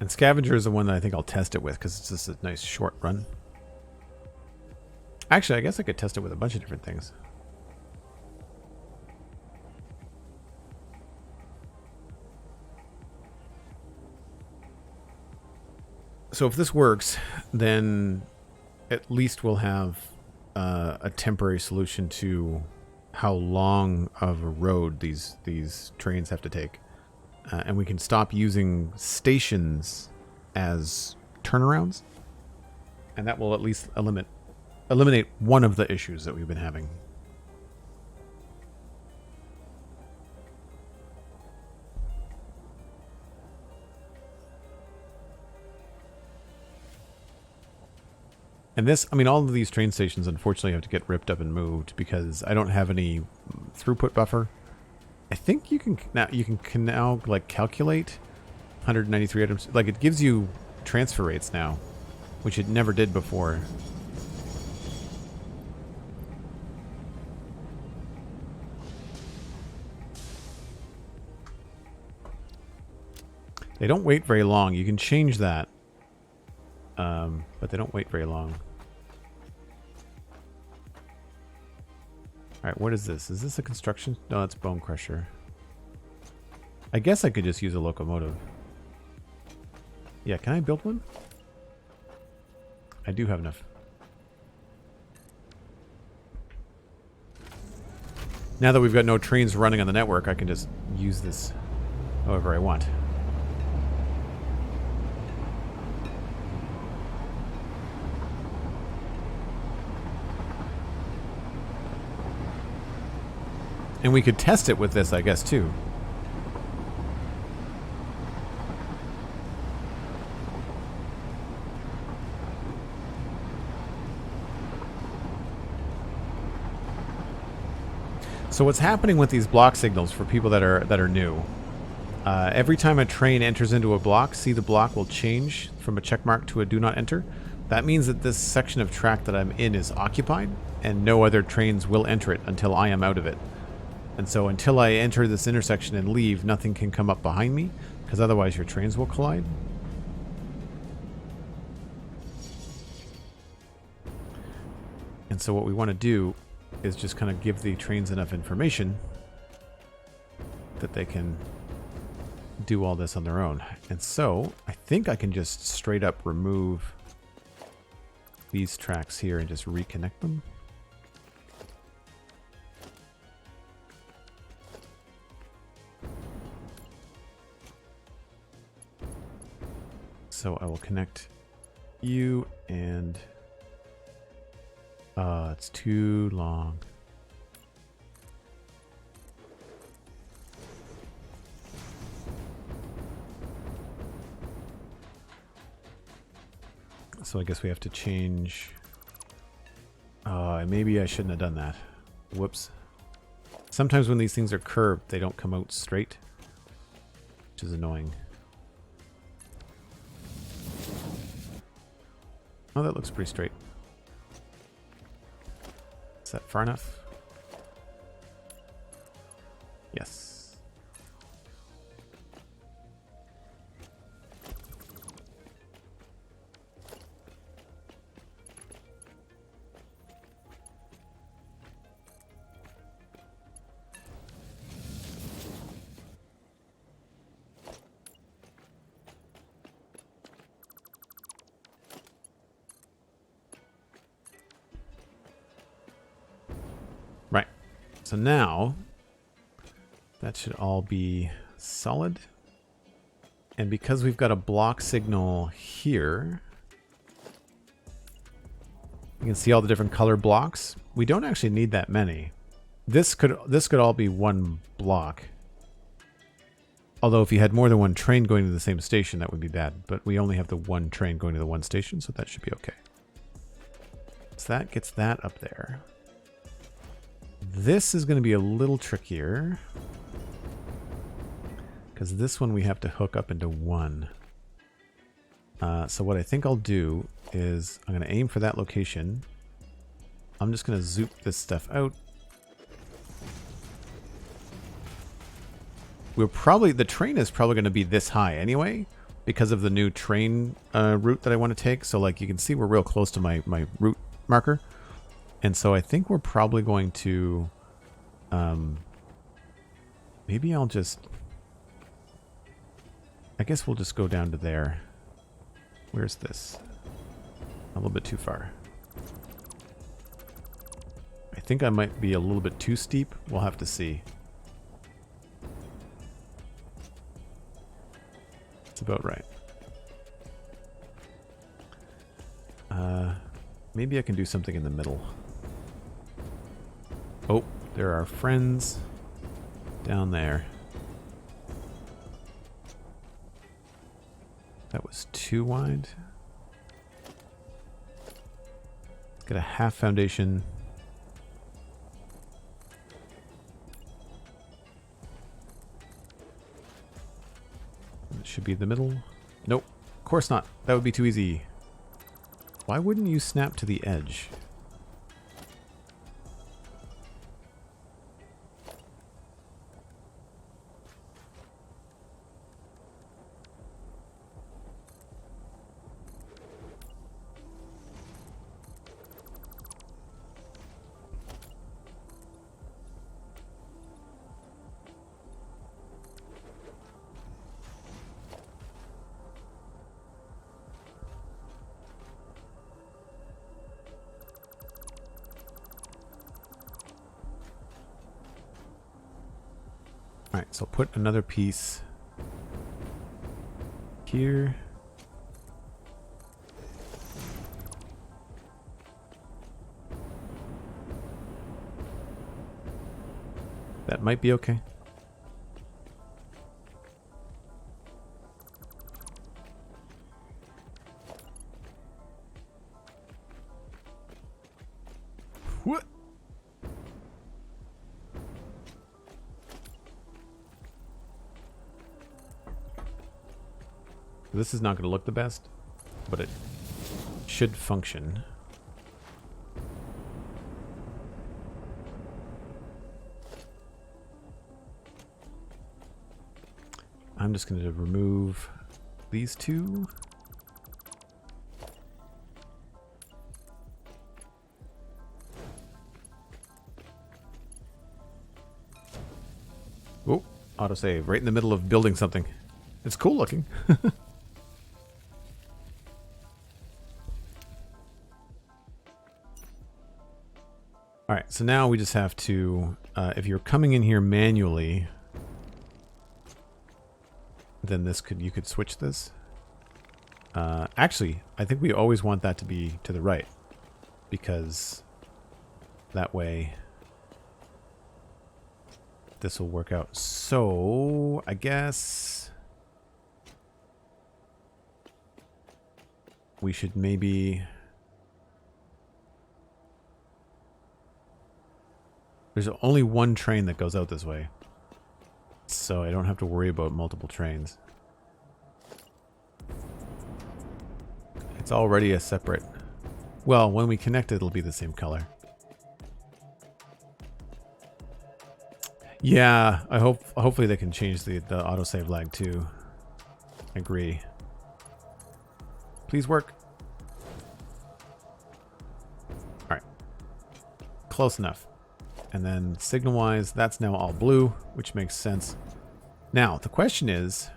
And Scavenger is the one that I think I'll test it with because it's just a nice short run. Actually, I guess I could test it with a bunch of different things. So if this works, then at least we'll have a temporary solution to how long of a road these trains have to take. And we can stop using stations as turnarounds. And that will at least eliminate one of the issues that we've been having. And this, I mean, all of these train stations unfortunately have to get ripped up and moved because I don't have any throughput buffer. I think you can now like calculate 193 items. Like it gives you transfer rates now, which it never did before. They don't wait very long. You can change that, but they don't wait very long. Alright, what is this? Is this a construction? No, that's Bone Crusher. I guess I could just use a locomotive. Yeah, can I build one? I do have enough. Now that we've got no trains running on the network, I can just use this however I want. And we could test it with this, I guess, too. So what's happening with these block signals for people that are new? Every time a train enters into a block, see the block will change from a check mark to a do not enter. That means that this section of track that I'm in is occupied, and no other trains will enter it until I am out of it. And so until I enter this intersection and leave, nothing can come up behind me, because otherwise your trains will collide. And so what we want to do is just kind of give the trains enough information that they can do all this on their own. And so I think I can just straight up remove these tracks here and just reconnect them. So I will connect you and It's too long. So I guess we have to change. Maybe I shouldn't have done that. Whoops. Sometimes when these things are curved, they don't come out straight, which is annoying. Oh, that looks pretty straight. Is that far enough? Yes. Right. So now that should all be solid. And because we've got a block signal here, you can see all the different color blocks. We don't actually need that many. This could all be one block. Although if you had more than one train going to the same station, that would be bad. But we only have the one train going to the one station, so that should be okay. So that gets that up there. This is going to be a little trickier, because this one we have to hook up into one. So what I think I'll do is I'm going to aim for that location. I'm just going to zoop this stuff out. The train is probably going to be this high anyway, because of the new train route that I want to take. So like you can see we're real close to my route marker. And so I think we're probably going to, maybe I'll just, I guess we'll just go down to there. Where's this? A little bit too far. I think I might be a little bit too steep. We'll have to see. It's about right. Maybe I can do something in the middle. Oh, there are friends down there. That was too wide. Let's get a half foundation. It should be the middle. Nope, of course not. That would be too easy. Why wouldn't you snap to the edge? Alright, so I'll put another piece here. That might be okay. What? This is not going to look the best, but it should function. I'm just going to remove these two. Oh, autosave right in the middle of building something. It's cool looking. Alright, so now we just have to, if you're coming in here manually, then you could switch this. Actually, I think we always want that to be to the right, because That way this will work out. So I guess we should maybe... There's only one train that goes out this way, so I don't have to worry about multiple trains. It's already a separate... Well, when we connect it, it'll be the same color. Yeah, hopefully they can change the autosave lag too. I agree. Please work. Alright. Close enough. And then signal-wise, that's now all blue, which makes sense. Now, the question is...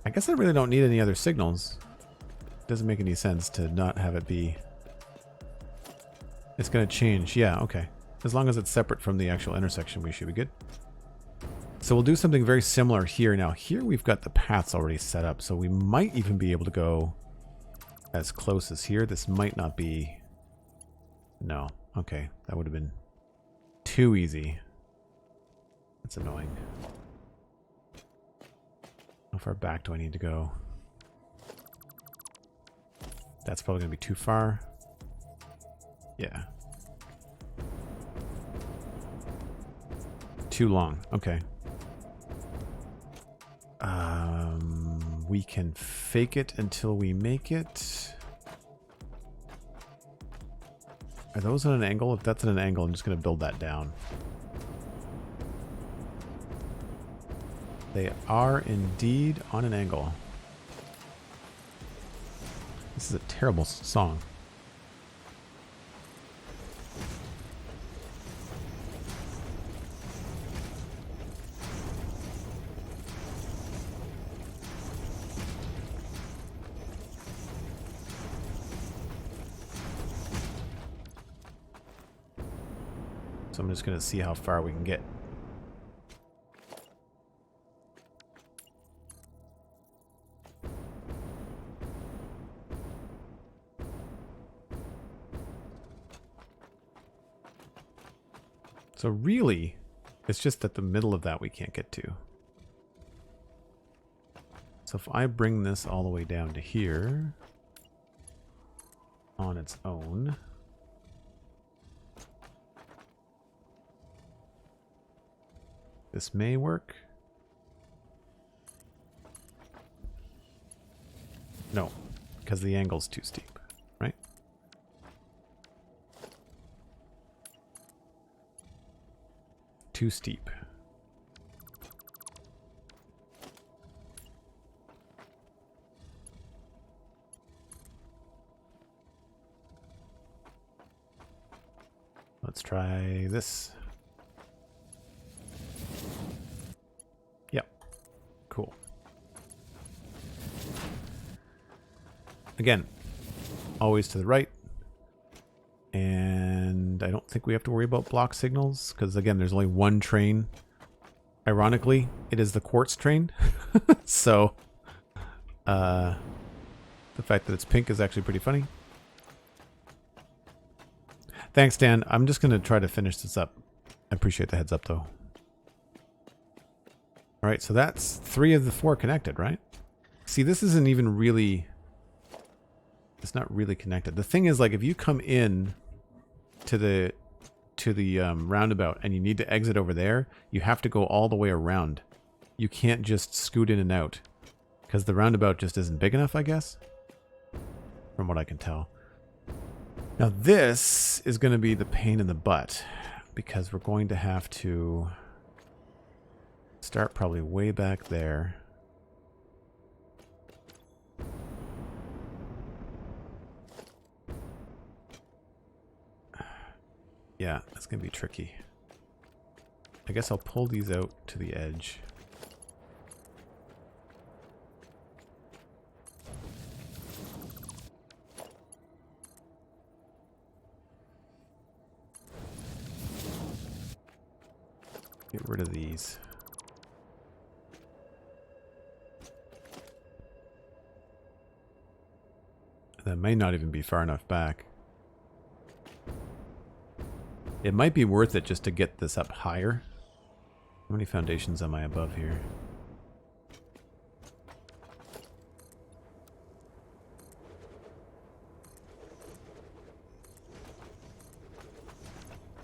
I guess I really don't need any other signals. Doesn't make any sense to not have it be... It's going to change. Yeah, okay. As long as it's separate from the actual intersection, we should be good. So we'll do something very similar here. Now, here we've got the paths already set up, so we might even be able to go as close as here. This might not be... No. Okay. That would have been too easy. That's annoying. How far back do I need to go? That's probably going to be too far. Yeah. Too long. Okay. We can fake it until we make it. Are those at an angle? If that's at an angle, I'm just going to build that down. They are indeed on an angle. This is a terrible song. So I'm just going to see how far we can get. So really, it's just at the middle of that we can't get to. So if I bring this all the way down to here on its own... This may work. No, because the angle's too steep, right? Too steep. Let's try this. Cool. Again, always to the right. And I don't think we have to worry about block signals because, again, there's only one train. Ironically, it is the quartz train. So, the fact that it's pink is actually pretty funny. Thanks, Dan. I'm just going to try to finish this up. I appreciate the heads up, though. All right, so that's 3 of the 4 connected, right? See, this isn't even really... It's not really connected. The thing is, like, if you come in to the roundabout and you need to exit over there, you have to go all the way around. You can't just scoot in and out because the roundabout just isn't big enough, I guess, from what I can tell. Now, this is going to be the pain in the butt because we're going to have to... start probably way back there. Yeah, that's going to be tricky. I guess I'll pull these out to the edge. Get rid of these. That may not even be far enough back. It might be worth it just to get this up higher. How many foundations am I above here?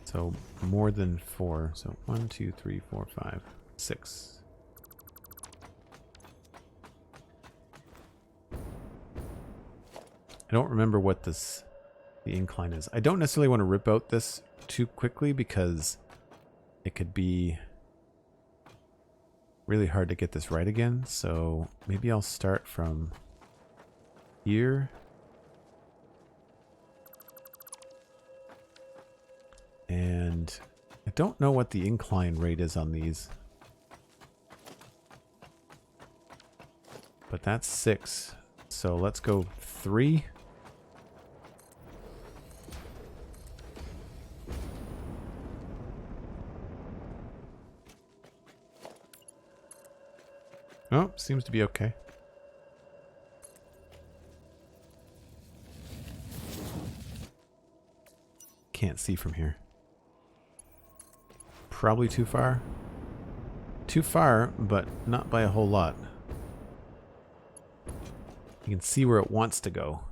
So more than 4. So 1, 2, 3, 4, 5, 6. I don't remember what the incline is. I don't necessarily want to rip out this too quickly because it could be really hard to get this right again. So maybe I'll start from here. And I don't know what the incline rate is on these. But that's 6. So let's go 3. Oh, seems to be okay. Can't see from here. Probably too far. Too far, but not by a whole lot. You can see where it wants to go.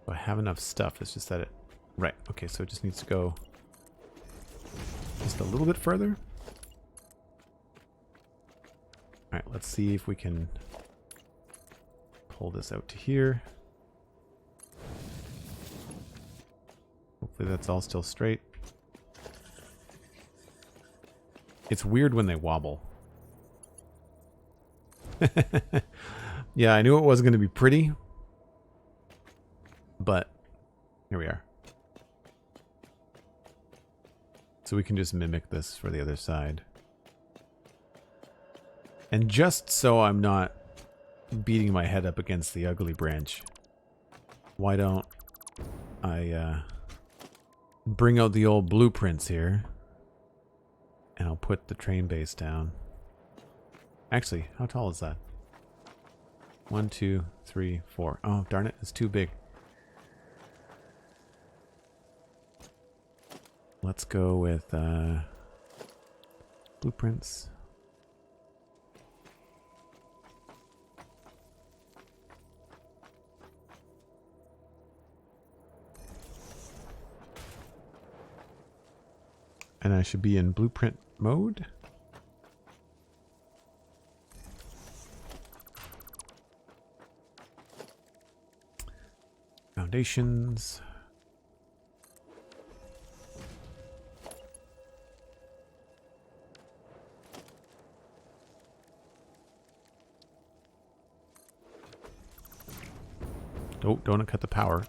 I have enough stuff, it's just that it... Right, okay, so it just needs to go just a little bit further. Alright, let's see if we can pull this out to here. Hopefully that's all still straight. It's weird when they wobble. Yeah, I knew it wasn't going to be pretty. But here we are. So we can just mimic this for the other side. And just so I'm not beating my head up against the ugly branch, why don't I bring out the old blueprints here, and I'll put the train base down. Actually, how tall is that? 1, 2, 3, 4. Oh, darn it, it's too big. Let's go with blueprints. And I should be in blueprint mode. Foundations. Oh, don't cut the power.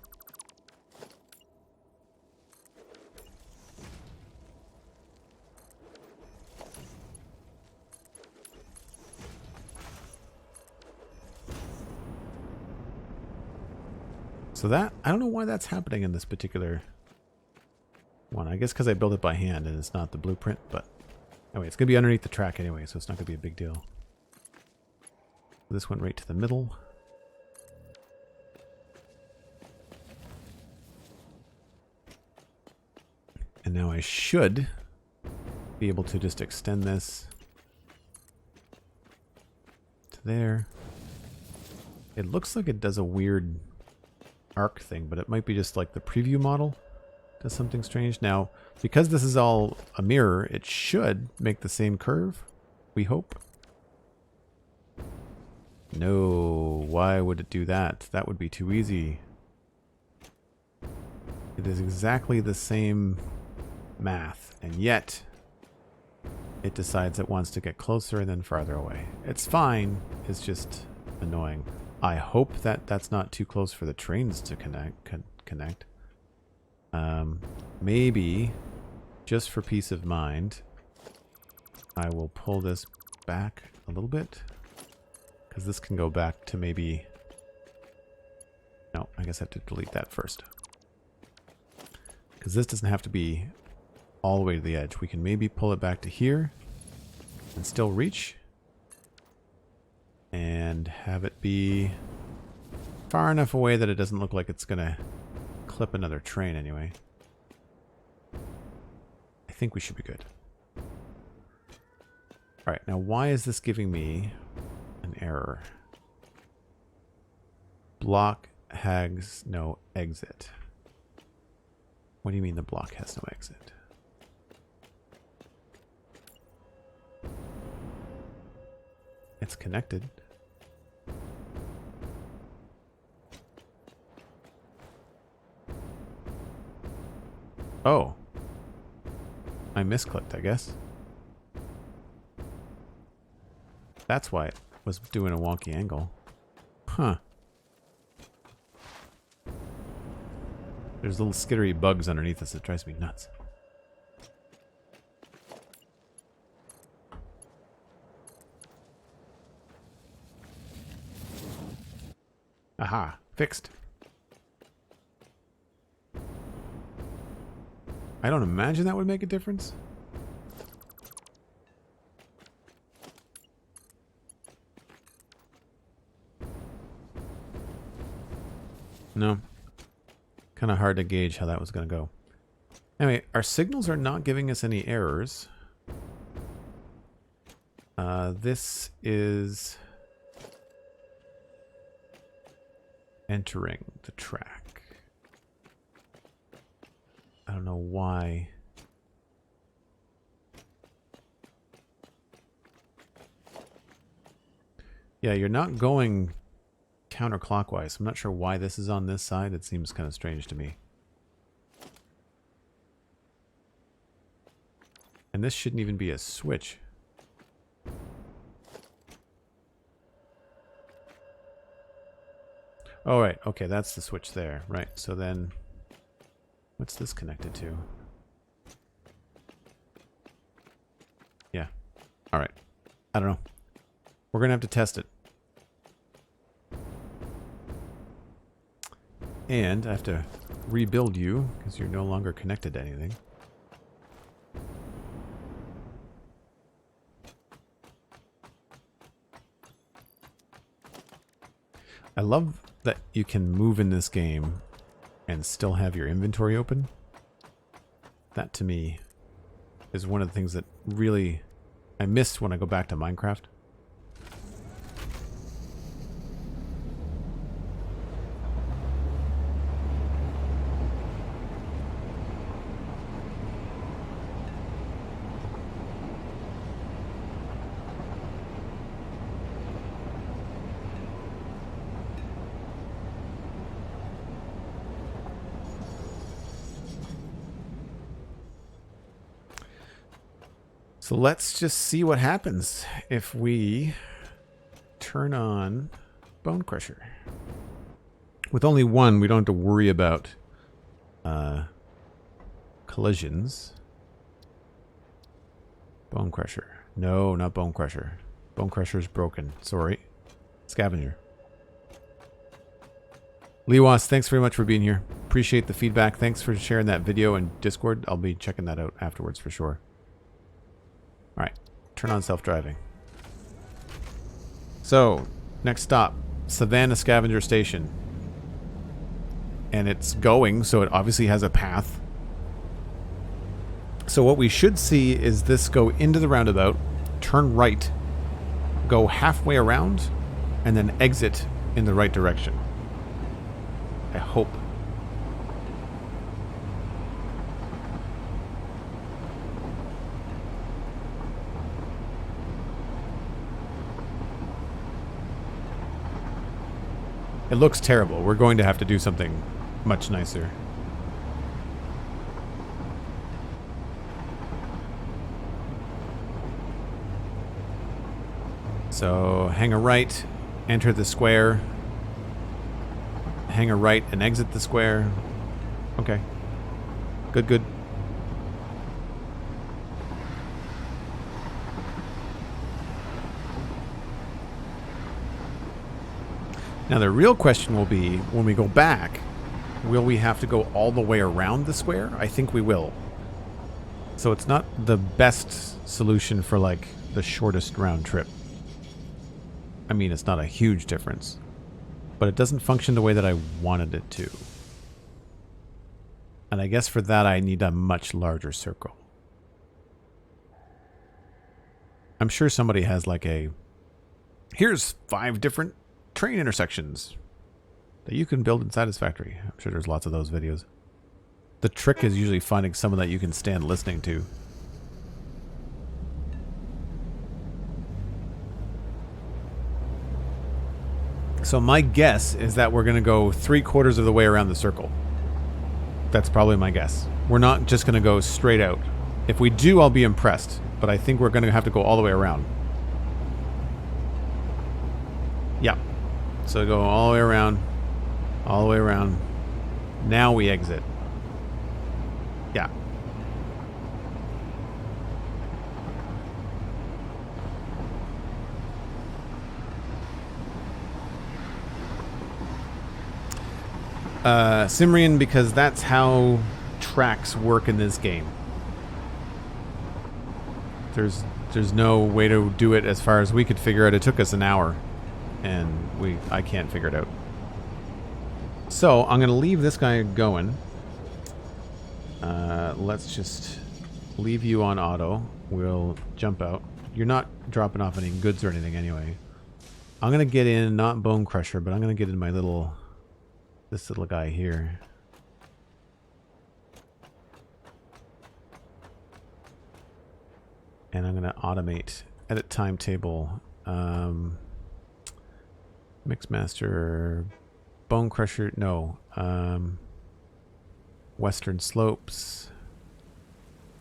So that, I don't know why that's happening in this particular one. I guess because I built it by hand and it's not the blueprint, but anyway, it's going to be underneath the track anyway, so it's not going to be a big deal. This went right to the middle. And now I should be able to just extend this to there. It looks like it does a weird arc thing, but it might be just like the preview model does something strange. Now, because this is all a mirror, it should make the same curve, we hope. No, why would it do that? That would be too easy. It is exactly the same math, and yet it decides it wants to get closer and then farther away. It's fine, it's just annoying. I hope that that's not too close for the trains to connect. Maybe, just for peace of mind, I will pull this back a little bit, because this can go back to maybe... No, I guess I have to delete that first. Because this doesn't have to be all the way to the edge. We can maybe pull it back to here and still reach. And have it be far enough away that it doesn't look like it's going to clip another train anyway. I think we should be good. Alright, now why is this giving me an error? Block has no exit. What do you mean the block has no exit? It's connected. Oh. I misclicked, I guess. That's why it was doing a wonky angle. Huh. There's little skittery bugs underneath us that drives me nuts. Aha, fixed. I don't imagine that would make a difference. No. Kind of hard to gauge how that was going to go. Anyway, our signals are not giving us any errors. This is entering the track. I don't know why. Yeah, you're not going counterclockwise. I'm not sure why this is on this side. It seems kind of strange to me. And this shouldn't even be a switch. Oh, right. Okay, that's the switch there. Right. So then, what's this connected to? Yeah. All right. I don't know. We're going to have to test it. And I have to rebuild you because you're no longer connected to anything. I love that you can move in this game and still have your inventory open. That to me is one of the things that really I missed when I go back to Minecraft. So let's just see what happens if we turn on Bone Crusher. With only one, we don't have to worry about collisions. Bone Crusher. No, not Bone Crusher. Bone Crusher is broken. Sorry. Scavenger. Lewas, thanks very much for being here. Appreciate the feedback. Thanks for sharing that video in Discord. I'll be checking that out afterwards for sure. Alright, turn on self-driving. So, next stop, Savannah Scavenger Station. And it's going, so it obviously has a path. So what we should see is this go into the roundabout, turn right, go halfway around, and then exit in the right direction. I hope. It looks terrible. We're going to have to do something much nicer. So, hang a right, enter the square, hang a right and exit the square. Okay. Good, good. Now the real question will be, when we go back, will we have to go all the way around the square? I think we will. So it's not the best solution for like the shortest round trip. I mean, it's not a huge difference, but it doesn't function the way that I wanted it to. And I guess for that I need a much larger circle. I'm sure somebody has like a, here's 5 different train intersections that you can build in Satisfactory. I'm sure there's lots of those videos. The trick is usually finding someone that you can stand listening to. So my guess is that we're going to go 3/4 of the way around the circle. That's probably my guess. We're not just going to go straight out. If we do, I'll be impressed. But I think we're going to have to go all the way around. Yeah. So go all the way around. All the way around. Now we exit. Yeah. Simrian, because that's how tracks work in this game. There's no way to do it as far as we could figure out. It took us an hour, and I can't figure it out. So I'm going to leave this guy going. Let's just leave you on auto. We'll jump out. You're not dropping off any goods or anything anyway. I'm going to get in, not Bone Crusher, but I'm going to get in my this little guy here. And I'm going to automate edit timetable. Mixmaster, Bone Crusher, no. Western Slopes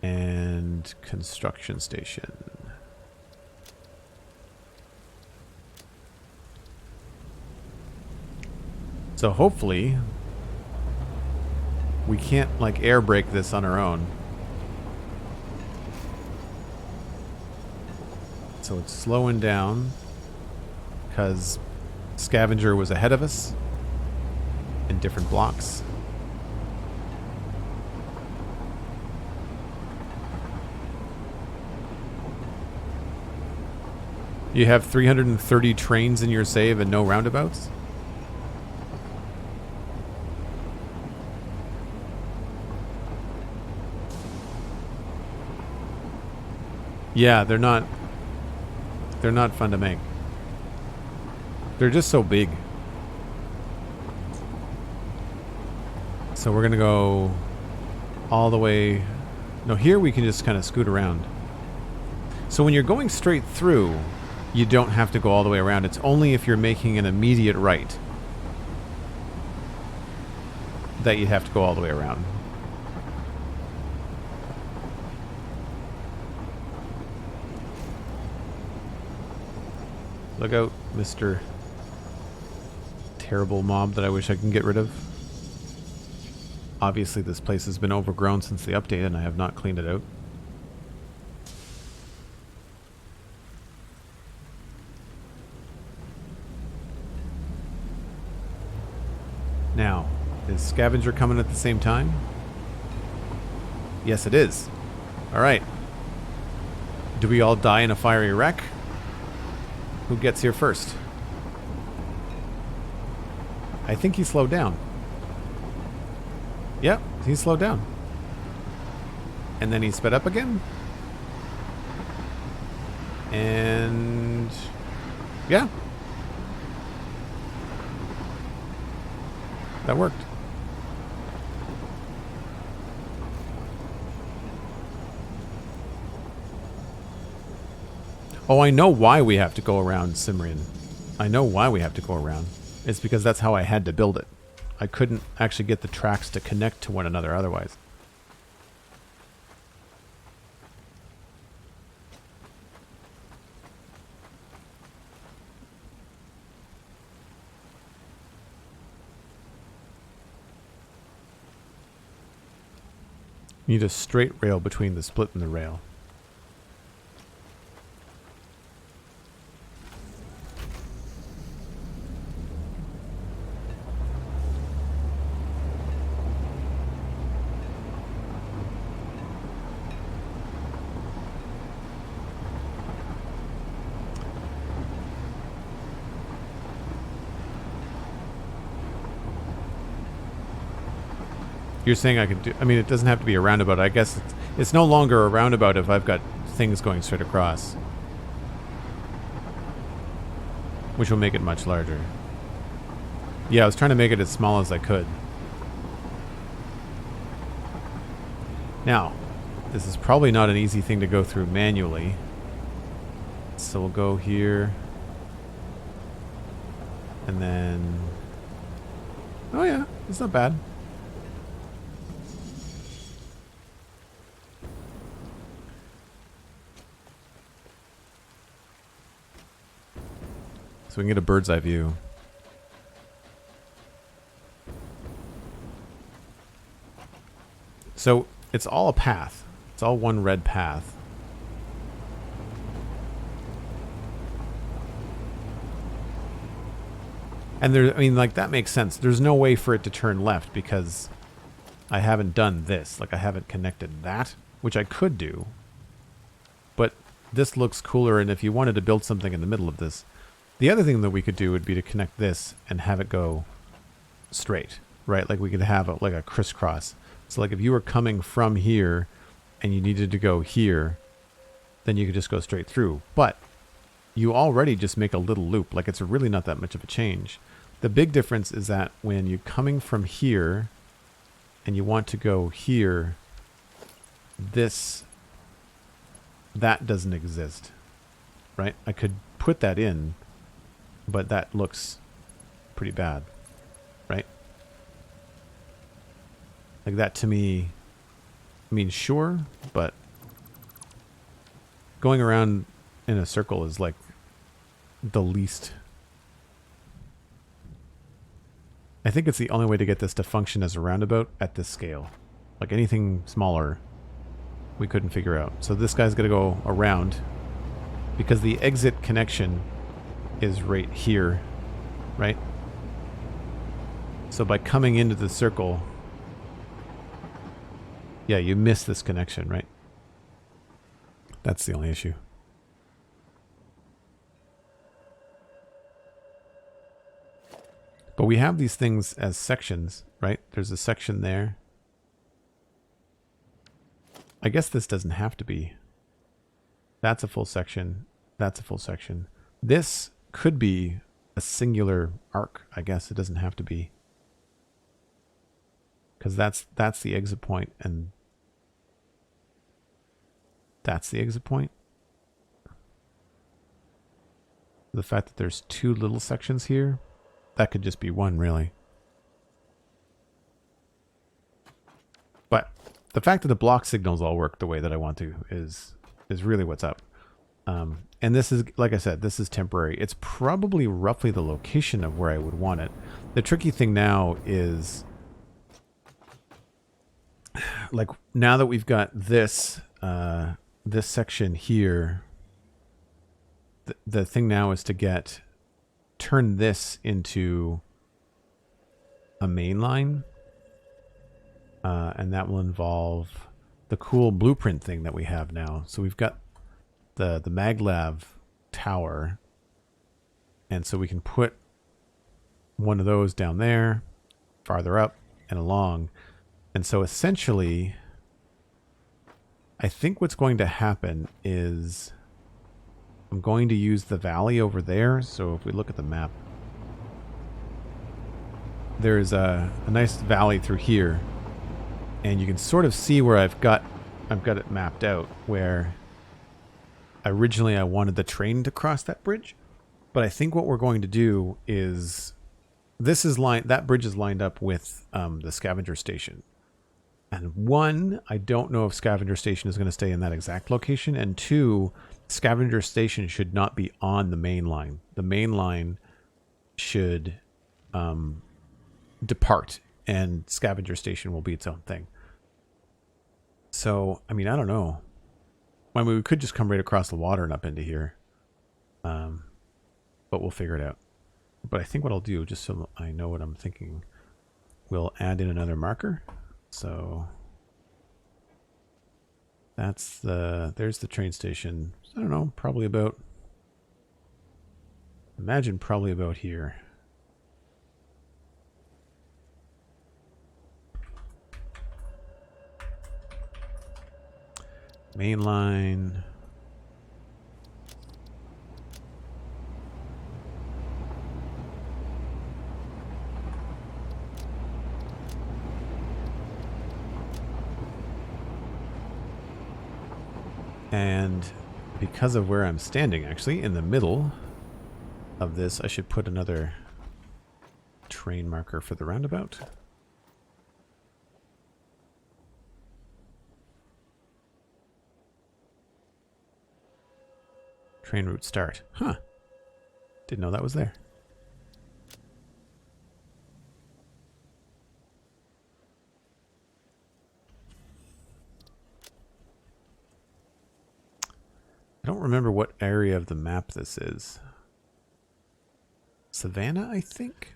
and Construction Station. So hopefully we can't like air brake this on our own. So it's slowing down because Scavenger was ahead of us in different blocks. You have 330 trains in your save and no roundabouts? Yeah, they're not fun to make. They're just so big. So we're gonna go all the way. No, here we can just kind of scoot around. So when you're going straight through, you don't have to go all the way around. It's only if you're making an immediate right that you have to go all the way around. Look out, Mr. Terrible mob that I wish I can get rid of. Obviously this place has been overgrown since the update and I have not cleaned it out. Now, is Scavenger coming at the same time? Yes, it is. Alright. Do we all die in a fiery wreck? Who gets here first? I think he slowed down. Yep, he slowed down. And then he sped up again. And yeah. That worked. Oh, I know why we have to go around Simrian. I know why we have to go around. It's because that's how I had to build it. I couldn't actually get the tracks to connect to one another otherwise. You need a straight rail between the split and the rail. You're saying I could do... I mean, it doesn't have to be a roundabout. I guess it's no longer a roundabout if I've got things going straight across. Which will make it much larger. Yeah, I was trying to make it as small as I could. Now, this is probably not an easy thing to go through manually. So we'll go here. And then... Oh yeah, it's not bad. So we can get a bird's eye view. So it's all a path. It's all one red path. And there, I mean, like, that makes sense. There's no way for it to turn left because I haven't done this. Like, I haven't connected that, which I could do. But this looks cooler, and if you wanted to build something in the middle of this, the other thing that we could do would be to connect this and have it go straight, right? Like, we could have a, like a crisscross. So, like, if you were coming from here and you needed to go here, then you could just go straight through. But you already just make a little loop. Like, it's really not that much of a change. The big difference is that when you're coming from here and you want to go here, that doesn't exist, right? I could put that in, but that looks pretty bad, right? Like, that to me, I mean, sure, but going around in a circle is like the least. I think it's the only way to get this to function as a roundabout at this scale. Like, anything smaller, we couldn't figure out. So this guy's going to go around because the exit connection is right here, right? So by coming into the circle, yeah, you miss this connection, right? That's the only issue. But we have these things as sections, right? There's a section there. I guess this doesn't have to be. That's a full section. That's a full section. This could be a singular arc. I guess it doesn't have to be. Because that's the exit point, and that's the exit point. The fact that there's two little sections here, that could just be one, really. But the fact that the block signals all work the way that I want to is really what's up. And this is, like I said, this is temporary. It's probably roughly the location of where I would want it. The tricky thing now is, like, now that we've got this this section here, the thing now is to turn this into a main line, and that will involve the cool blueprint thing that we have now. So we've got the Maglev tower, and so we can put one of those down there, farther up and along. And so essentially, I think what's going to happen is I'm going to use the valley over there. So if we look at the map, there's a nice valley through here, and you can sort of see where I've got it mapped out, where originally I wanted the train to cross that bridge. But I think what we're going to do is that bridge is lined up with the scavenger station. And one, I don't know if Scavenger Station is going to stay in that exact location. And two, Scavenger Station should not be on the main line. The main line should depart, and Scavenger Station will be its own thing. So, I mean, I don't know. I mean, we could just come right across the water and up into here. But we'll figure it out. But I think what I'll do, just so I know what I'm thinking, we'll add in another marker. So there's the train station. I don't know, probably about here. Main line. And because of where I'm standing, actually, in the middle of this, I should put another train marker for the roundabout. Train route start. Huh. Didn't know that was there. I don't remember what area of the map this is. Savannah, I think?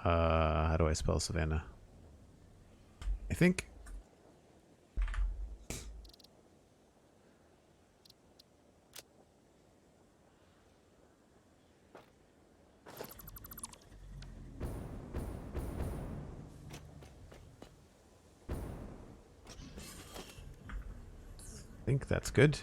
How do I spell Savannah? I think. I think that's good.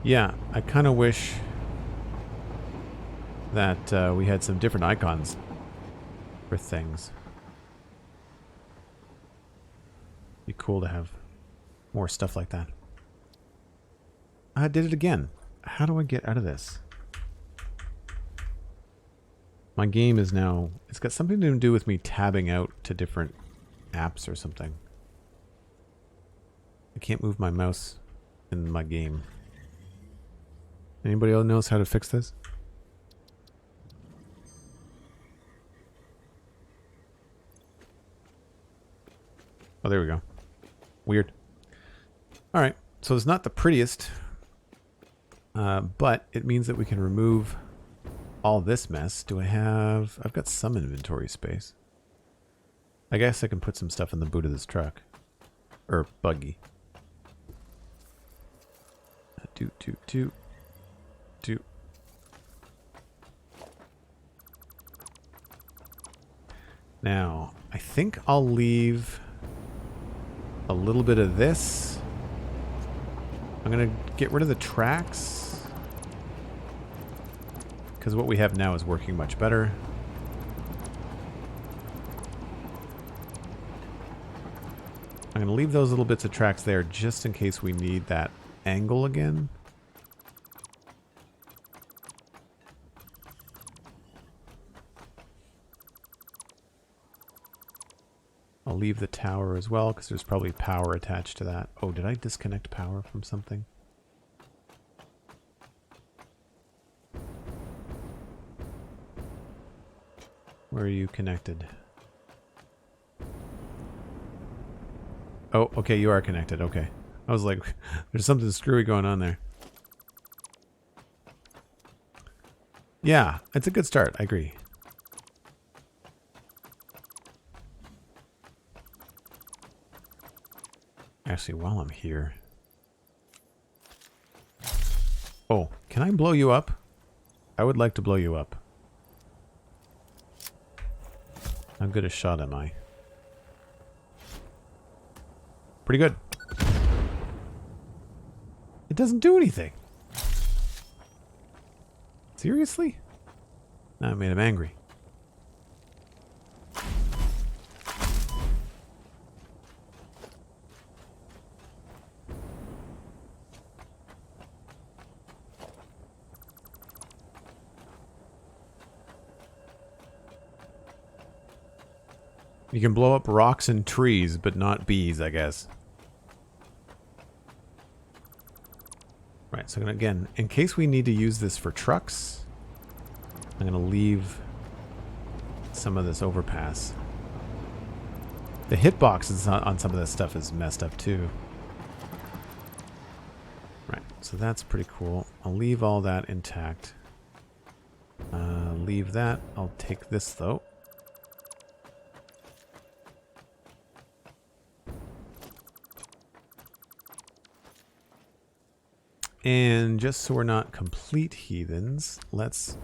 Yeah, I kind of wish that we had some different icons for things. Be cool to have more stuff like that. I did it again. How do I get out of this? My game is now... It's got something to do with me tabbing out to different apps or something. I can't move my mouse in my game. Anybody else knows how to fix this? Oh, there we go. Weird. Alright, so it's not the prettiest, but it means that we can remove all this mess. Do I have... I've got some inventory space. I guess I can put some stuff in the boot of this truck. Or buggy. Do. Now, I think I'll leave a little bit of this. I'm going to get rid of the tracks, because what we have now is working much better. I'm going to leave those little bits of tracks there just in case we need that angle again. I'll leave the tower as well, because there's probably power attached to that. Oh, did I disconnect power from something? Where are you connected? Oh, okay, you are connected. Okay. I was like, there's something screwy going on there. Yeah, it's a good start. I agree. Actually, while I'm here... Oh, can I blow you up? I would like to blow you up. How good a shot am I? Pretty good. It doesn't do anything. Seriously? That made him angry. You can blow up rocks and trees, but not bees, I guess. Right, Alright, so again, in case we need to use this for trucks, I'm going to leave some of this overpass. The hitboxes on some of this stuff is messed up too. Right, so that's pretty cool. I'll leave all that intact. Leave that. I'll take this though. And just so we're not complete heathens, let's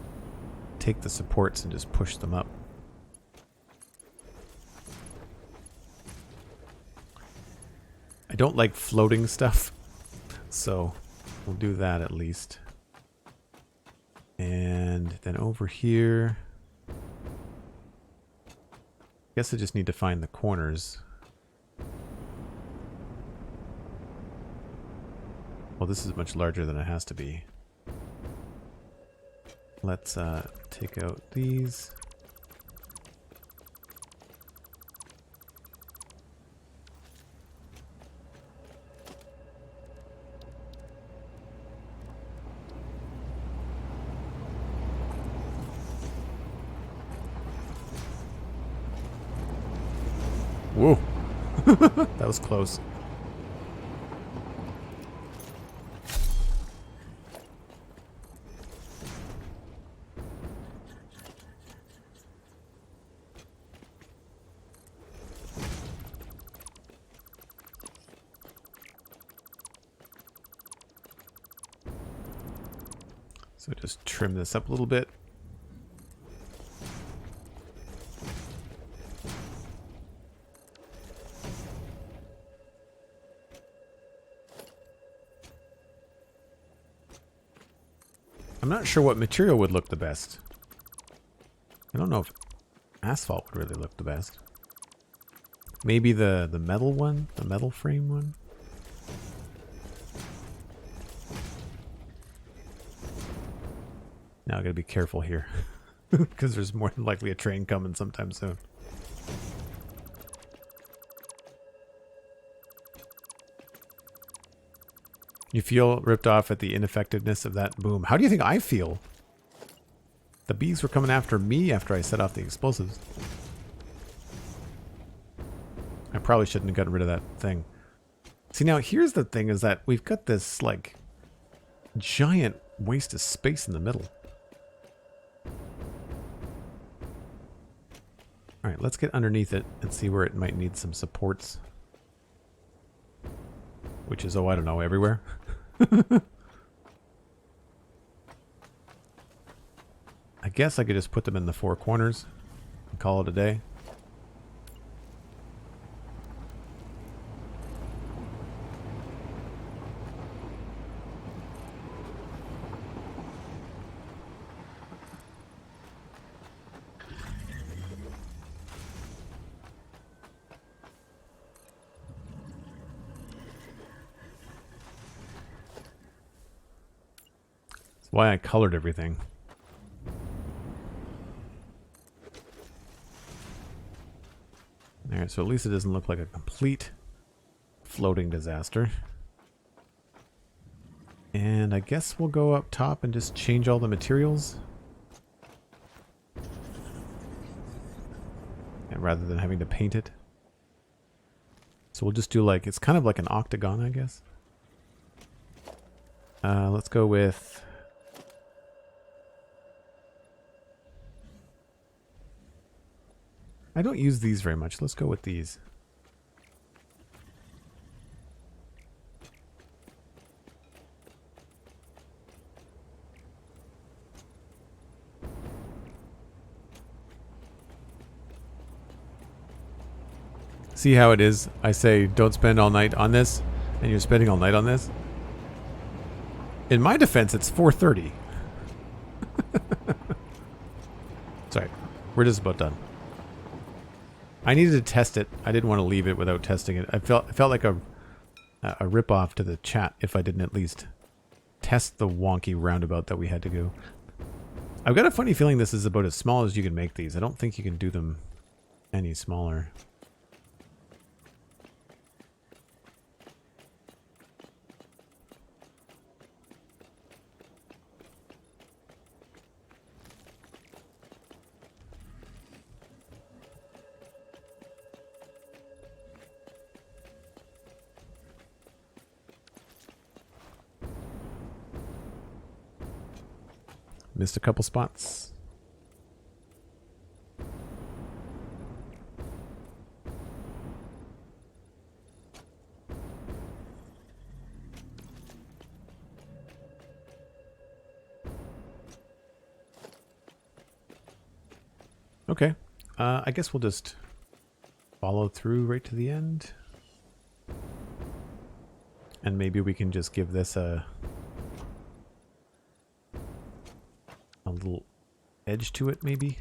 take the supports and just push them up. I don't like floating stuff, so we'll do that at least. And then over here, I guess I just need to find the corners. Well, this is much larger than it has to be. Let's take out these. Whoa. That was close. So just trim this up a little bit. I'm not sure what material would look the best. I don't know if asphalt would really look the best. Maybe the metal one? The metal frame one? Now I gotta be careful here. Because there's more than likely a train coming sometime soon. You feel ripped off at the ineffectiveness of that boom. How do you think I feel? The bees were coming after me after I set off the explosives. I probably shouldn't have gotten rid of that thing. See, now here's the thing is that we've got this, like, giant waste of space in the middle. Alright, let's get underneath it and see where it might need some supports. Which is, oh, I don't know, everywhere. I guess I could just put them in the four corners and call it a day. Why I colored everything. Alright, so at least it doesn't look like a complete floating disaster. And I guess we'll go up top and just change all the materials. And rather than having to paint it. So we'll just do like, it's kind of like an octagon, I guess. Let's go with... I don't use these very much. Let's go with these. See how it is? I say don't spend all night on this, and you're spending all night on this? In my defense, it's 4:30. Sorry, we're just about done. I needed to test it. I didn't want to leave it without testing it. I felt like a rip-off to the chat if I didn't at least test the wonky roundabout that we had to go. I've got a funny feeling this is about as small as you can make these. I don't think you can do them any smaller. Missed a couple spots. Okay. I guess we'll just follow through right to the end. And maybe we can just give this a little edge to it, maybe.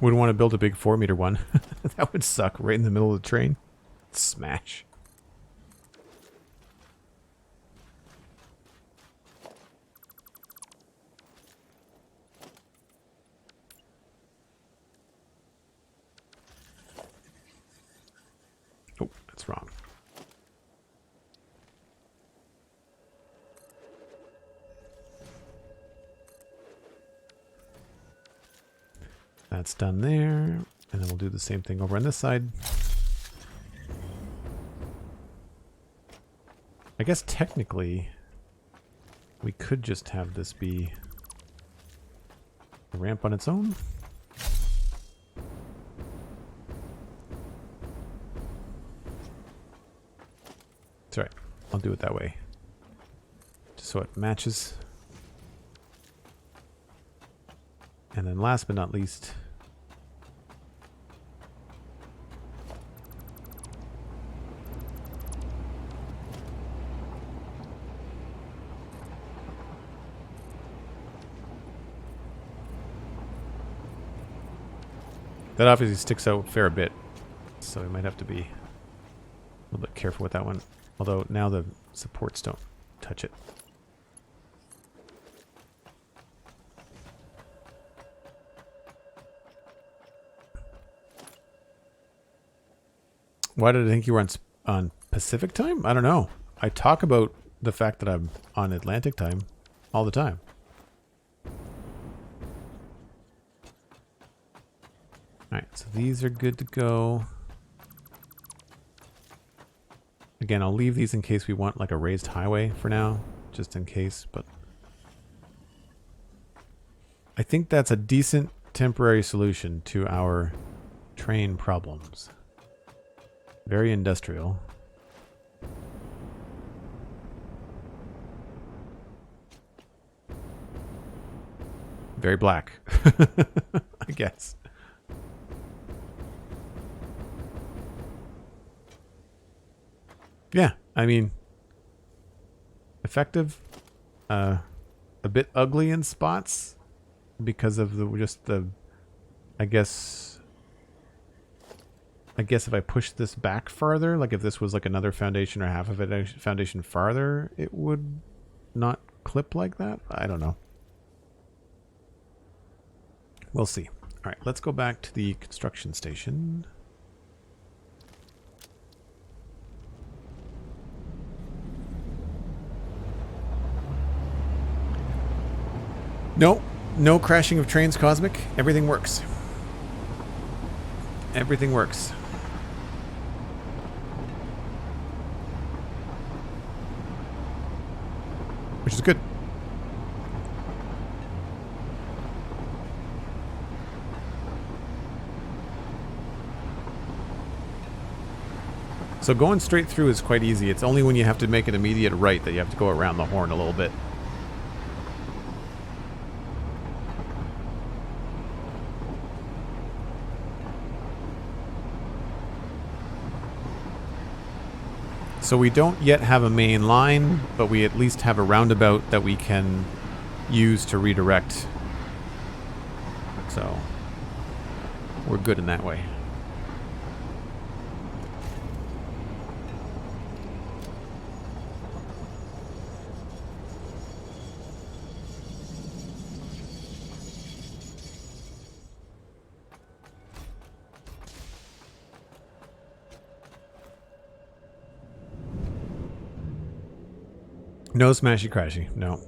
Wouldn't want to build a big 4-meter one. That would suck right in the middle of the train. Smash. Oh, that's wrong. That's done there, and then we'll do the same thing over on this side. I guess technically we could just have this be a ramp on its own. It's alright, I'll do it that way. Just so it matches. And then last but not least, that obviously sticks out a fair bit, so we might have to be a little bit careful with that one. Although now the supports don't touch it. Why did I think you were on Pacific time? I don't know. I talk about the fact that I'm on Atlantic time all the time. Alright, so these are good to go. Again, I'll leave these in case we want like a raised highway for now, just in case, but I think that's a decent temporary solution to our train problems. Very industrial. Very black, I guess. Yeah, I mean, effective, a bit ugly in spots because of the I guess if I push this back farther, like if this was like another foundation or half of it a foundation farther, it would not clip like that. I don't know. We'll see. All right, let's go back to the construction station. No crashing of trains, Cosmic. Everything works. Everything works. Which is good. So going straight through is quite easy. It's only when you have to make an immediate right that you have to go around the horn a little bit. So we don't yet have a main line, but we at least have a roundabout that we can use to redirect. So we're good in that way. No smashy crashy, no.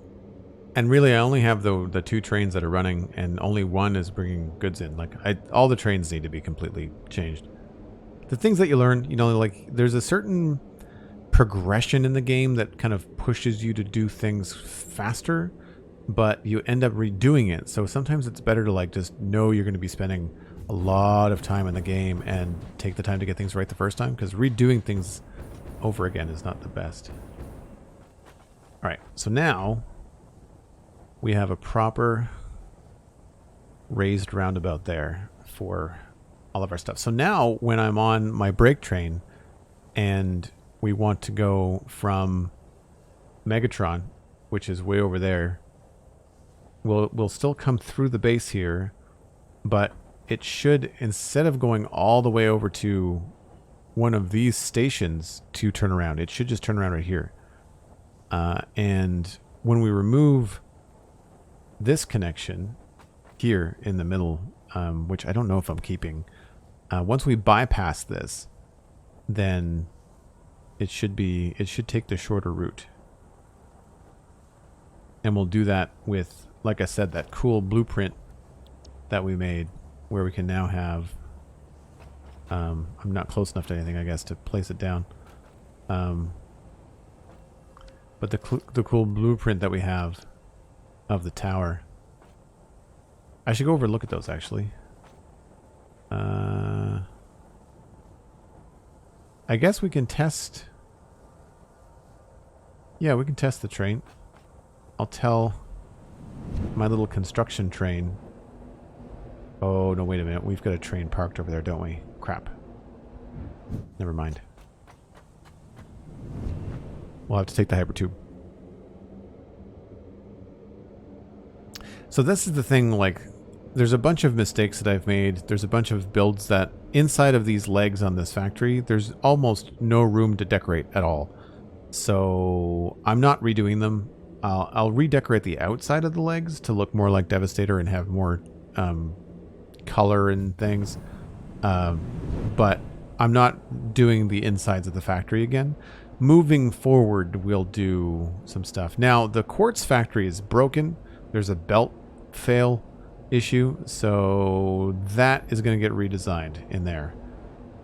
And really, I only have the 2 trains that are running, and only one is bringing goods in. Like, all the trains need to be completely changed. The things that you learn, you know, like, there's a certain progression in the game that kind of pushes you to do things faster, but you end up redoing it. So sometimes it's better to, like, just know you're going to be spending a lot of time in the game and take the time to get things right the first time, because redoing things over again is not the best. All right, so now we have a proper raised roundabout there for all of our stuff. So now when I'm on my break train and we want to go from Megatron, which is way over there, we'll still come through the base here, but it should, instead of going all the way over to one of these stations to turn around, it should just turn around right here. And when we remove this connection here in the middle, which I don't know if I'm keeping, once we bypass this, then it should take the shorter route. And we'll do that with, like I said, that cool blueprint that we made, where we can now have, I'm not close enough to anything, I guess, to place it down. But the cool blueprint that we have of the tower, I should go over and look at those, actually. I guess we can test. Yeah, we can test the train. I'll tell my little construction train. Oh, no, wait a minute. We've got a train parked over there, don't we? Crap. Never mind. We'll have to take the hypertube. So this is the thing, like, there's a bunch of mistakes that I've made. There's a bunch of builds that inside of these legs on this factory, there's almost no room to decorate at all. So I'm not redoing them. I'll redecorate the outside of the legs to look more like Devastator and have more color and things. But I'm not doing the insides of the factory again. Moving forward, we'll do some stuff. Now, the quartz factory is broken. There's a belt fail issue, so that is going to get redesigned in there.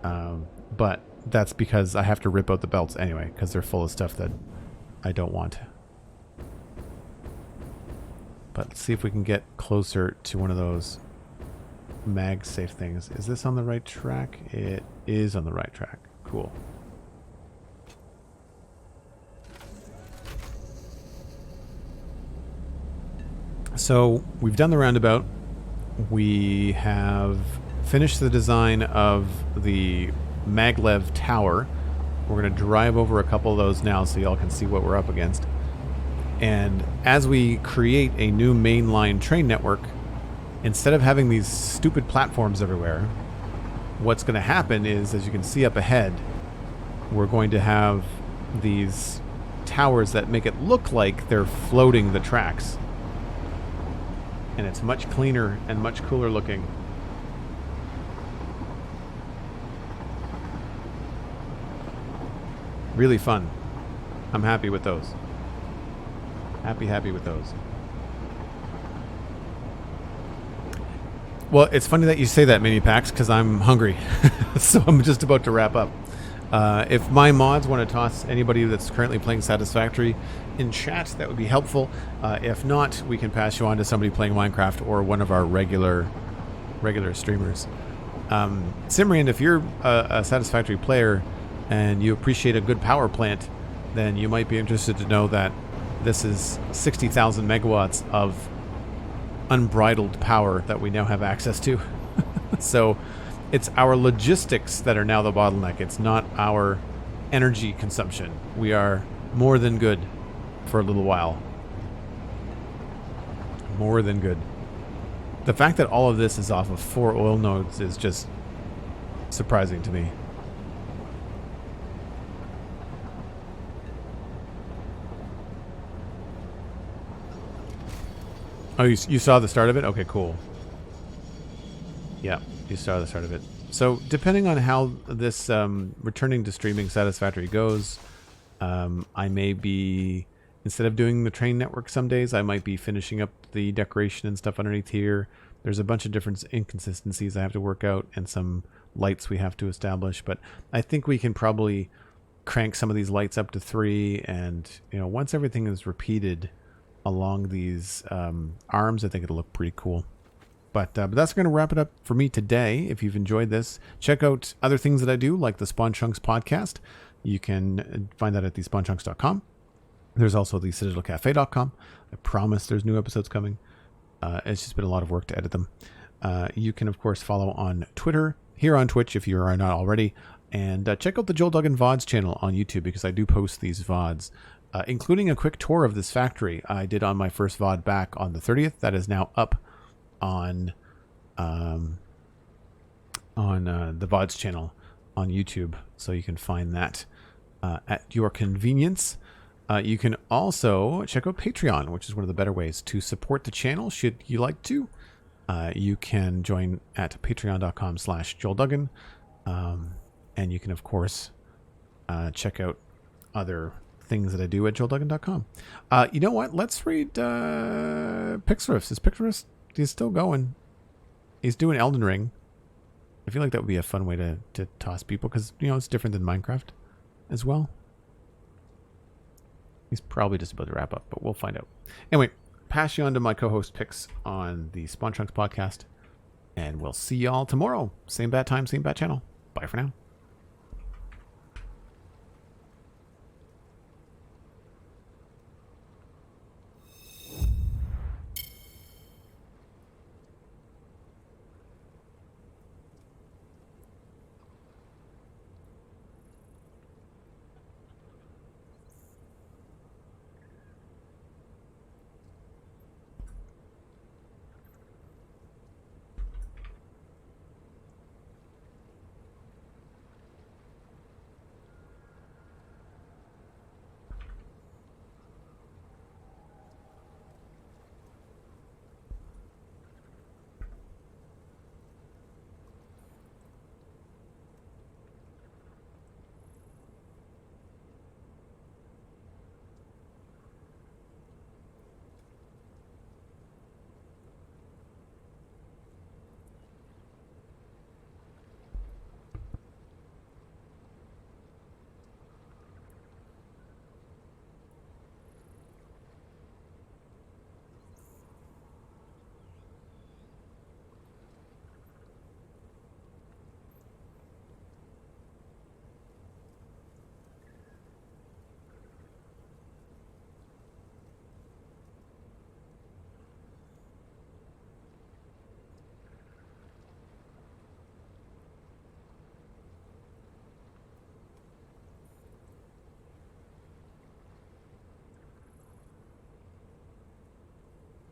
But that's because I have to rip out the belts anyway, because they're full of stuff that I don't want. But let's see if we can get closer to one of those mag safe things. Is this on the right track? It is on the right track. Cool. So we've done the roundabout. We have finished the design of the Maglev tower. We're going to drive over a couple of those now so y'all can see what we're up against. And as we create a new mainline train network, instead of having these stupid platforms everywhere, what's going to happen is, as you can see up ahead, we're going to have these towers that make it look like they're floating the tracks. And it's much cleaner and much cooler looking. Really fun. I'm happy with those. Happy with those. Well, it's funny that you say that, Mini Packs, because I'm hungry. So I'm just about to wrap up. If my mods want to toss anybody that's currently playing Satisfactory in chat, that would be helpful. If not, we can pass you on to somebody playing Minecraft or one of our regular streamers. Simrian, if you're a Satisfactory player and you appreciate a good power plant, then you might be interested to know that this is 60,000 megawatts of unbridled power that we now have access to. So it's our logistics that are now the bottleneck. It's not our energy consumption. We are more than good for a little while. More than good. The fact that all of this is off of 4 oil nodes is just surprising to me. Oh, you saw the start of it? Okay, cool. Yeah, you saw the start of it. So, depending on how this returning to streaming Satisfactory goes, I may be instead of doing the train network some days, I might be finishing up the decoration and stuff underneath here. There's a bunch of different inconsistencies I have to work out and some lights we have to establish. But I think we can probably crank some of these lights up to 3. And, once everything is repeated along these arms, I think it'll look pretty cool. But that's going to wrap it up for me today. If you've enjoyed this, check out other things that I do, like the Spawn Chunks podcast. You can find that at thespawnchunks.com. There's also the CitadelCafe.com. I promise there's new episodes coming. It's just been a lot of work to edit them. You can, of course, follow on Twitter, here on Twitch if you are not already, and check out the Joel Duggan VODs channel on YouTube because I do post these VODs, including a quick tour of this factory I did on my first VOD back on the 30th. That is now up on the VODs channel on YouTube, so you can find that at your convenience. You can also check out Patreon, which is one of the better ways to support the channel. Should you like to, you can join at patreon.com/JoelDuggan. And you can, of course, check out other things that I do at JoelDuggan.com. You know what? Let's read Pixarus. Is Pixarus, he's still going. He's doing Elden Ring. I feel like that would be a fun way to toss people because, it's different than Minecraft as well. He's probably just about to wrap up, but we'll find out. Anyway, pass you on to my co-host Pix on the Spawn Chunks podcast, and we'll see y'all tomorrow. Same bat time, same bat channel. Bye for now.